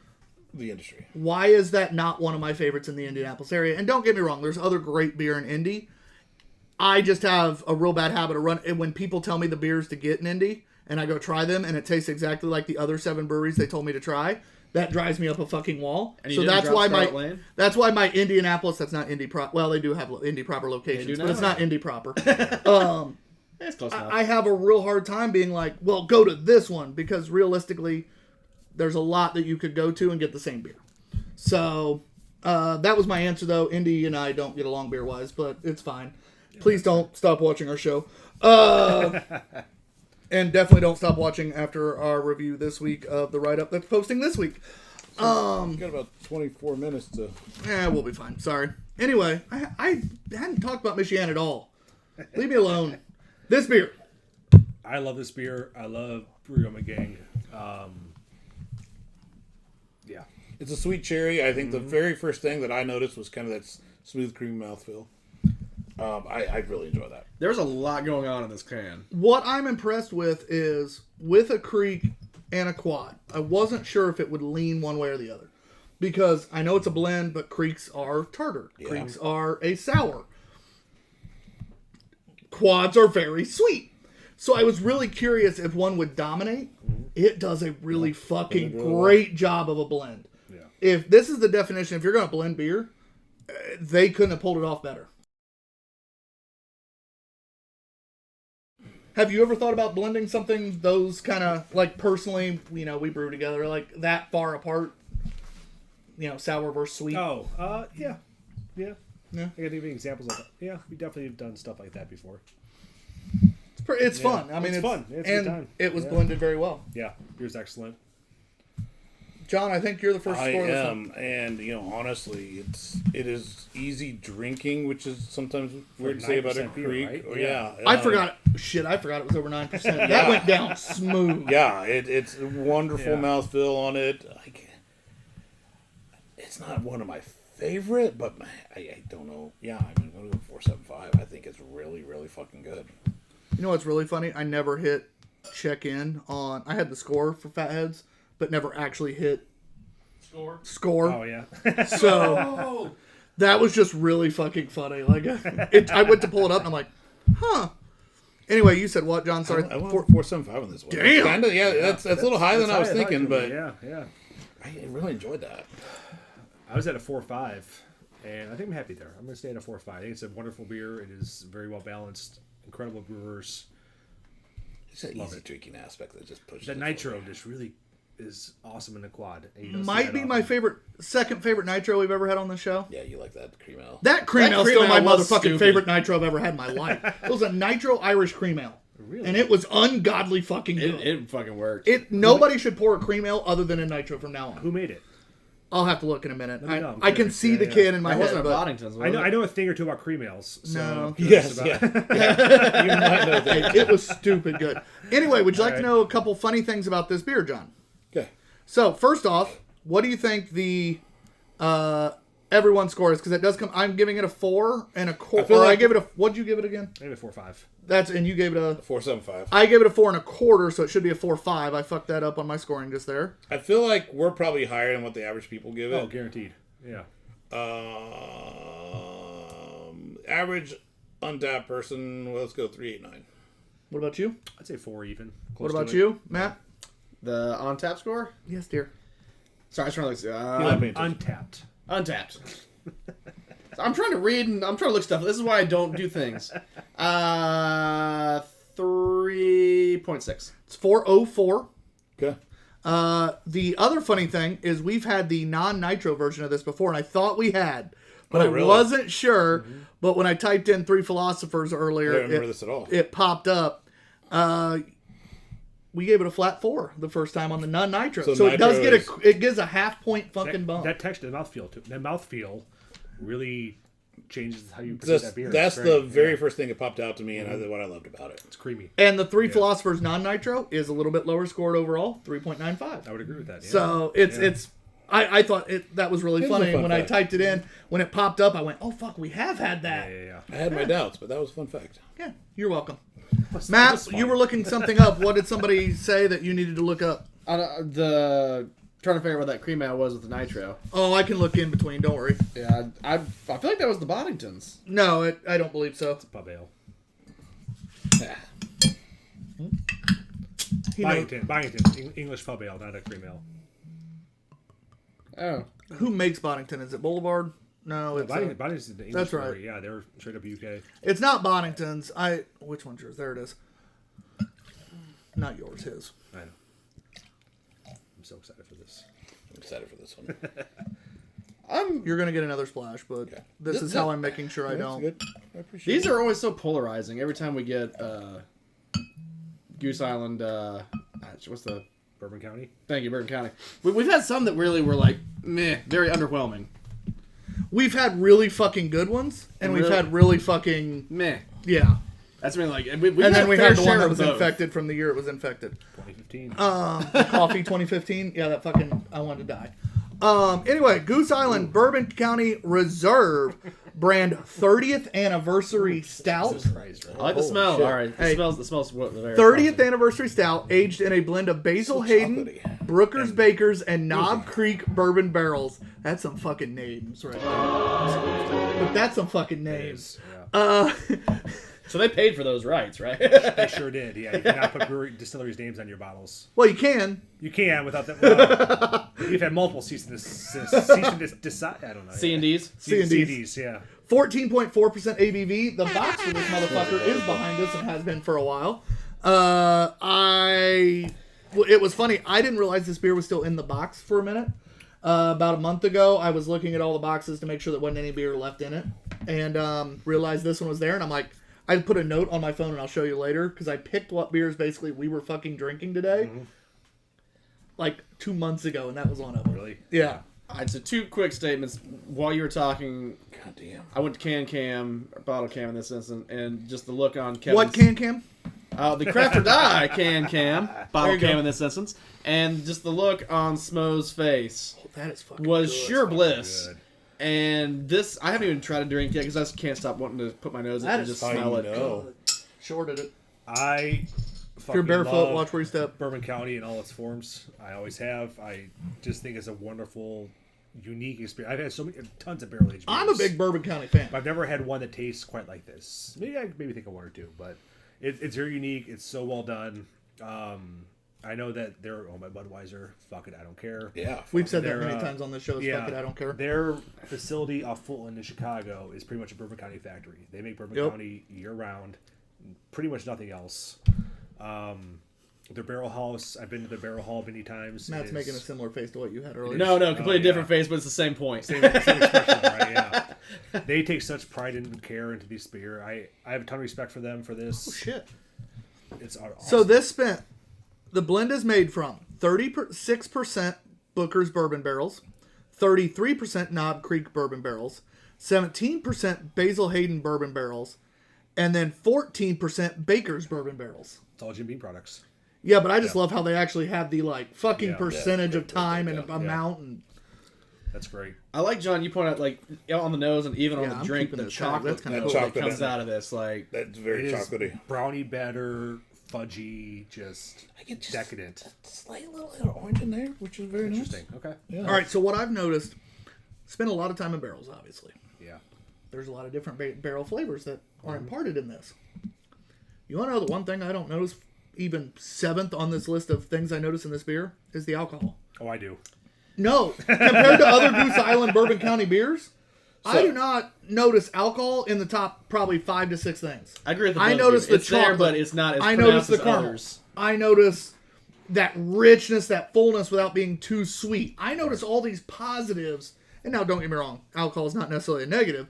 the industry. Why is that not one of my favorites in the Indianapolis area? And don't get me wrong, there's other great beer in Indy. I just have a real bad habit of and when people tell me the beers to get in Indy, and I go try them, and it tastes exactly like the other 7 breweries they told me to try, that drives me up a fucking wall. And you So didn't that's drop why Scarlet Lane? that's why my Indianapolis, that's not Indy proper. Well, they do have Indy proper locations, do but it's now. not Indy proper. It's close enough. I have a real hard time being like, well, go to this one, because realistically, there's a lot that you could go to and get the same beer. So that was my answer, though. Indy and I don't get along beer wise, but it's fine. Please don't stop watching our show. And definitely don't stop watching after our review this week of the write-up that's posting this week. We've got about 24 minutes to... We'll be fine. Sorry. Anyway, I hadn't talked about Michigan at all. Leave me alone. This beer. I love this beer. I love Brewgoma Gang. Yeah. It's a sweet cherry. I think the very first thing that I noticed was kind of that smooth cream mouthfeel. I really enjoy that. There's a lot going on in this can. What I'm impressed with is, with a creek and a quad, I wasn't sure if it would lean one way or the other. Because I know it's a blend, but creeks are tartar. Yeah. Creeks are a sour. Quads are very sweet. So I was really curious if one would dominate. It does a really fucking great job of a blend. Yeah. If this is the definition, if you're going to blend beer, they couldn't have pulled it off better. Have you ever thought about blending something those kind of, like, personally, we brew together, like, that far apart? Sour versus sweet. Oh, yeah. Yeah. Yeah. I got to give you examples of it. Yeah, we definitely have done stuff like that before. It's fun. I mean, it's fun. It's a and good time. it was Yeah. blended very well. Yeah, beer's excellent. John, I think you're the first I score. am, and honestly, it is easy drinking, which is sometimes weird to say about a 9% beer, creek. right? Or, Yeah. I forgot. Shit, I forgot it was over 9%. That went down smooth. Yeah, it's a wonderful Yeah. mouthfeel on it. It's not one of my favorite, but I don't know. Yeah, I'm going to go 4.75. I think it's really, really fucking good. You know what's really funny? I never hit check in on. I had the score for Fatheads, but never actually hit score. Oh yeah. So that was just really fucking funny. Like, I went to pull it up and I'm like, huh. Anyway, you said what, John? Sorry. I went 4.75 on this one. Damn! Kinda, yeah, that's a little higher than I was That's high, thinking, but yeah. I really enjoyed that. I was at a 4.5, and I think I'm happy there. I'm going to stay at a 4.5. I think it's a wonderful beer. It is very well balanced. Incredible brewers. It's an Love easy it. drinking aspect that just pushes The it nitro forward. just really is awesome in the quad. And you don't see Might that be my often. second favorite nitro we've ever had on the show. Yeah, you like that cream ale. That cream That ale cream still my ale was motherfucking stupid. favorite nitro I've ever had in my life. It was a nitro Irish cream ale. Really? And it was ungodly fucking good. It fucking worked. Nobody should pour a cream ale other than a nitro from now on. Who made it? I'll have to look in a minute. Let me know. I'm I can curious. see the Yeah. can in my That head. wasn't a but Boddington's. Was I know a thing or two about cream ales. So No. I'm curious Yes, about- yeah. You might know that. it was stupid good. Anyway, would you like to Alright. know a couple funny things about this beer, John? Okay. So, first off, what do you think the everyone score is? Because it does come. I'm giving it a 4 and a quarter. I feel Or I like- give it a. What'd you give it again? Maybe a 4.5. And you gave it a. 4.75. I gave it a 4 and a quarter, so it should be a 4.5. I fucked that up on my scoring just there. I feel like we're probably higher than what the average people give Oh, it. guaranteed. Yeah. Average untapped person, well, let's go 3.89. What about you? I'd say 4 even. What Close to about it. you, Matt? The on tap score? Yes, dear. Sorry, I was trying to look. You like me? Untapped. Untapped. I'm trying to read and I'm trying to look stuff. This is why I don't do things. 3.6. It's 404. Okay. The other funny thing is we've had the non-nitro version of this before, and I thought we had, but Oh, I really? wasn't sure. But when I typed in 3 philosophers I earlier, don't remember this at all. it popped up. We gave it a flat 4 the first time on the non-nitro, So so it does nitro get it gives a half-point fucking bump. That texture, the mouthfeel, too. The mouthfeel really changes how you perceive that beer. That's It's the great. very Yeah. first thing that popped out to me, and what I loved about it. It's creamy. And the 3 philosophers non-nitro is a little bit lower scored overall, 3.95. I would agree with that. Yeah. So it's. I thought that was really It was a funny. fun When fact. I typed it in, when it popped up, I went, "Oh fuck, we have had that." yeah. I had my doubts, but that was a fun fact. Yeah, you're welcome. That's Matt, fun. you were looking something up. What did somebody say that you needed to look up? Trying to figure out what that cream ale was with the nitro. Oh, I can look in between. Don't worry. Yeah, I feel like that was the Boddingtons. No, I don't believe so. Pub ale. He knows. Byington. English pub ale, not a cream ale. Oh. Who makes Boddington? Is it Boulevard? No, it's Byington's the English that's right. brewery. Yeah, they're straight up UK. it's not Boddington's. Which one's yours? There it is. Not yours. His. I know. I'm so excited for this. I'm excited for this one. You're gonna get another splash, but this is how I'm making sure I That's don't. good. I appreciate These it. are always so polarizing. Every time we get Goose Island, what's the... Bourbon County. Thank you, Bourbon County. We've had some that really were like, meh, very underwhelming. We've had really fucking good ones, and we've Really? had really fucking Meh. yeah. That's been like... And then we had the one that was infected. infected from the year it was infected. 2015. The coffee 2015. Yeah, that fucking I wanted to die. Anyway, Goose Island Bourbon County Reserve brand 30th anniversary stout. I like the smell. shit. All right. Hey. The smells very 30th anniversary stout aged in a blend of Basil Hayden, chocolatey. Brooker's Bakers, and Knob Creek bourbon barrels. That's some fucking names right there. But that's some fucking names. Yeah. So they paid for those rights, right? They sure did. Yeah, you cannot put distilleries' names on your bottles. Well, you can. You can without that. Well, you've had multiple cease and decide. I don't know. C&Ds. C&Ds, yeah. 14.4% ABV. The box for this motherfucker is behind us and has been for a while. It was funny. I didn't realize this beer was still in the box for a minute. About a month ago, I was looking at all the boxes to make sure there wasn't any beer left in it. and realized this one was there, and I'm like, I put a note on my phone, and I'll show you later, because I picked what beers basically we were fucking drinking today, like 2 months ago, and that was one of them. Really? Yeah. All right, so 2 quick statements. While you were talking, God damn. I went to Can Cam, or Bottle Cam in this instance, and just the look on Kevin's... What Can Cam? The Craft or Die Can Cam, Bottle you Cam go. in this instance, and just the look on Smo's face Oh, that is fucking was good. sheer bliss. Good. And this, I haven't even tried to drink yet because I just can't stop wanting to put my nose in That and is just smell it. know. Shorted it. I If you're fucking barefoot, love watch where you step. Bourbon County in all its forms. I always have. I just think it's a wonderful, unique experience. I've had so many tons of barrel aged beers. I'm a big Bourbon County fan. But I've never had one that tastes quite like this. Maybe I think of one or two, but it's very unique. It's so well done. I know that they're owned by Budweiser. Fuck it, I don't care. Yeah. We've said that They're, many times on this show. Yeah, Fuck it, I don't care. Their facility off Fulton in Chicago is pretty much a Bourbon County factory. They make Bourbon Yep. County year round. Pretty much nothing else. Their barrel house, I've been to the barrel hall many times. Matt's is- making a similar face to what you had earlier. No, completely yeah. different face, but it's the same point. Same expression, right? Yeah. They take such pride and care into this beer. I have a ton of respect for them for this. Oh, shit. It's awesome. So the blend is made from 36% Booker's bourbon barrels, 33% Knob Creek bourbon barrels, 17% Basil Hayden bourbon barrels, and then 14% Baker's bourbon barrels. It's all Jim Beam products. Yeah, but I just love how they actually have the like fucking Yeah. percentage of time and Yeah. amount and That's great. I like, John, you point out, like, on the nose and even Yeah, on the I'm drink, keeping the this tag. chocolate That's kinda note cool. that comes Chocolate. out of this. Like, That's very It is chocolatey. brownie batter, fudgy, just I get just decadent. slight little orange in there, which is very Interesting. Okay. nice. Yeah. all right. So what I've noticed, spent a lot of time in barrels. Obviously, Yeah. there's a lot of different barrel flavors that are imparted in this. You want to know the one thing I don't notice, even 7th on this list of things I notice in this beer, is the alcohol. Oh, I do. No, compared to other Goose Island Bourbon County beers, I do not notice alcohol in the top probably 5 to 6 things. I agree with the I both of notice you. the It's there, chocolate. but it's not as I pronounced notice the as caramel. others. I notice that richness, that fullness without being too sweet. I notice all these positives. And now, don't get me wrong, alcohol is not necessarily a negative,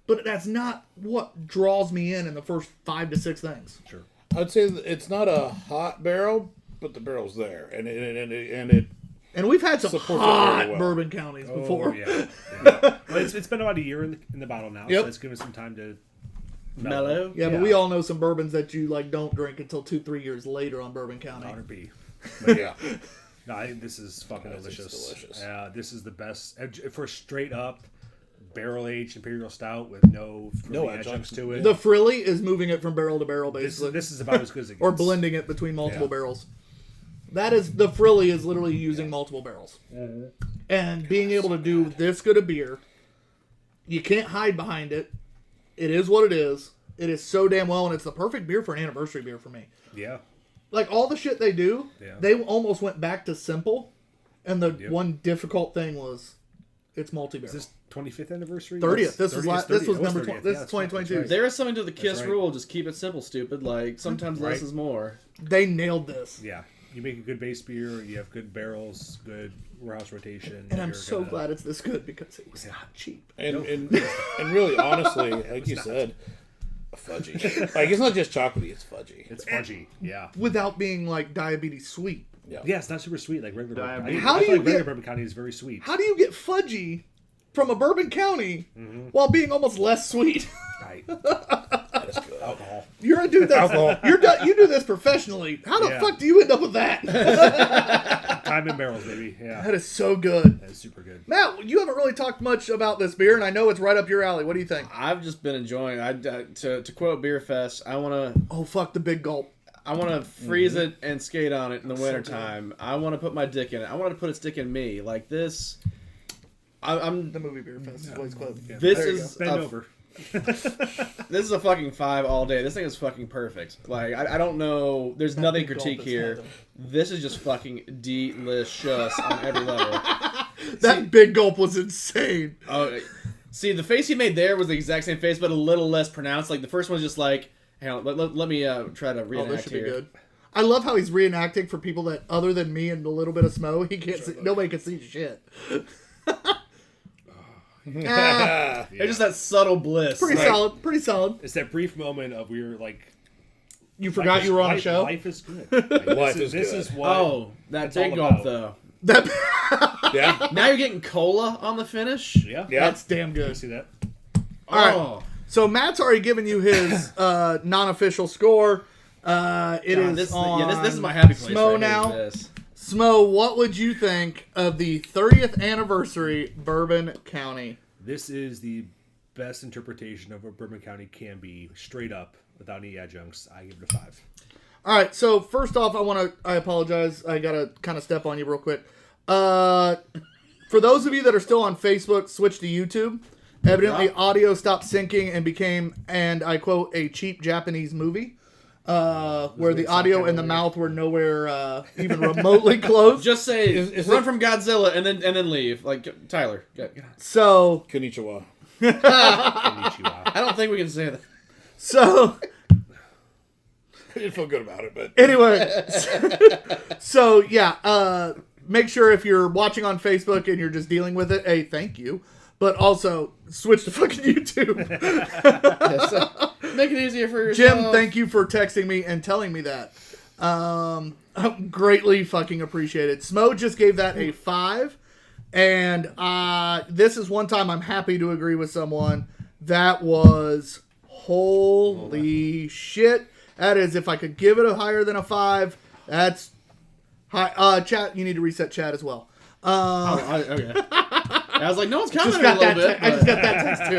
but that's not what draws me in the first 5 to 6 things. Sure. I'd say that it's not a hot barrel, but the barrel's there, and it And we've had some Supports it hot very well. Bourbon Counties before. Oh, yeah. Yeah. Well, it's been about a year in the bottle now, Yep. so it's given us some time to Mellow. Yeah, but we all know some bourbons that you like don't drink until 2-3 years later on Bourbon County. Honor be. yeah. No, I think this is fucking It's delicious. delicious. This is the best for straight up barrel aged imperial stout with no No adjuncts adjuncts. to it. The frilly is moving it from barrel to barrel, This basically, is about as good as it gets. or blending it between multiple Yeah. barrels. That is the frilly is literally using multiple barrels, and being able to do this good a beer. You can't hide behind it. It is what it is. It is so damn well, and it's the perfect beer for an anniversary beer for me. Yeah. Like all the shit they do, Yeah. they almost went back to simple, and the Yep. one difficult thing was it's multi-barrel. Is this 25th anniversary? 30th. This 30th, was this was 30th. number 30th. 20. This Yeah, is that's 2022. right. There is something to the KISS right. rule. Just keep it simple, stupid. Like, sometimes less Right. is more. They nailed this. Yeah. You make a good base beer, you have good barrels, good warehouse rotation. And I'm you're so gonna- glad it's this good because it was not cheap. And really, honestly, like you said, fudgy. Like it's not just chocolatey; it's fudgy. It's fudgy. Yeah. Without being like diabetes sweet. Yeah. Yeah, it's not super sweet like regular bourbon. Diabetes. How I do feel you like regular get- bourbon county is very sweet. How do you get fudgy from a Bourbon County Mm-hmm. while being almost less sweet? Right. That is good. Alcohol. You're a dude that's you do this professionally. How the Yeah. fuck do you end up with that? Time in barrels, baby. Yeah. That is so good. That is super good. Matt, you haven't really talked much about this beer, and I know it's right up your alley. What do you think? I've just been enjoying it. To quote Beer Fest, I want to Oh, fuck the big gulp. freeze it and skate on it in the wintertime. I want to put my dick in it. I want to put its dick in me. Like this. I'm. The movie Beer Fest is always close. This There you is Bend a, over. this is a fucking 5 all day. This thing is fucking perfect. Like I don't know. There's nothing big gulp critique is here. heaven. This is just fucking delicious on every level. That big gulp was insane. Oh, see, the face he made there was the exact same face, but a little less pronounced. Like the first one's just like, hang on, let me try to Oh, reenact this should be here. good. I love how he's reenacting for people that, other than me and a little bit of Smo, he can't see, nobody can see shit. Ah, It's just that subtle bliss. pretty solid. Pretty solid. It's that brief moment of we were like, You forgot you were on a life, show? Life is good. Like, Life this is is good. what. Oh, that it's all big gulp about. though. That, Yeah. Now you're getting cola on the finish. Yeah. Yeah. That's damn You good. see that? All right. Oh. So Matt's already given you his non-official score. It is This on is my happy place. Smo right now. here, this. Smo, what would you think of the 30th anniversary Bourbon County? This is the best interpretation of what Bourbon County can be, straight up, without any adjuncts. I give it a 5. All right, so first off, I apologize. I got to kind of step on you real quick. For those of you that are still on Facebook, switch to YouTube. Evidently, audio stopped syncing and became, and I quote, a cheap Japanese movie. Where the audio and the mouth were nowhere even remotely close. Just say Is run it- from Godzilla and then leave. Like Tyler. Get on. So, Konnichiwa. Konnichiwa. I don't think we can say that. so I didn't feel good about it, but anyway, so yeah, make sure if you're watching on Facebook and you're just dealing with it, hey, thank you. But also, switch to fucking YouTube. Make it easier for yourself. Jim, thank you for texting me and telling me that. Greatly fucking appreciated. Smo just gave that a 5. And this is one time I'm happy to agree with someone. That was holy shit. That is, if I could give it a higher than a 5, that's high. Chat, you need to reset chat as well. Okay. I was like, no one's Just commenting got a little that. bit. I just but got that text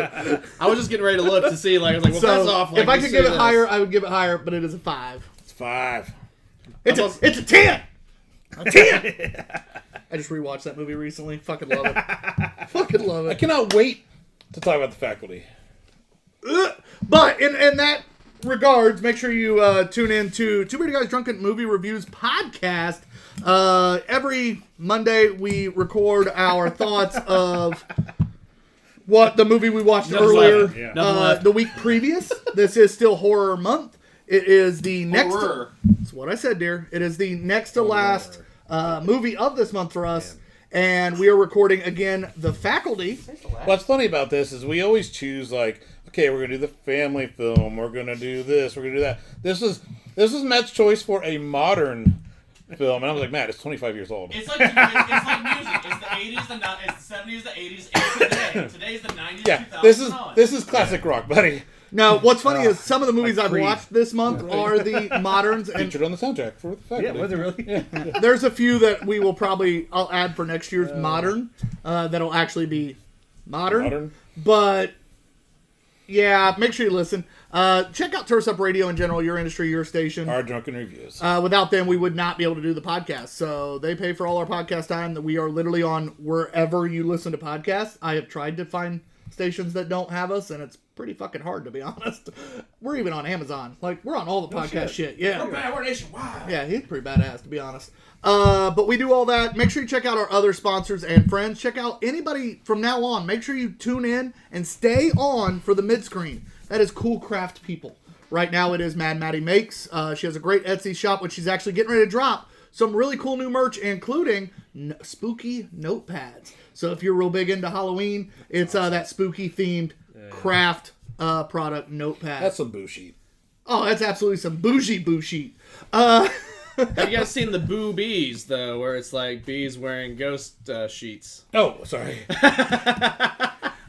too. I was just getting ready to look to see. Like, I was like, well, that's So off. Like, if I you could see give it this. higher, I would give it higher. But it is a 5. it's 5. It's a 10. A 10. I just rewatched that movie recently. Fucking love it. Fucking love I it. cannot wait to talk about the faculty. But in that regards, make sure you tune in to Two Beerded Guys Drunken Movie Reviews podcast. Every Monday we record our thoughts of what the movie we watched Nothing earlier, left. Yeah. Nothing left. the week previous. This is still horror month. It is the next. Horror. That's what I said, dear. It is the next to last movie of this month for us. And we are recording again The Faculty. What's funny about this is we always choose like, okay, we're gonna do the family film, we're gonna do this, we're gonna do that. This was Matt's choice for a modern film, and I was like, Matt, it's 25 years old. It's like music. It's the 80s, it's the 70s, the 80s, and today. Today's the 90s, Yeah, 2000s. this is classic rock, buddy. Now, what's funny is some of the movies like I've Creed. watched this month are the moderns, and Featured on the soundtrack for the faculty. Yeah, was it really? there's a few that we will I'll add for next year's modern, that'll actually be modern. But, yeah, make sure you listen. Check out Turse Up Radio in general, your industry, your station. Our drunken reviews. Without them, we would not be able to do the podcast. So they pay for all our podcast time that we are literally on wherever you listen to podcasts. I have tried to find stations that don't have us, and it's pretty fucking hard, to be honest. We're even on Amazon. Like, we're on all the podcast shit. Yeah. We're nationwide. Yeah, he's pretty badass, to be honest. But we do all that. Make sure you check out our other sponsors and friends. Check out anybody from now on. Make sure you tune in and stay on for the mid-screen. That is Cool Craft People. Right now it is Mad Maddie Makes. She has a great Etsy shop, which she's actually getting ready to drop some really cool new merch, including spooky notepads. So if you're real big into Halloween, it's that spooky-themed craft product notepad. That's some bullshit. Oh, that's absolutely some bougie. Have you guys seen the Boo Bees, though, where it's like bees wearing ghost sheets? Oh, sorry.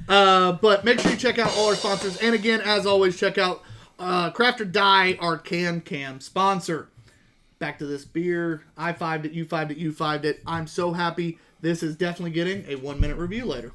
But make sure you check out all our sponsors. And again, as always, check out Craft or Die, our Can sponsor. Back to this beer. I 5'd it, you 5'd it, you 5'd it. I'm so happy. This is definitely getting a 1-minute review later.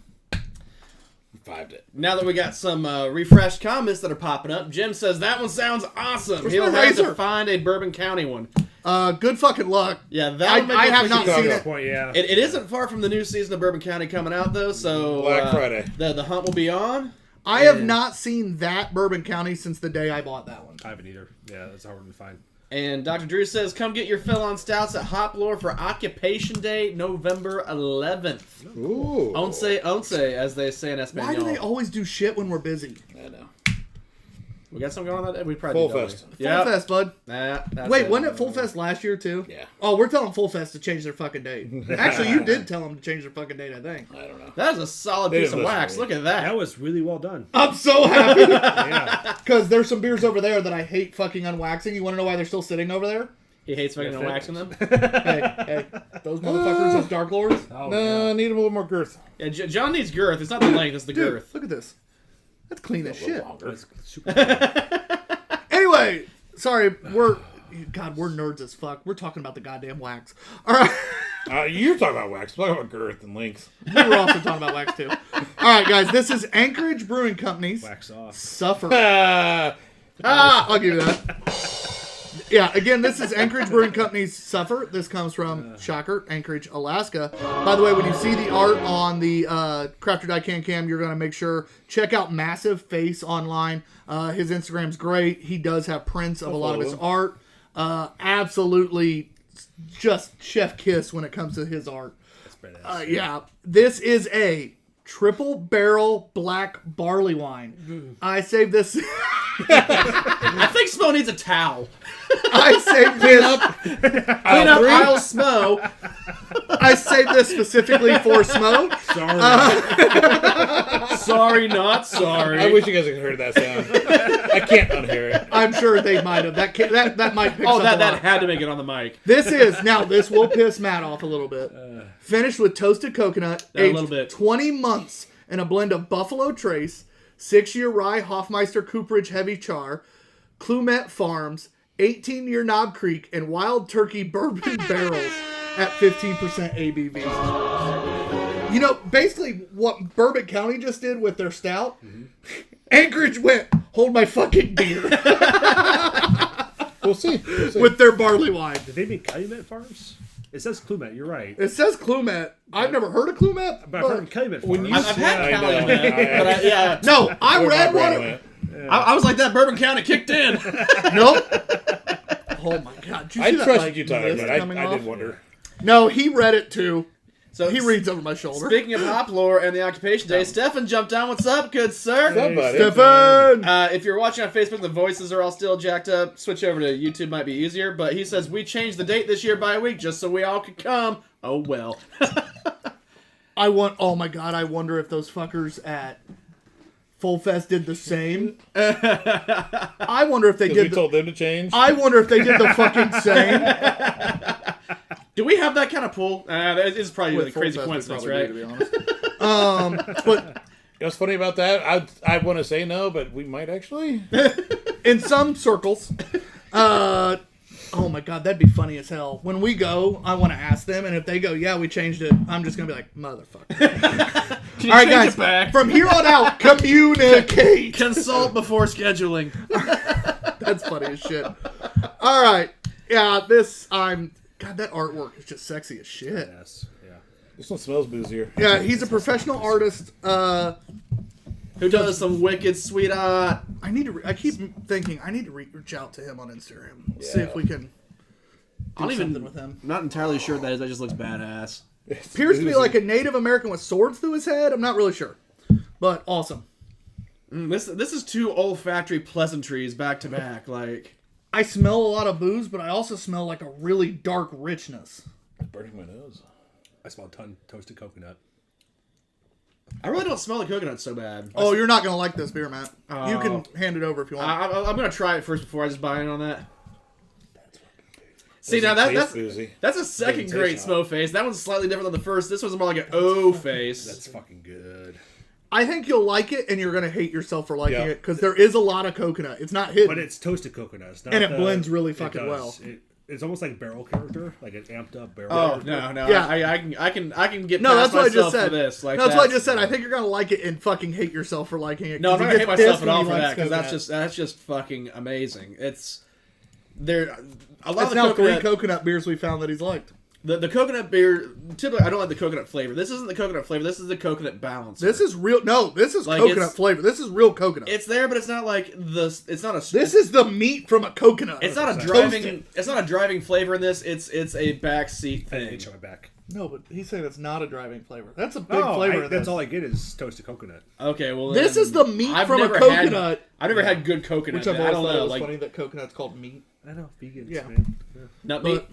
5'd it. Now that we got some refreshed comments that are popping up, Jim says that one sounds awesome. Where's He'll my have to razor? find a Bourbon County one. Good fucking luck. Yeah, that I have not seen it. Point, yeah. It isn't far from the new season of Bourbon County coming out, though, so... Black Friday. The hunt will be on. I have not seen that Bourbon County since the day I bought that one. I haven't either. Yeah, that's hard to find. And Dr. Drew says, come get your fill on stouts at Hop Lore for Occupation Day, November 11th. Ooh. Once, as they say in Espanol. Why do they always do shit when we're busy? I know. We got something going on that day? We probably Full do, don't we? Fest. Full Yeah. Fest, bud. That's Wait, it. wasn't it Full Fest last year too? Yeah. Oh, we're telling Full Fest to change their fucking date. Actually, you did tell them to change their fucking date, I think. I don't know. That is a solid They piece of didn't listen wax. to me. Look at that. That was really well done. I'm so happy Yeah. because there's some beers over there that I hate fucking unwaxing. You want to know why they're still sitting over there? He hates fucking Yes, waxing them. Hey, those motherfuckers, those Dark Lords. Oh, No, I need a little more girth. Yeah, John needs girth. It's not the length, it's the Dude, girth. look at this. That's clean as shit. That's super Anyway, sorry, we're nerds as fuck. We're talking about the goddamn wax. All right. You're talking about wax. I'm talking about girth and length. We were also talking about wax too. All right, guys, this is Anchorage Brewing Company's wax off. Suffer. Ah, I'll give you that. Yeah, again, this is Anchorage Brewing Company's Suffer. This comes from Shocker, Anchorage, Alaska. By the way, when you see the art on the Craft or Die Can Cam, you're going to make sure, check out Massive Face online. His Instagram's great. He does have prints of a lot of his art. Absolutely just chef kiss when it comes to his art. That's badass. Yeah, this is a triple barrel black barley wine. I saved this. I think Smo needs a towel. I saved this. Clean up aisle Smo. I saved this specifically for Smo. Sorry. Sorry, not sorry. I wish you guys could heard that sound. I can't unhear it. I'm sure they might have. That might pick Oh, something that up. had to make it on the mic. This will piss Matt off a little bit. Finished with toasted coconut, A aged little bit. 20 months in a blend of Buffalo Trace, 6-year rye Hoffmeister Cooperage Heavy Char, Clumet Farms, 18-year Knob Creek, and Wild Turkey Bourbon barrels at 15% ABV. You know, basically what Bourbon County just did with their stout, Anchorage went, hold my fucking beer, We'll see. We'll see. with their barley wine. Did they make Calumet Farms? It says Clumet, you're right. It says Clumet. I've never heard of Clumet. But I've heard of Calumet Farms. When you I've had I know. Calumet, but yeah. No, I Where read my one. brain went. I was like that. Bourbon County kicked in. Nope. Oh my god! Did you I see that, trusted like, you, Tyler, mist but coming I off? did wonder. No, he read it too. So He reads over my shoulder. Speaking of hop lore and the occupation day, Stefan jumped on. What's up, good sir? What's up, buddy? Stefan! If you're watching on Facebook, the voices are all still jacked up. Switch over to YouTube, might be easier. But he says, we changed the date this year by a week just so we all could come. Oh, well. Oh my god! I wonder if those fuckers at Full Fest did the same. I wonder if they Because we did. told them to change. I wonder if they did the fucking same. Do we have that kind of pull? That is probably With a Full crazy Fest, we coincidence, probably right? do, to be honest. But You know what's funny about that? I want to say no, but we might actually. in some circles, oh my god, that'd be funny as hell. When we go, I want to ask them, and if they go, yeah, we changed it, I'm just gonna be like, motherfucker. Can you All right, change guys. it back? From here on out, communicate. Consult before scheduling. That's funny as shit. All right, yeah, God, that artwork is just sexy as shit. Yes. Yeah. This one smells boozier. Yeah, he's a professional artist. Who does some wicked sweet art? I keep thinking I need to reach out to him on Instagram. See if we can do I don't something even. with him. I'm not entirely sure what that is. That just looks badass. Appears to be like a Native American with swords through his head. I'm not really sure, but awesome. This is two olfactory pleasantries back to back. Like I smell a lot of booze, but I also smell like a really dark richness. Burning my nose. I smell a ton toasted coconut. I really don't smell the coconut so bad. Oh, you're not gonna like this beer, Matt. You can hand it over if you want. I'm gonna try it first before I just buy in on that. See Doesn't now taste that's boozy. that's a second Doesn't great taste Smo face. That one's slightly different than the first. This one's more like an O face. That's fucking good. I think you'll like it, and you're gonna hate yourself for liking Yeah. it because there is a lot of coconut. It's not hidden. But it's toasted coconut. It's not And it blends really fucking does. well. It's almost like barrel character, like an amped up barrel. Oh character. no, Yeah. I can get no, past that's what I just myself said. for this. Like that's what I just said. I think you're gonna like it and fucking hate yourself for liking it. No, I'm 'cause not he gonna hate gets myself pissed at when all he for likes that because coconut. that's just fucking amazing. It's there. A lot That's of now the 3 coconut, coconut beers we found that he's liked. the coconut beer. Typically, I don't like the coconut flavor. This isn't the coconut flavor. This is the coconut balance. This is real. No, this is Like, coconut it's- flavor. This is real coconut. It's there, but it's not like the. It's not a. This is the meat from a coconut. It's not a Toasted. driving. It's not a driving flavor in this. It's a backseat I thing. itch on my back. No, but he's saying it's not a driving flavor. That's a big flavor. That's all I get is toasted coconut. Okay, well This then is the meat I've from a never coconut. I've never had good coconut. Which I've I always don't thought know, it was like funny that coconut's called meat. I know, vegans, Yeah. man. nut meat.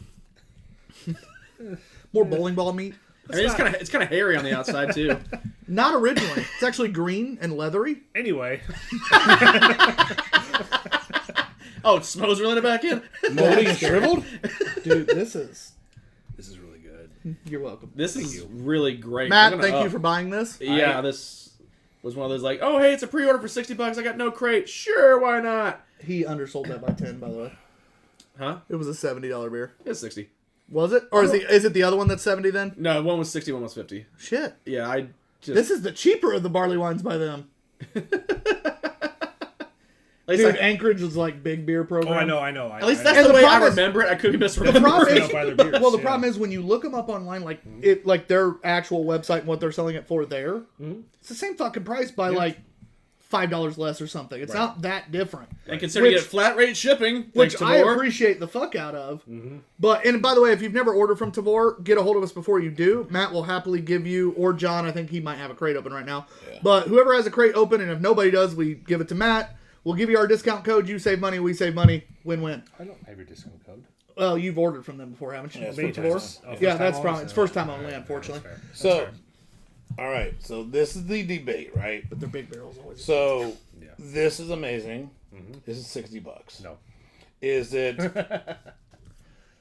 More bowling ball meat. I mean, it's kind of hairy on the outside too. Not originally. It's actually green and leathery. Anyway, Oh, Smo's reeling it back in. Moldy and shriveled? Dude, this is... this is really good. You're welcome. This is really great. Matt, I'm gonna thank you up. for buying this. Yeah, this was one of those like, oh hey, it's a pre-order for $60. I got no crate. Sure, why not? He undersold that by 10, by the way. Huh? It was a $70 beer. It's 60. Was it? Or is it the other one that's 70 then? No, one was 60, one was 50. Shit. Yeah, I just This is the cheaper of the barley wines by them. at least, Dude, Anchorage was like big beer program. Oh, I know. at least I that's And the the way I problem is- remember it. I could be The misremembering. problem They is, don't buy their beers, well, the yeah. problem is when you look them up online, like it, like their actual website and what they're selling it for there, it's the same fucking price by like $5 less or something. It's not that different. And considering you Which- get flat rate shipping, Which thanks to I more. appreciate the fuck out of. But, and by the way, if you've never ordered from Tavor, get a hold of us before you do. Matt will happily give you, or John, I think he might have a crate open right now. Yeah. But whoever has a crate open, and if nobody does, we give it to Matt. We'll give you our discount code. You save money, we save money. Win-win. I don't have your discount code. Well, you've ordered from them before, haven't you? Yeah, From many Tavor? times. Oh, first Yeah, time that's only? probably, it's first time only, unfortunately. That's fair. So, all right. So this is the debate, right? But they're big barrels always. So Yeah. this is amazing. This is $60. No. Is it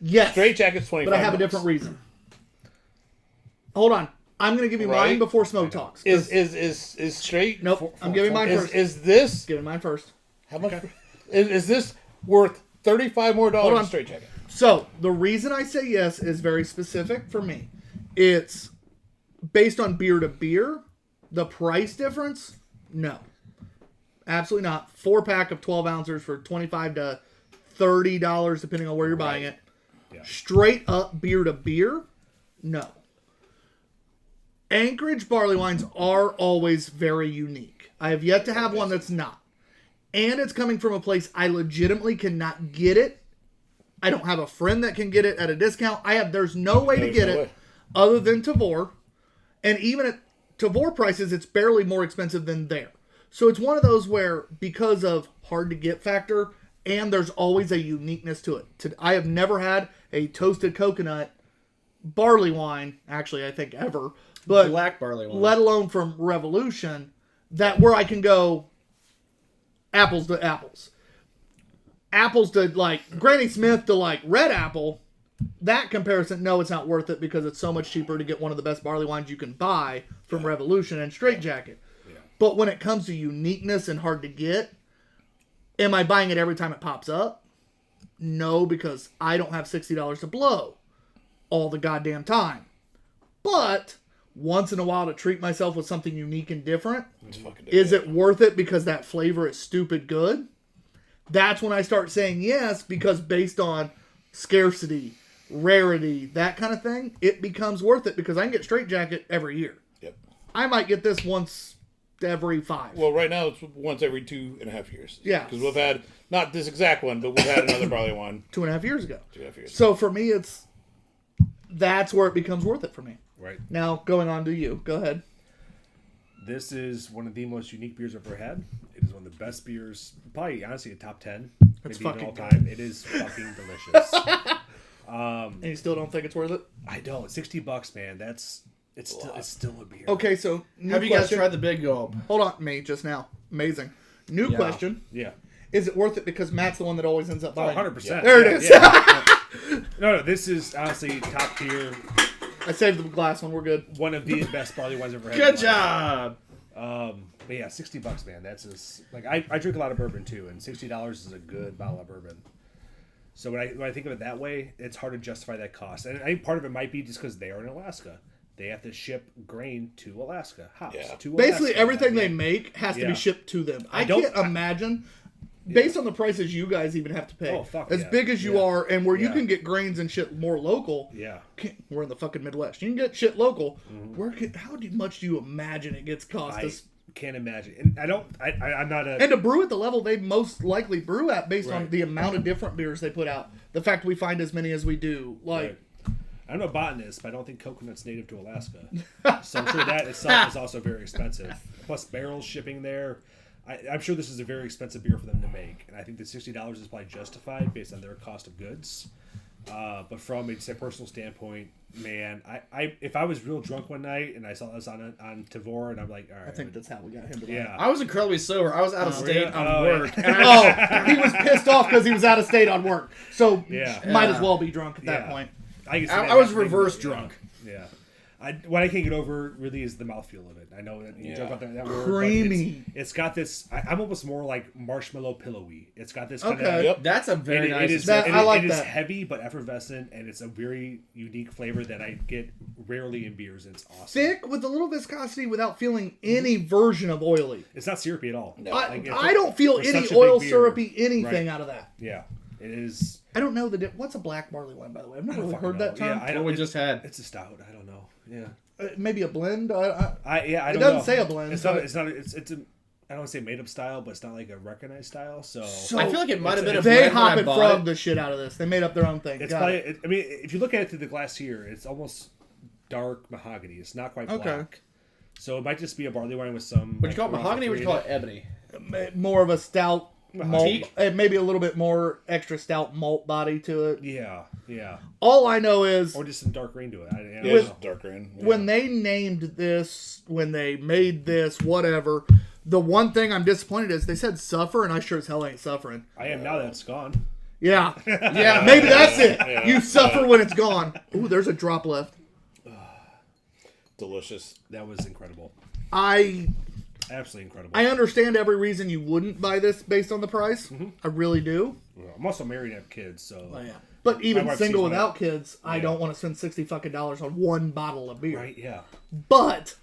Yes, straight jacket's 25? but I have a different reason. Hold on. I'm going to give you mine Right. before Smoke talks. Is straight? Nope, I'm giving mine first. Is this Giving mine first. how much? Is this worth $35 more Hold on. than straight jacket? So, the reason I say yes is very specific for me. It's based on beer to beer. The price difference, no. Absolutely not. 4-pack of 12 ounces for $25 to $30, depending on where you're buying it. Yeah. Straight up beer to beer, no. Anchorage barley wines are always very unique. I have yet to have one that's not. And it's coming from a place I legitimately cannot get it. I don't have a friend that can get it at a discount. There's no way to There's get no it way. other than Tavor. And even at Tavor prices, it's barely more expensive than there. So it's one of those where, because of hard to get factor, and there's always a uniqueness to it. I have never had a toasted coconut barley wine, actually, I think ever, but Black barley wine. let alone from Revolution, that where I can go apples to apples. Apples to like Granny Smith to like Red Apple, that comparison, no, it's not worth it because it's so much cheaper to get one of the best barley wines you can buy from Revolution and Straight Jacket. Yeah. But when it comes to uniqueness and hard to get, am I buying it every time it pops up? No, because I don't have $60 to blow all the goddamn time. But once in a while to treat myself with something unique and different, It's fucking is it worth it because that flavor is stupid good? That's when I start saying yes, because based on scarcity, rarity, that kind of thing, it becomes worth it because I can get Straight Jacket every year. Yep. I might get this once every 5. Well, right now it's once every 2.5 years. Yeah. Because we've had not this exact one, but we've had another barley one 2.5 years ago. 2.5 years. So for me, that's where it becomes worth it for me. Right. Now, going on to you. Go ahead. This is one of the most unique beers I've ever had. It is one of the best beers, probably honestly a top 10, It's maybe even fucking all time. It is fucking delicious. And you still don't think it's worth it? I don't. $60, man. It's still a beer. Okay, so new Have you guys question. tried the Big Gulp? Hold on, me just now. Amazing. New Yeah. question. Yeah. Is it worth it because Matt's the one that always ends up Oh, buying? 100%. There it is. No, this is honestly top tier. I saved the glass one. We're good. One of the best barley wines I've ever had. Good in my life. job. But yeah, $60, man. That's just like I drink a lot of bourbon too, and $60 is a good bottle of bourbon. So when I think of it that way, it's hard to justify that cost. And I think part of it might be just because they are in Alaska. They have to ship grain to Alaska, hops Yeah. to Basically, Alaska. everything they Yeah. make has to Yeah. be shipped to them. I don't- can't imagine, based on the prices you guys even have to pay, Oh, fuck as yeah. big as you Yeah. are, and where you Yeah. can get grains and shit more local. Yeah. We're in the fucking Midwest. You can get shit local. Mm-hmm. How much do you imagine it gets cost I us? can't imagine. And I'm not a. And to brew at the level they most likely brew at, based on Right. the amount of different beers they put out, the fact we find as many as we do, like Right. I'm no botanist, but I don't think coconut's native to Alaska. So I'm sure that itself is also very expensive. Plus barrels shipping there. I'm sure this is a very expensive beer for them to make, and I think the $60 is probably justified based on their cost of goods. But from a personal standpoint, man, I if I was real drunk one night and I saw this on Tavor, and I'm like, all right, I think that's how we got him. yeah. I was incredibly sober. I was out of state on Oh, work. Oh, he was pissed off because he was out of state on work. So Yeah. might as well be drunk at that Yeah. point. I was reverse drunk. Yeah. What I can't get over really is the mouthfeel of it. I know that you joke about that word. Creamy. But it's got this. I'm almost more like marshmallow pillowy. It's got this kind Okay. of. Yep. That's a very nice. I like it is that. heavy but effervescent, and it's a very unique flavor that I get rarely in beers, and it's awesome. Thick with a little viscosity without feeling any version of oily. It's not syrupy at all. I don't feel for any such a big oil beer. syrupy anything Right. out of that. Yeah, it is. I don't know what's a black barley wine, by the way. I've never really fucking heard that know. term. Yeah, I What we it- just had. It's a stout. I don't know. Yeah. Maybe a blend. I I It don't doesn't know. say a blend, It's but- not. It's not. It's a. I don't want to say made up style, but it's not like a recognized style. So I feel like it might have been a they blend when I hop and bought frog it. the shit out of this. They made up their own thing. it's Got probably. it. I mean, if you look at it through the glass here, it's almost dark mahogany. It's not quite Okay. black. So it might just be a barley wine with some. Would you call it mahogany or would you call it ebony? More of a stout malt, Teak? maybe a little bit more extra stout malt body to it. Yeah, yeah, All I know is or just some dark grain to it. I don't Yeah, know. it's dark green. Yeah. when they named this, when they made this, whatever, the one thing I'm disappointed is they said suffer, and I sure as hell ain't suffering. I am now that it's gone. Yeah. Yeah, maybe that's it. Yeah. You suffer when it's gone. Ooh, there's a drop left. Delicious. That was incredible. Absolutely incredible. I understand every reason you wouldn't buy this based on the price. I really do. I'm also married and have kids, so But even My wife single sees my- without kids, I Yeah. don't want to spend $60 on one bottle of beer. right, yeah. But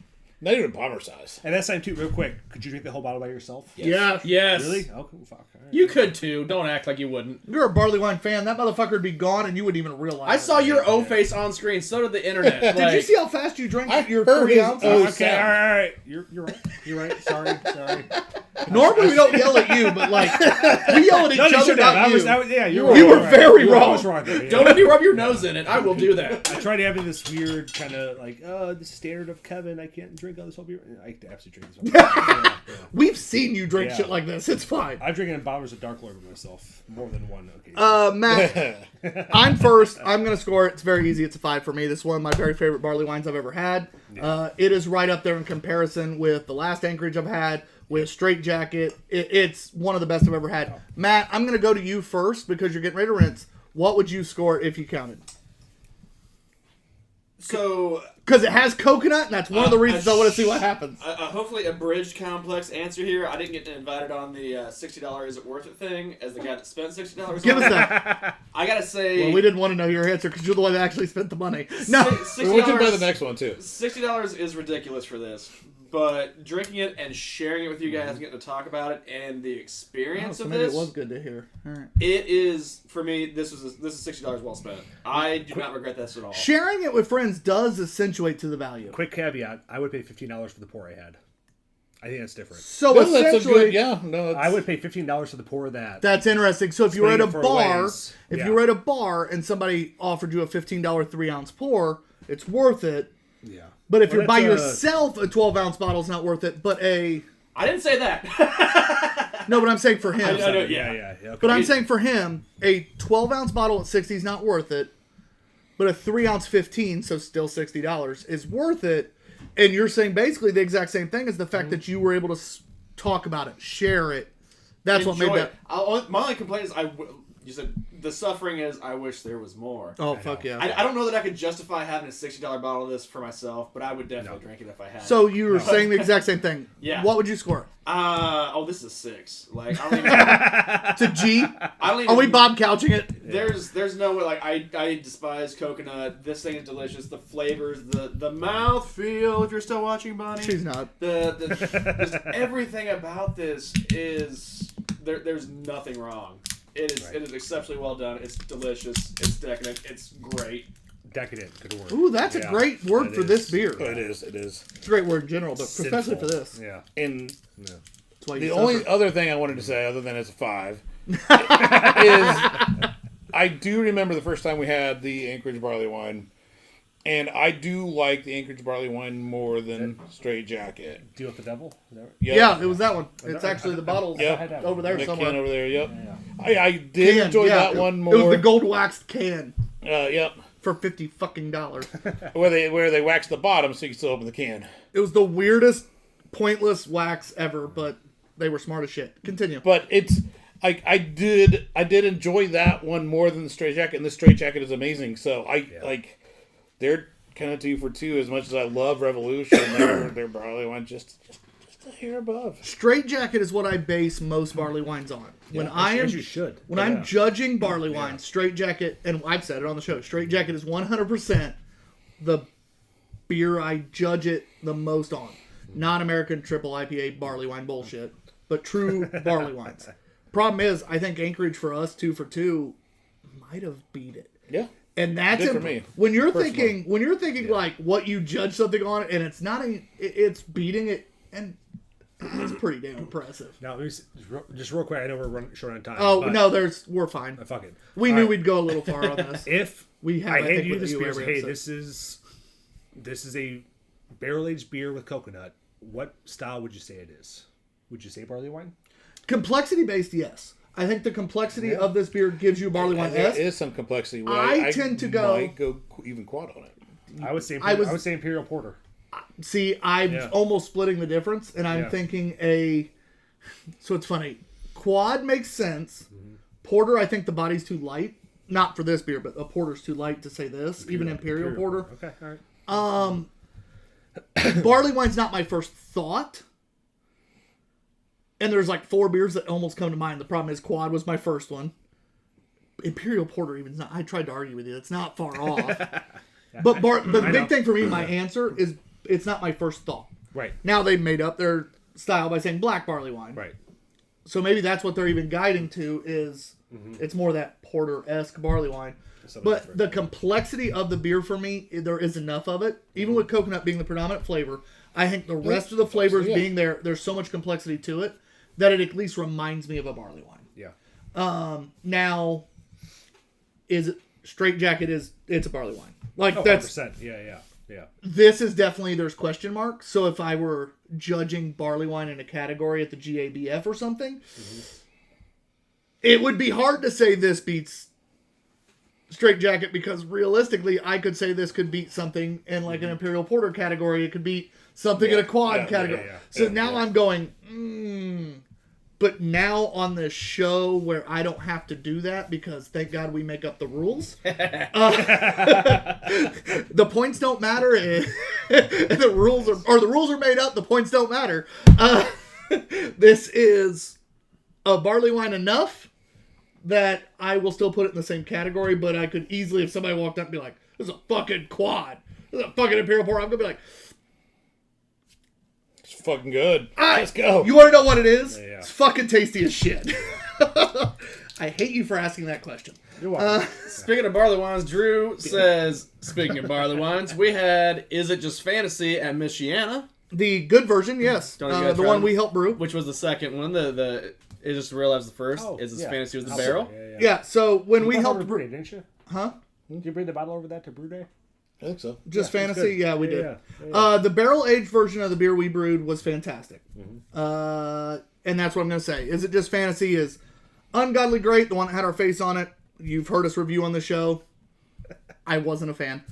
Not even bomber size. And that's time too. Real quick, could you drink the whole bottle by yourself? yeah, Yes. Really? Oh, cool. Fuck. All right. You could too. Don't act like you wouldn't. you're a barley wine fan. That motherfucker would be gone, and you wouldn't even realize. I it. saw your O face on screen. So did the internet. Did you see how fast you drank I your heard 3 his ounces? O. Okay, sound. all right. You're right. You're right. Sorry. Normally we don't yell at you, but like we yell at each No, you other, should have. not you. Yeah, you You were right. very You were wrong. almost wrong there, yeah. Don't let me rub your nose in it. I will do that. I tried having this weird kind of like, the standard of Kevin. I can't drink all this whole beer. I absolutely drink this. Yeah. We've seen you drink Yeah. shit like this. It's fine. I've drinking bottles of Dark Lord myself more than one occasion. Matt, I'm first. I'm going to score it. It's very easy. It's a 5 for me. This is one of my very favorite barley wines I've ever had. It is right up there in comparison with the last Anchorage I've had, with Straight Jacket. It's one of the best I've ever had. Matt, I'm going to go to you first because you're getting ready to rinse. What would you score if you counted? So, Because it has coconut, and that's one of the reasons I want to see what happens. hopefully a bridged complex answer here. I didn't get invited on the $60 is it worth it thing as the guy that spent $60 Give on us it. that. I gotta say, Well, we didn't want to know your answer because you're the one that actually spent the money. No. We want you to buy the $60 next one too. $60 is ridiculous for this, but drinking it and sharing it with you guys, getting to talk about it, and the Oh, experience so of maybe this, it was good to hear. All right. it is for me. This is $60 well spent. I do not regret this at all. Sharing it with friends does accentuate to the value. Quick caveat: I would pay $15 for the pour I had. I think that's different. So No, that's a essentially, good. Yeah, no, it's, I would pay $15 for the pour of that. that's interesting. So if you were at a Splitting it for bar, ways. if Yeah. you were at a bar and somebody offered you a $15 3-ounce pour, it's worth it. Yeah. But if Well, you're by that's, yourself, a 12-ounce bottle is not worth it. But I didn't say that. no, but I'm saying for him. I know, Yeah. Okay. But I'm saying for him, a 12-ounce bottle at 60 is not worth it. But a 3-ounce 15, so still $60, is worth it. And you're saying basically the exact same thing as the fact that you were able to talk about it, share it. That's what made Enjoy that. it. My only complaint is you said the suffering is I wish there was more. Oh, fuck yeah. I don't know that I could justify having a $60 bottle of this for myself, but I would definitely drink it if I had. So you were saying the exact same thing. Yeah. What would you score? This is a 6. Like I don't even. It's a G? I don't even. Are we Bob couching it? There's no way. Like I despise coconut. This thing is delicious. The flavors, the mouth feel. If you're still watching, Bonnie. She's not. Just everything about this is there's nothing wrong. It is exceptionally well done. It's delicious. It's decadent. It's great. Decadent. Good word. Ooh, that's a Yeah, great word it for is. this beer. It is. It is. It's a great word in general, but especially for Sinful. this. Yeah. And That's why the you only suffer. other thing I wanted to say, other than it's a 5, is I do remember the first time we had the Anchorage barley wine. And I do like the Anchorage barley wine more than Straight Jacket. Deal with the Devil? Is that right? Yep. Yeah, it was that one. It's actually the bottles Yep. over there The somewhere. can over there, yep. Yeah. I did Can, enjoy yeah. that one more. It was the gold waxed can Yep. for $50 fucking. Where they wax the bottom so you can still open the can. It was the weirdest, pointless wax ever, but they were smart as shit. Continue. But it's I did enjoy that one more than the Straight Jacket, and the Straight Jacket is amazing. So they're kind of 2 for 2. As much as I love Revolution, their barley wine just a hair above. Straight Jacket is what I base most barley wines on. When As you should. When I'm judging barley wine, Straight Jacket, and I've said it on the show, Straight Jacket is 100% the beer I judge it the most on. Non-American triple IPA barley wine bullshit, but true barley wines. Problem is, I think Anchorage for us 2 for 2 might have beat it. Yeah. And that's Did for me, when you're personally. thinking like what you judge something on, and it's not it's beating it, and it's pretty damn impressive. Now, let me just real quick. I know we're running short on time. Oh but no, we're fine. Fuck it. We All knew right. we'd go a little far on this. If We have, I I think, hand you with this you beer, every hey, episode. this is a barrel aged beer with coconut. What style would you say it is? Would you say barley wine? Complexity based, yes. I think the complexity of this beer gives you barley wine. There Yes, is some complexity. Where I tend to go- might go even quad on it. I would say I I would say Imperial Porter. see, I'm Yeah. almost splitting the difference, and I'm Yeah. thinking So it's funny. Quad makes sense. Porter, I think the body's too light. Not for this beer, but a porter's too light to say this. Even Imperial Porter. Okay, all right. Barley wine's not my first thought. And there's like 4 beers that almost come to mind. The problem is Quad was my first one. Imperial Porter even's not. I tried to argue with you. It's not far off. But the big thing for me, my answer is it's not my first thought. Right. Now they've made up their style by saying black barley wine. Right. So maybe that's what they're even guiding to is it's more that porter-esque barley wine. Something But different. the complexity of the beer for me, there is enough of it. Even with coconut being the predominant flavor, I think the rest of the flavors being there, there's so much complexity to it that it at least reminds me of a barley wine. Yeah. Now, is it Straight Jacket? It's a barley wine. Like Oh, that's 100%. Yeah. this is definitely there's question marks. So if I were judging barley wine in a category at the GABF or something, it would be hard to say this beats Straight Jacket because realistically, I could say this could beat something in like an Imperial Porter category. It could beat something in a quad category. So now I'm going, But now on the show where I don't have to do that because thank God we make up the rules. The points don't matter. The rules are made up. The points don't matter. This is a barley wine enough that I will still put it in the same category, but I could easily, if somebody walked up and be like, this is a fucking quad. This is a fucking Imperial Porter. I'm going to be like, It's fucking good. Let's go. You want to know what it is? Yeah. It's fucking tasty as shit. I hate you for asking that question. You're welcome. Speaking of barley wines, Drew says, speaking of barley wines, we had Is It Just Fantasy at Michiana, The good version, yes. Don't you guys The try one them? we helped brew. which was the second one. The It Just realized the first. Oh, Is It yeah. Fantasy was the Oh, barrel. Yeah. Yeah, so when we You brought helped over to brew... Brew Day, didn't you? Huh? Did you bring the bottle over that to Brew Day? I think so. Just Yeah, it's fantasy? good. Yeah, we Yeah, did. yeah. The barrel-aged version of the beer we brewed was fantastic. And that's what I'm going to say. Is It Just Fantasy is ungodly great. The one that had our face on it. You've heard us review on the show. I wasn't a fan.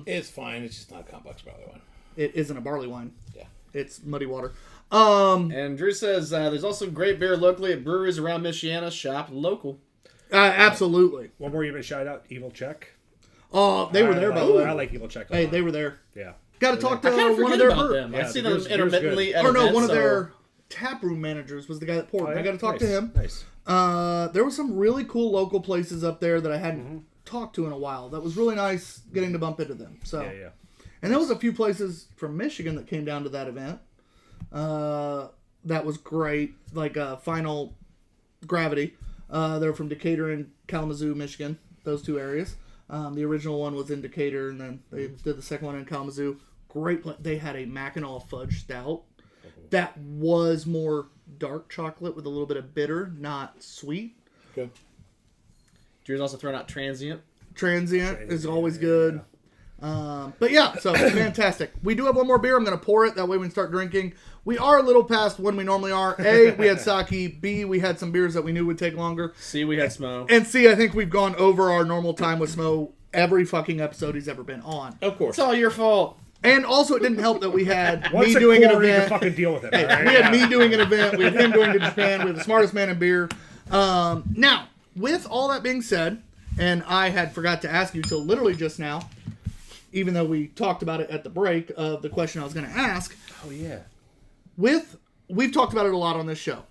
It's fine. It's just not a complex barley wine. It isn't a barley wine. Yeah. It's muddy water. And Drew says, there's also great beer locally at breweries around Michiana. Shop local. Absolutely. One more even shout out, Evil Check. Oh, they were there, by the way. I like Evil Check. Hey, they were there. Yeah. Got to talk to I kind of one of forget their about brew- them. Yeah, I see the them beer's intermittently at Or no, events, one of so- their tap room managers was the guy that poured. I got to talk to him. Nice. There was some really cool local places up there that I hadn't talked to in a while. That was really nice getting to bump into them. So, Yeah. and there was a few places from Michigan that came down to that event. That was great. Like Final Gravity. They're from Decatur and Kalamazoo, Michigan. Those two areas. The original one was in Decatur, and then they did the second one in Kalamazoo. Great. They had a Mackinac fudge stout that was more dark chocolate with a little bit of bitter, not sweet. Okay. Drew's also throwing out Transient. Transient is always good. But yeah, so fantastic. We do have one more beer. I'm going to pour it. That way we can start drinking. We are a little past when we normally are. A, we had sake. B, we had some beers that we knew would take longer. C, we had Smo. And C, I think we've gone over our normal time with Smo every fucking episode he's ever been on. Of course. It's all your fault. And also, it didn't help that we had Once me a doing an quarter, you can event. fucking deal with it. Hey, all right? we had me doing an event. We had him going to Japan. We had the smartest man in beer. Now, with all that being said, and I had forgot to ask you till literally just now, even though we talked about it at the break of the question I was going to ask. Oh, yeah. We've talked about it a lot on this show.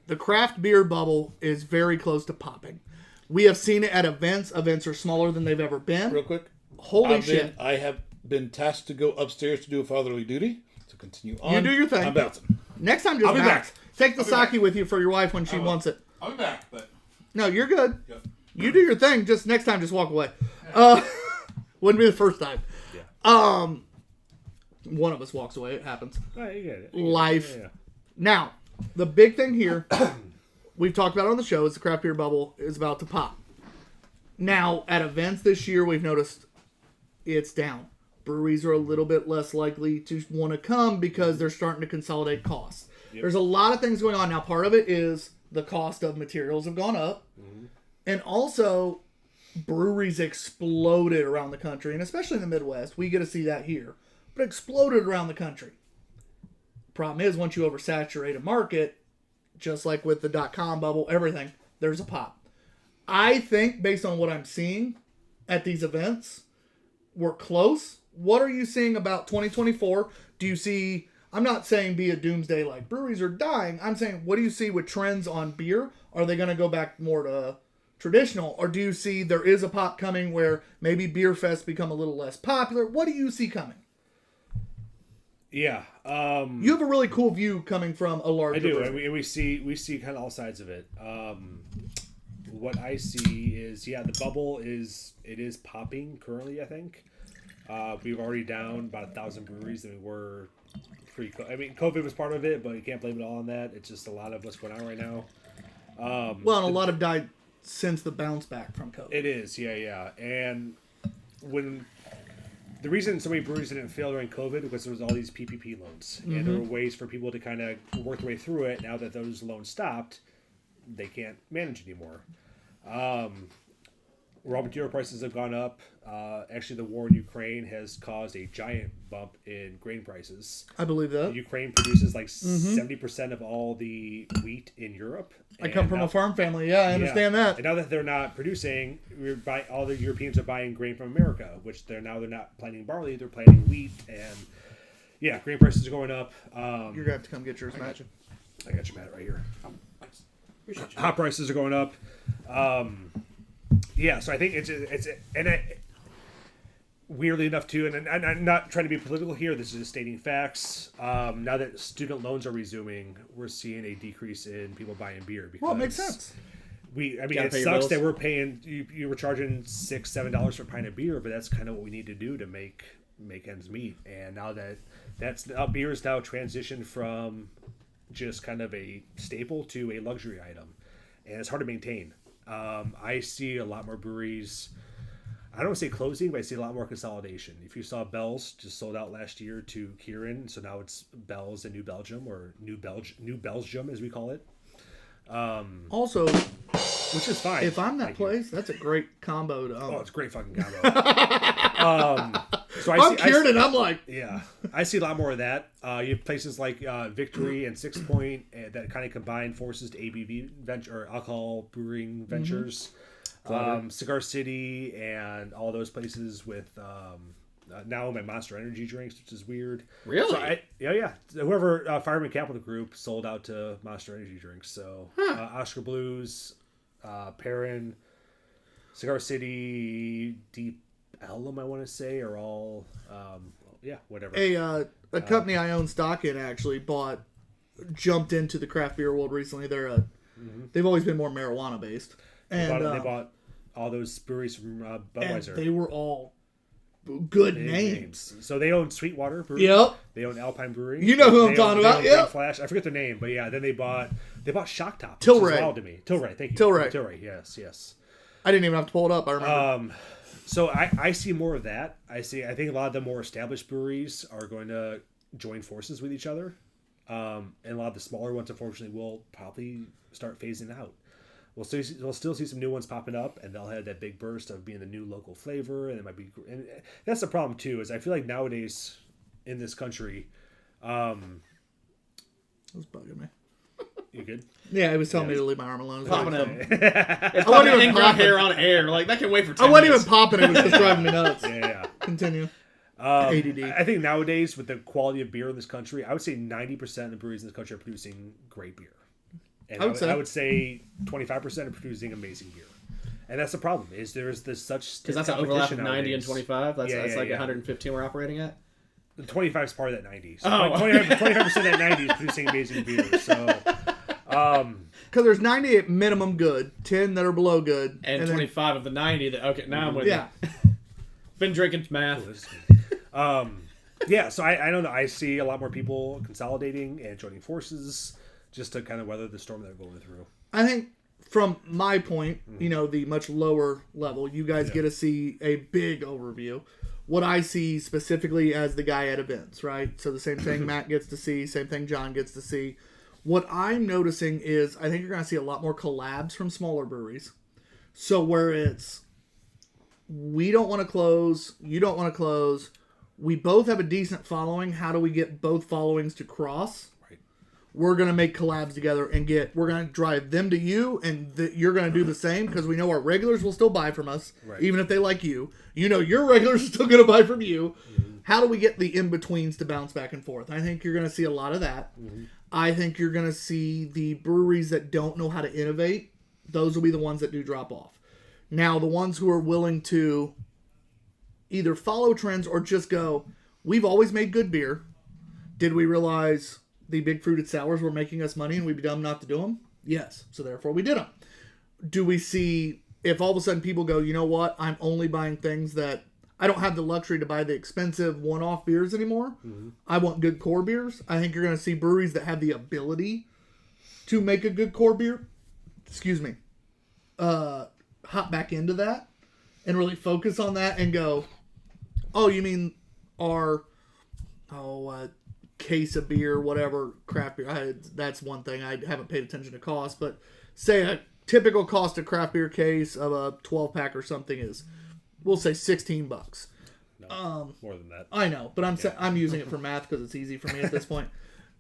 The craft beer bubble is very close to popping. We have seen it at events. Events are smaller than they've ever been. Real quick. Holy shit. I have been tasked to go upstairs to do a fatherly duty. To continue on. You do your thing. I'm bouncing. Next time, just I'll be bounce. back. Take the I'll be sake back. with you for your wife when she wants it. I'll be back, but... No, you're good. Yep. You do your thing. Just next time, just walk away. Wouldn't be the first time. Yeah. One of us walks away. It happens. Oh, you get it. Life. Yeah. Now, the big thing here, we've talked about it on the show, is the craft beer bubble is about to pop. Now, at events this year, we've noticed it's down. Breweries are a little bit less likely to want to come because they're starting to consolidate costs. Yep. There's a lot of things going on. Now, part of it is the cost of materials have gone up. Mm-hmm. And also, breweries exploded around the country, and especially in the Midwest. We get to see that here. But exploded around the country. Problem is, once you oversaturate a market, just like with the .com bubble, everything, there's a pop. I think, based on what I'm seeing at these events, we're close. What are you seeing about 2024? Do you see, I'm not saying be a doomsday like breweries are dying. I'm saying, what do you see with trends on beer? Are they going to go back more to traditional? Or do you see there is a pop coming where maybe beer fests become a little less popular? What do you see coming? Yeah. You have a really cool view coming from a larger I do, brewery. and we see kind of all sides of it. What I see is, the bubble is popping currently. I think we've already down about 1,000 breweries than we were pre. I mean, COVID was part of it, but you can't blame it all on that. It's just a lot of what's going on right now. Well, and a lot have died since the bounce back from COVID. It is, yeah. And when the reason so many breweries didn't fail during COVID because there was all these PPP loans, and there were ways for people to kind of work their way through it. Now that those loans stopped, they can't manage anymore. Raw material prices have gone up. Actually, the war in Ukraine has caused a giant bump in grain prices. I believe that. Ukraine produces like 70% of all the wheat in Europe. I come from a farm family. Yeah, I understand that. And now that they're not producing, all the Europeans are buying grain from America, which they're not planting barley, they're planting wheat, and grain prices are going up. You're gonna have to come get yours, Matt. I got you, Matt, right here. Hot prices are going up. So I think weirdly enough too, and I'm not trying to be political here. This is just stating facts. Now that student loans are resuming, we're seeing a decrease in people buying beer. Because Well, it makes sense. It sucks that we're paying. You were charging $6-7 for a pint of beer, but that's kind of what we need to do to make ends meet. And now beer is now transitioned from just kind of a staple to a luxury item, and it's hard to maintain. I see a lot more breweries. I don't want to say closing, but I see a lot more consolidation. If you saw Bell's just sold out last year to Kieran, so now it's Bell's and New Belgium, or New Belgium as we call it. Also, Which is fine. if I'm that Thank you. place, that's a great combo to own. Oh, it's a great fucking combo. So I'm Kieran, and I'm like, yeah, I see a lot more of that. You have places like Victory and 6 Point that kind of combine forces to ABV venture or alcohol brewing ventures. Cigar City and all those places with now my Monster Energy drinks, which is weird. Really? So yeah. Whoever Fireman Capital Group sold out to Monster Energy drinks. So Oscar Blues, Perrin, Cigar City, Deep Ellum, I want to say, are all whatever. a company I own stock in actually jumped into the craft beer world recently. They've always been more marijuana based. And They bought all those breweries from Budweiser. and they were all good names. So they own Sweetwater Brewery. Yep. They own Alpine Brewery. You know who I'm talking about. They own Yep. Flash. I forget their name, but yeah. Then they bought Shock Top. Tilray. Which is wild to me. Tilray. Thank you. Tilray. Tilray. Yes. I didn't even have to pull it up. I remember. So I see more of that. I think a lot of the more established breweries are going to join forces with each other. And a lot of the smaller ones, unfortunately, will probably start phasing out. We'll still see some new ones popping up, and they'll have that big burst of being the new local flavor, and it might be. And that's the problem too. Is I feel like nowadays in this country, It was bugging me. you good? Yeah, he was telling me to leave my arm alone. It was Popping really up. funny. It's I wasn't popping even ingrown popping. hair on air. Like, that can wait for 10 I wasn't even minutes. popping. It was just driving me nuts. Yeah. Continue. ADD. ADD. I think nowadays with the quality of beer in this country, I would say 90% of the breweries in this country are producing great beer. And I would say 25% are producing amazing beer. And that's the problem, is there's this such... Because that's an overlap of competition 90 and nowadays. 25. That's, Yeah, that's yeah, like yeah. 115 we're operating at. The 25 is part of that 90. So Oh. 25% of that 90 is producing amazing beer. So, Because there's 90 at minimum good, 10 that are below good, And then- 25 of the 90 that... Okay, now I'm with yeah. you. Been drinking math. yeah, so I don't know. I see a lot more people consolidating and joining forces just to kind of weather the storm they're going through. I think from my point, the much lower level, you guys get to see a big overview. What I see specifically as the guy at events, right? So the same thing Matt gets to see, same thing John gets to see. What I'm noticing is I think you're going to see a lot more collabs from smaller breweries. So where it's, we don't want to close, you don't want to close, we both have a decent following, how do we get both followings to cross? Right. We're going to make collabs together and we're going to drive them to you, and you're going to do the same, because we know our regulars will still buy from us, Right. even if they like you. You know your regulars are still going to buy from you. Mm-hmm. How do we get the in-betweens to bounce back and forth? I think you're going to see a lot of that. Mm-hmm. I think you're going to see the breweries that don't know how to innovate. Those will be the ones that do drop off. Now, the ones who are willing to either follow trends or just go, we've always made good beer. Did we realize the big fruited sours were making us money and we'd be dumb not to do them? Yes. So therefore we did them. Do we see, if all of a sudden people go, you know what, I'm only buying things that, I don't have the luxury to buy the expensive one-off beers anymore. Mm-hmm. I want good core beers. I think you're going to see breweries that have the ability to make a good core beer. Excuse me. Hop back into that and really focus on that and go, oh, you mean our case of beer, whatever, craft beer. That's one thing. I haven't paid attention to cost, but say a typical cost of craft beer case of a 12-pack or something is, we'll say $16. No, more than that. I know, but I'm using it for math because it's easy for me at this point.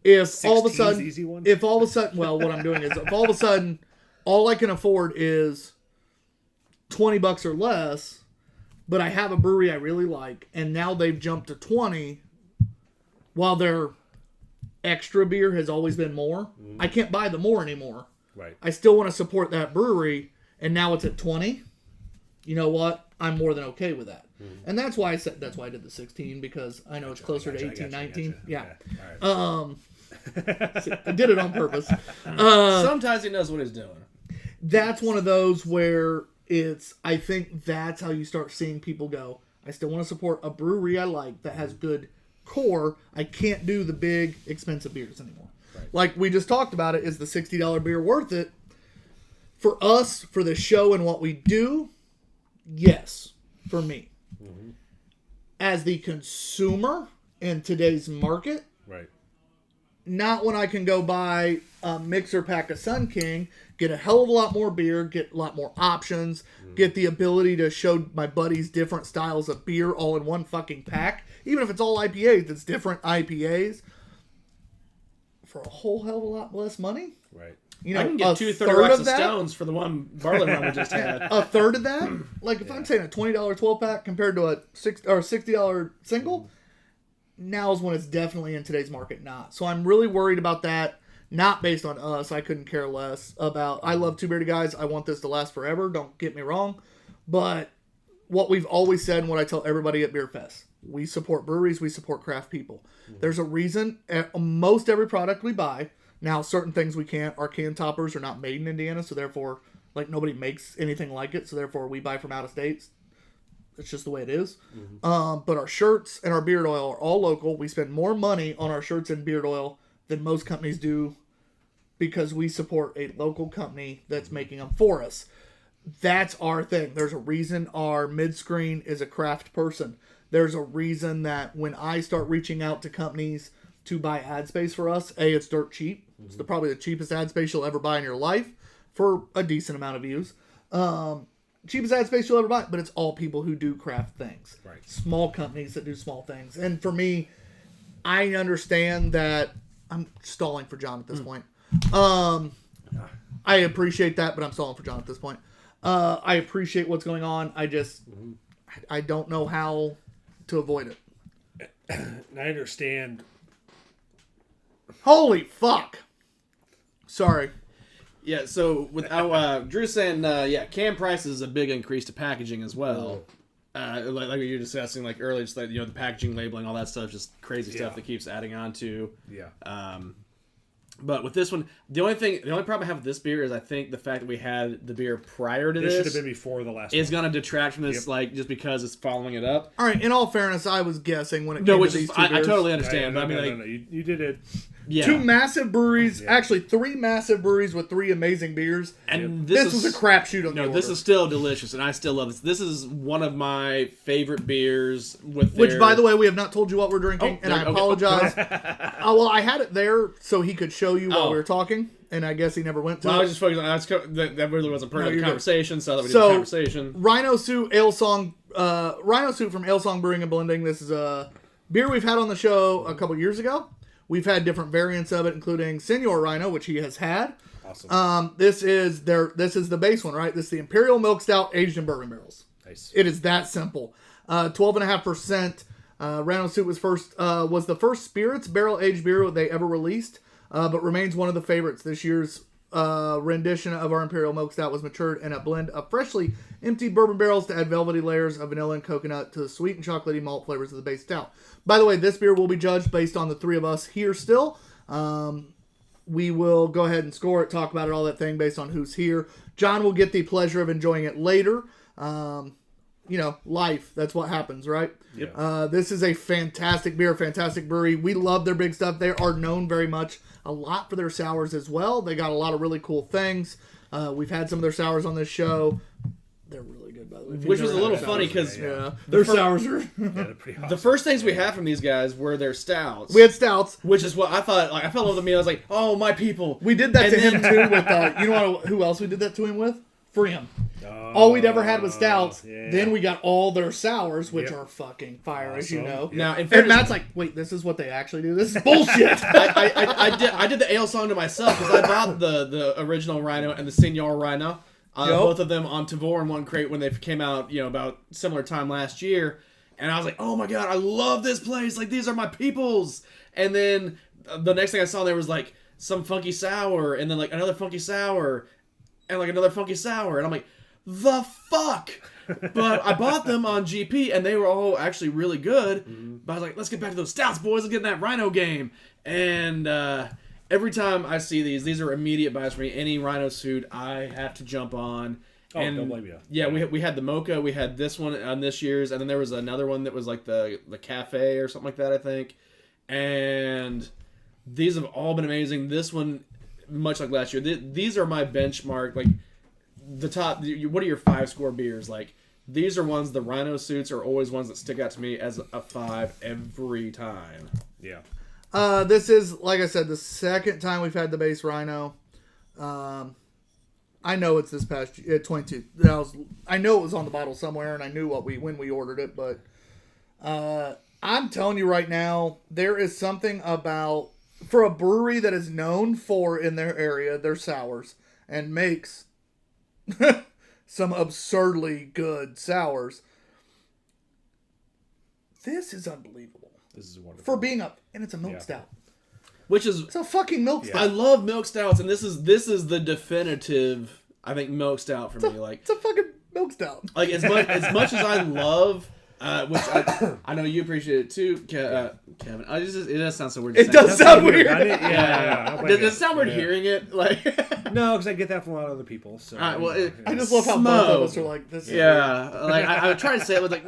If all of a 16's sudden, the easy one? if all of a sudden, well, what I'm doing is, if all of a sudden, all I can afford is $20 or less, but I have a brewery I really like, and now they've jumped to 20, while their extra beer has always been more. I can't buy the more anymore. Right. I still want to support that brewery, and now it's at 20. You know what? I'm more than okay with that. And that's why I did the 16, because I know it's closer to 18, 19. Yeah. All right. I did it on purpose. Sometimes he knows what he's doing. That's one of those where I think that's how you start seeing people go, I still want to support a brewery I like that has good core. I can't do the big expensive beers anymore. Right. Like we just talked about it, is the $60 beer worth it? For us, for the show and what we do, yes, for me. Mm-hmm. As the consumer in today's market, Right. not when I can go buy a mixer pack of Sun King, get a hell of a lot more beer, get a lot more options, get the ability to show my buddies different styles of beer all in one fucking pack. Even if it's all IPAs, it's different IPAs. For a whole hell of a lot less money. Right. You know, I can get 2 third 30 racks of that, Stones for the one barley run we just had. a third of that? Like if I'm saying a $20 12-pack compared to a $60 single, now's when it's definitely in today's market not. So I'm really worried about that. Not based on us. I couldn't care less about... I love Two Beerded Guys. I want this to last forever. Don't get me wrong. But what we've always said and what I tell everybody at Beer Fest, we support breweries. We support craft people. There's a reason. Most every product we buy... Now, certain things we can't. Our can toppers are not made in Indiana, so therefore, like, nobody makes anything like it. So therefore, we buy from out of states. It's just the way it is. Mm-hmm. But our shirts and our beard oil are all local. We spend more money on our shirts and beard oil than most companies do, because we support a local company that's making them for us. that's our thing. There's a reason our mid-screen is a craft person. There's a reason that when I start reaching out to companies to buy ad space for us, it's dirt cheap. It's probably the cheapest ad space you'll ever buy in your life for a decent amount of views. Cheapest ad space you'll ever buy, but it's all people who do craft things. Right. Small companies that do small things. And for me, I understand that I'm stalling for John at this point. I appreciate that, but I'm stalling for John at this point. I appreciate what's going on. I don't know how to avoid it. And I understand. Holy fuck. Sorry. Yeah, so with Drew saying, can price is a big increase to packaging as well. Like you were discussing like earlier, just like the packaging, labeling, all that stuff, just crazy stuff that keeps adding on to. Yeah. But with this one, the only problem I have with this beer is I think the fact that we had the beer prior to This should this have been before the last is one. going to detract from this, like just because it's following it up. All right, in all fairness, I was guessing when it came to these two I beers. totally understand. No, but I mean, no. You did it. yeah. Two massive breweries, actually 3 massive breweries with 3 amazing beers. And This was a crapshoot on the this order. is still delicious, and I still love this. This is one of my favorite beers. Which, by the way, we have not told you what we're drinking, and I okay. apologize. Well, I had it there so he could show you while Oh. we were talking, and I guess he never went to Well, I it. was just focused on that really wasn't part No, of the you're good. conversation, so that we did So, the conversation. Rhino Suit Ale Song, Rhino Suit from Ale Song Brewing and Blending. This is a beer we've had on the show a couple years ago. We've had different variants of it, including Senor Rhino, which he has had. Awesome. This is the base one, right? This is the Imperial Milk Stout aged in bourbon barrels. Nice. It is that simple. 12.5%. Rhino Suit was the first spirits barrel aged beer they ever released, but remains one of the favorites. This year's rendition of our Imperial Milk Stout was matured in a blend of freshly emptied bourbon barrels to add velvety layers of vanilla and coconut to the sweet and chocolatey malt flavors of the base stout. By the way, this beer will be judged based on the 3 of us here still. We will go ahead and score it, talk about it, all that thing based on who's here. John will get the pleasure of enjoying it later. Life, that's what happens, right? Yep. This is a fantastic beer, fantastic brewery. We love their big stuff. They are known very much a lot for their sours as well. They got a lot of really cool things. We've had some of their sours on this show. They're really good, by the way. Which was a little funny because their sours are... They're pretty awesome. the first things we had from these guys were their stouts. We had stouts. which is what I thought. Like I fell in love with me. I was like, "Oh, my people." We did that And to him, then- too, with... you know who else we did that to him with? Freem. All we'd ever had was stouts. Yeah. Then we got all their sours, which Yep. are fucking fire, as you Awesome. know. Now, in And fairness, Matt's like, wait, this is what they actually do? This is bullshit. I did the ale song to myself because I bought the original Rhino and the Senor Rhino, both of them on Tavor in one crate when they came out, about similar time last year. And I was like, oh my god, I love this place. Like, these are my peoples. And then the next thing I saw there was like some funky sour, and then like another funky sour, and like another funky sour. And I'm like, the fuck? But I bought them on GP, and they were all actually really good. But I was like, let's get back to those stouts, boys. Let's get in that Rhino game. And every time I see these are immediate buys for me. Any Rhino suit, I have to jump on. Oh, And don't blame you. yeah, we had the Mocha, we had this one on this year's, and then there was another one that was like the Cafe or something like that, I think. And these have all been amazing. This one, much like last year, these are my benchmark. Like the top, what are your 5-score beers? Like these are ones. The Rhino suits are always ones that stick out to me as a 5 every time. Yeah. This is, like I said, the second time we've had the base Rhino. I know it's this past year, 22. I know it was on the bottle somewhere, and I knew when we ordered it. But I'm telling you right now, there is something about, for a brewery that is known for in their area their sours and makes some absurdly good sours. This is unbelievable This is wonderful. for being up, and it's a milk Yeah. stout. Which is, It's a fucking milk stout. I love milk stouts, and this is the definitive, I think, milk stout for me. Like It's a fucking milk stout. as much as I love Which I know you appreciate it too, Kevin. It does sound so weird. It does sound weird. Yeah. Does it sound weird hearing it? Like, No, because I get that from a lot of other people. So, I just love how both of us are like this. Yeah, like I try to say it with like,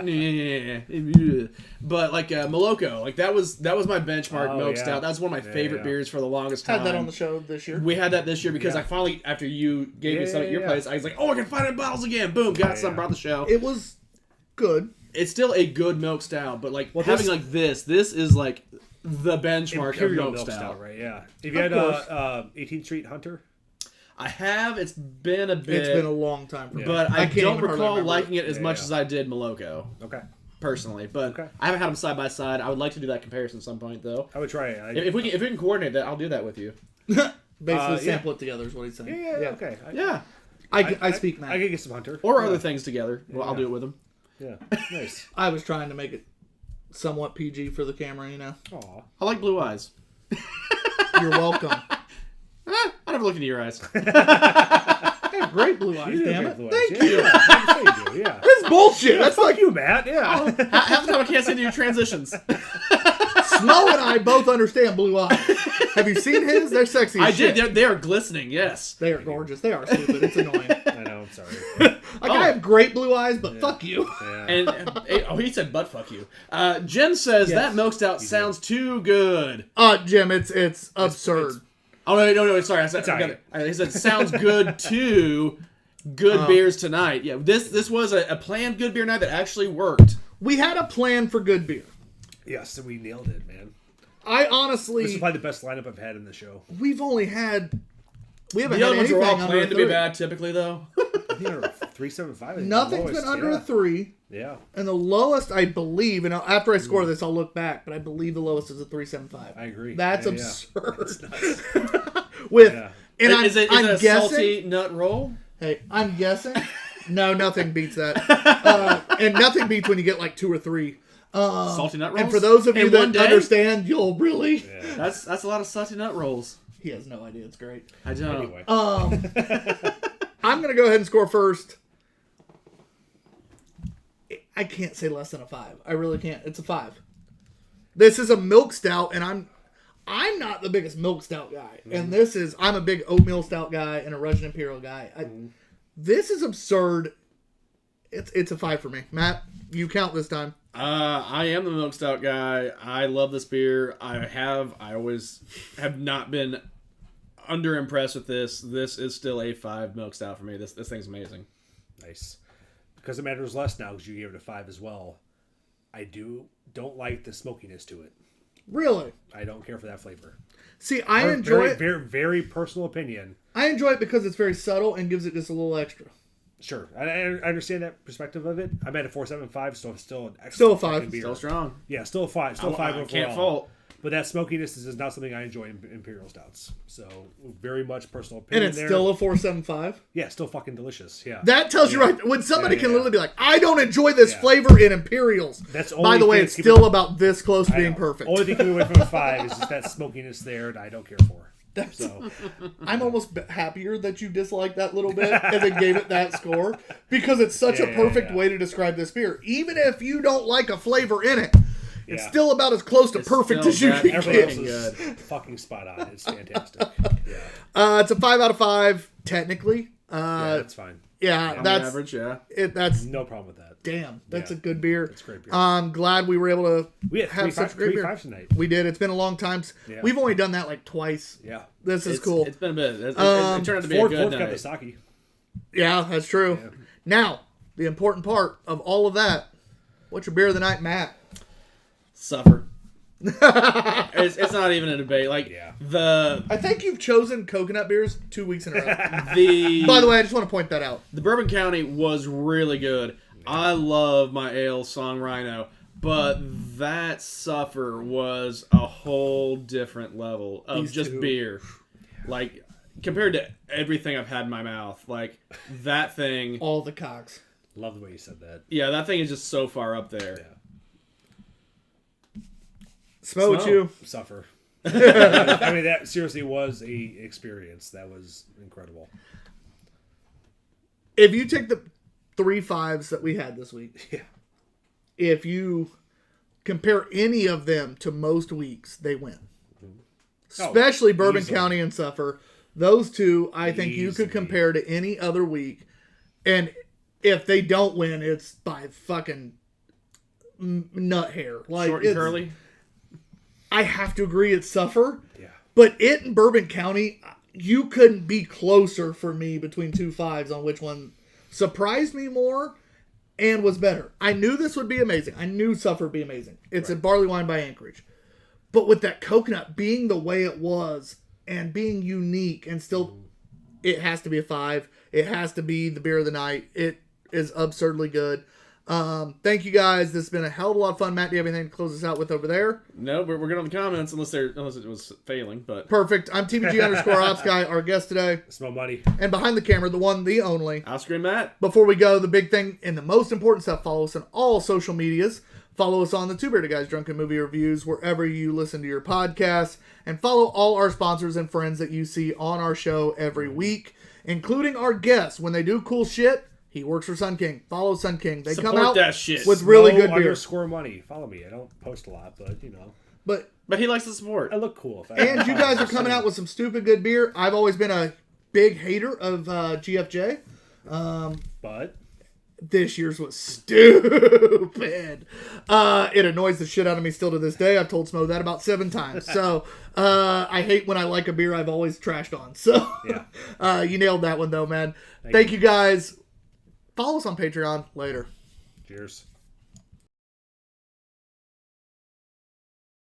but like Moloko, like that was my benchmark milk stout. That was one of my favorite beers for the longest time. Had that on the show this year. We had that this year because I finally, after you gave me some at your place, I was like, oh, I can find it in bottles again. Boom, got some, brought the show. It was good. It's still a good milk stout, but like having like this is like the benchmark Imperial of milk stout. right? Yeah. Have you had 18th Street Hunter? I have. It's been a bit. It's been a long time for me. But I can't don't even recall remember. liking it as much as I did Moloko. Okay. Personally, but I haven't had them side by side. I would like to do that comparison at some point, though. I would try it. If we can coordinate that, I'll do that with you. Basically, sample it together is what he's saying. Yeah. Okay. I speak Mac. I could get some Hunter. Or other things together. Well, I'll do it with them. Yeah. Nice. I was trying to make it somewhat PG for the camera, Aw. I like blue eyes. You're welcome. I never look into your eyes. I have great blue eyes, damn it. Thank you. Yeah. Yeah. That's bullshit. That's like you, Matt. Yeah. Half the time I can't see into your transitions. Snow and I both understand blue eyes. Have you seen his? They're sexy as I shit. did. They are glistening, yes. They are gorgeous. They are stupid. It's annoying. I know. I'm sorry. I have great blue eyes, but fuck you. Yeah. And he said, "But fuck you." Jen says that milk stout sounds too good. Jim, it's absurd. Oh no! Sorry, I said he said sounds good too. Good beers tonight. Yeah, this was a planned good beer night that actually worked. We had a plan for good beer. Yes, we nailed it, man. I honestly, This is probably the best lineup I've had in the show. we haven't had The other anything ones were all under planned to a be 3. bad, typically though. I think they're 375. Nothing's been under a 3. Yeah. And the lowest, I believe, and after I score this, I'll look back, but I believe the lowest is a 3.75. I agree. That's Yeah. absurd. That's nuts. With Yeah. and Is it I'm a guessing. salty nut roll? Hey, I'm guessing. No, nothing beats that. And nothing beats when you get like 2 or 3. Salty nut rolls. And for those of you In one that day? understand, you'll really. Yeah. That's a lot of salty nut rolls. He has no idea. It's great. I don't. Anyway. I'm gonna go ahead and score first. I can't say less than a 5. I really can't. It's a 5. This is a milk stout, and I'm not the biggest milk stout guy. And I'm a big oatmeal stout guy and a Russian Imperial guy. This is absurd. It's a 5 for me. Matt, you count this time. I am the milk stout guy. I love this beer. I always have not been under impressed with this. This is still a 5 milk stout for me. This thing's amazing. Nice. Because it matters less now because you gave it a 5 as well. I don't like the smokiness to it. Really? I don't care for that flavor. See, I enjoy it. Very, very personal opinion. I enjoy it because it's very subtle and gives it just a little extra. Sure, I understand that perspective of it. I'm at a 4.75, so it's still an excellent Still a 5. fucking beer. Still strong. Yeah, still a 5. Still a 5 I overall. can't fault. But that smokiness is not something I enjoy in Imperial Stouts. So very much personal And opinion it's there. still a 4.75. Yeah, still fucking delicious. Yeah. That tells you right when somebody Yeah, can yeah. literally be like, I don't enjoy this Yeah. flavor in Imperials. That's By only the way, thing it's keeping still it- about this close to I being know. perfect. Only thing keeping away from a 5 is just that smokiness there that I don't care for. So I'm almost happier that you disliked that little bit and then gave it that score because it's such a perfect way to describe this beer. Even if you don't like a flavor in it, it's Yeah. still about as close to perfect still as you that can everything get. else Good. is fucking spot on. It's fantastic. Yeah, It's a 5 out of 5, technically. yeah, that's fine. Yeah, On that's average, yeah. it. That's No problem with that. damn. That's Yeah. a good beer. It's great beer. I'm glad we were able to We had have such great three beer. fives tonight. We did. It's been a long time. Yeah. We've only done that like twice. Yeah. This is It's- cool. It's been a bit. It turned out to be Fourth a good got night. the sake. Yeah, that's true. Yeah. Now, the important part of all of that, what's your beer of the night, Matt? Suffer. It's not even a debate. Like Yeah. I think you've chosen coconut beers 2 weeks in a row. the By the way, I just want to point that out. the Bourbon County was really good. I love my ale Song Rhino, but that Suffer was a whole different level of These just two. beer. Like compared to everything I've had in my mouth, like that thing. All the cocks. Love the way you said that. Yeah, that thing is just so far up there. Yeah. Smell with Smell. you. Suffer. I mean, that seriously was a experience. That was incredible. If you take the 3 5s that we had this week Yeah. if you compare any of them to most weeks, they win. Especially Bourbon easily. County and Suffer. Those two, I think you could Easily. compare to any other week. And if they don't win, it's by fucking nut hair. Like, Short and it's- curly. I have to agree it's Suffer. Yeah. But it and Bourbon County, you couldn't be closer for me between 2 5s on which one surprised me more and was better. I knew this would be amazing. I knew Suffer would be amazing. It's a barley wine by Anchorage. But with that coconut being the way it was and being unique and still, it has to be a 5. It has to be the beer of the night. It is absurdly good. Thank you guys. This has been a hell of a lot of fun. Matt, do you have anything to close us out with over there? No, we're good on the comments unless it was failing. But Perfect. I'm TBG_Ops guy, our guest today. Smell money. And behind the camera, the one, the only. I'll scream Matt. Before we go, the big thing and the most important stuff, follow us on all social medias. Follow us on the Two Beerded Guys Drunken Movie Reviews, wherever you listen to your podcasts. And follow all our sponsors and friends that you see on our show every week, including our guests. When they do cool shit, he works for Sun King. Follow Sun King. They Support come out that shit. with really Slow good beer. underscore money. Follow me. I don't post a lot, but you know, But But he likes the support. I look cool. If I and you guys are coming out with some stupid good beer. I've always been a big hater of GFJ. But This year's was stupid. It annoys the shit out of me still to this day. I've told Smo that about 7 times. So I hate when I like a beer I've always trashed on. So yeah. you nailed that one though, man. Thank you guys. Follow us on Patreon later. Cheers.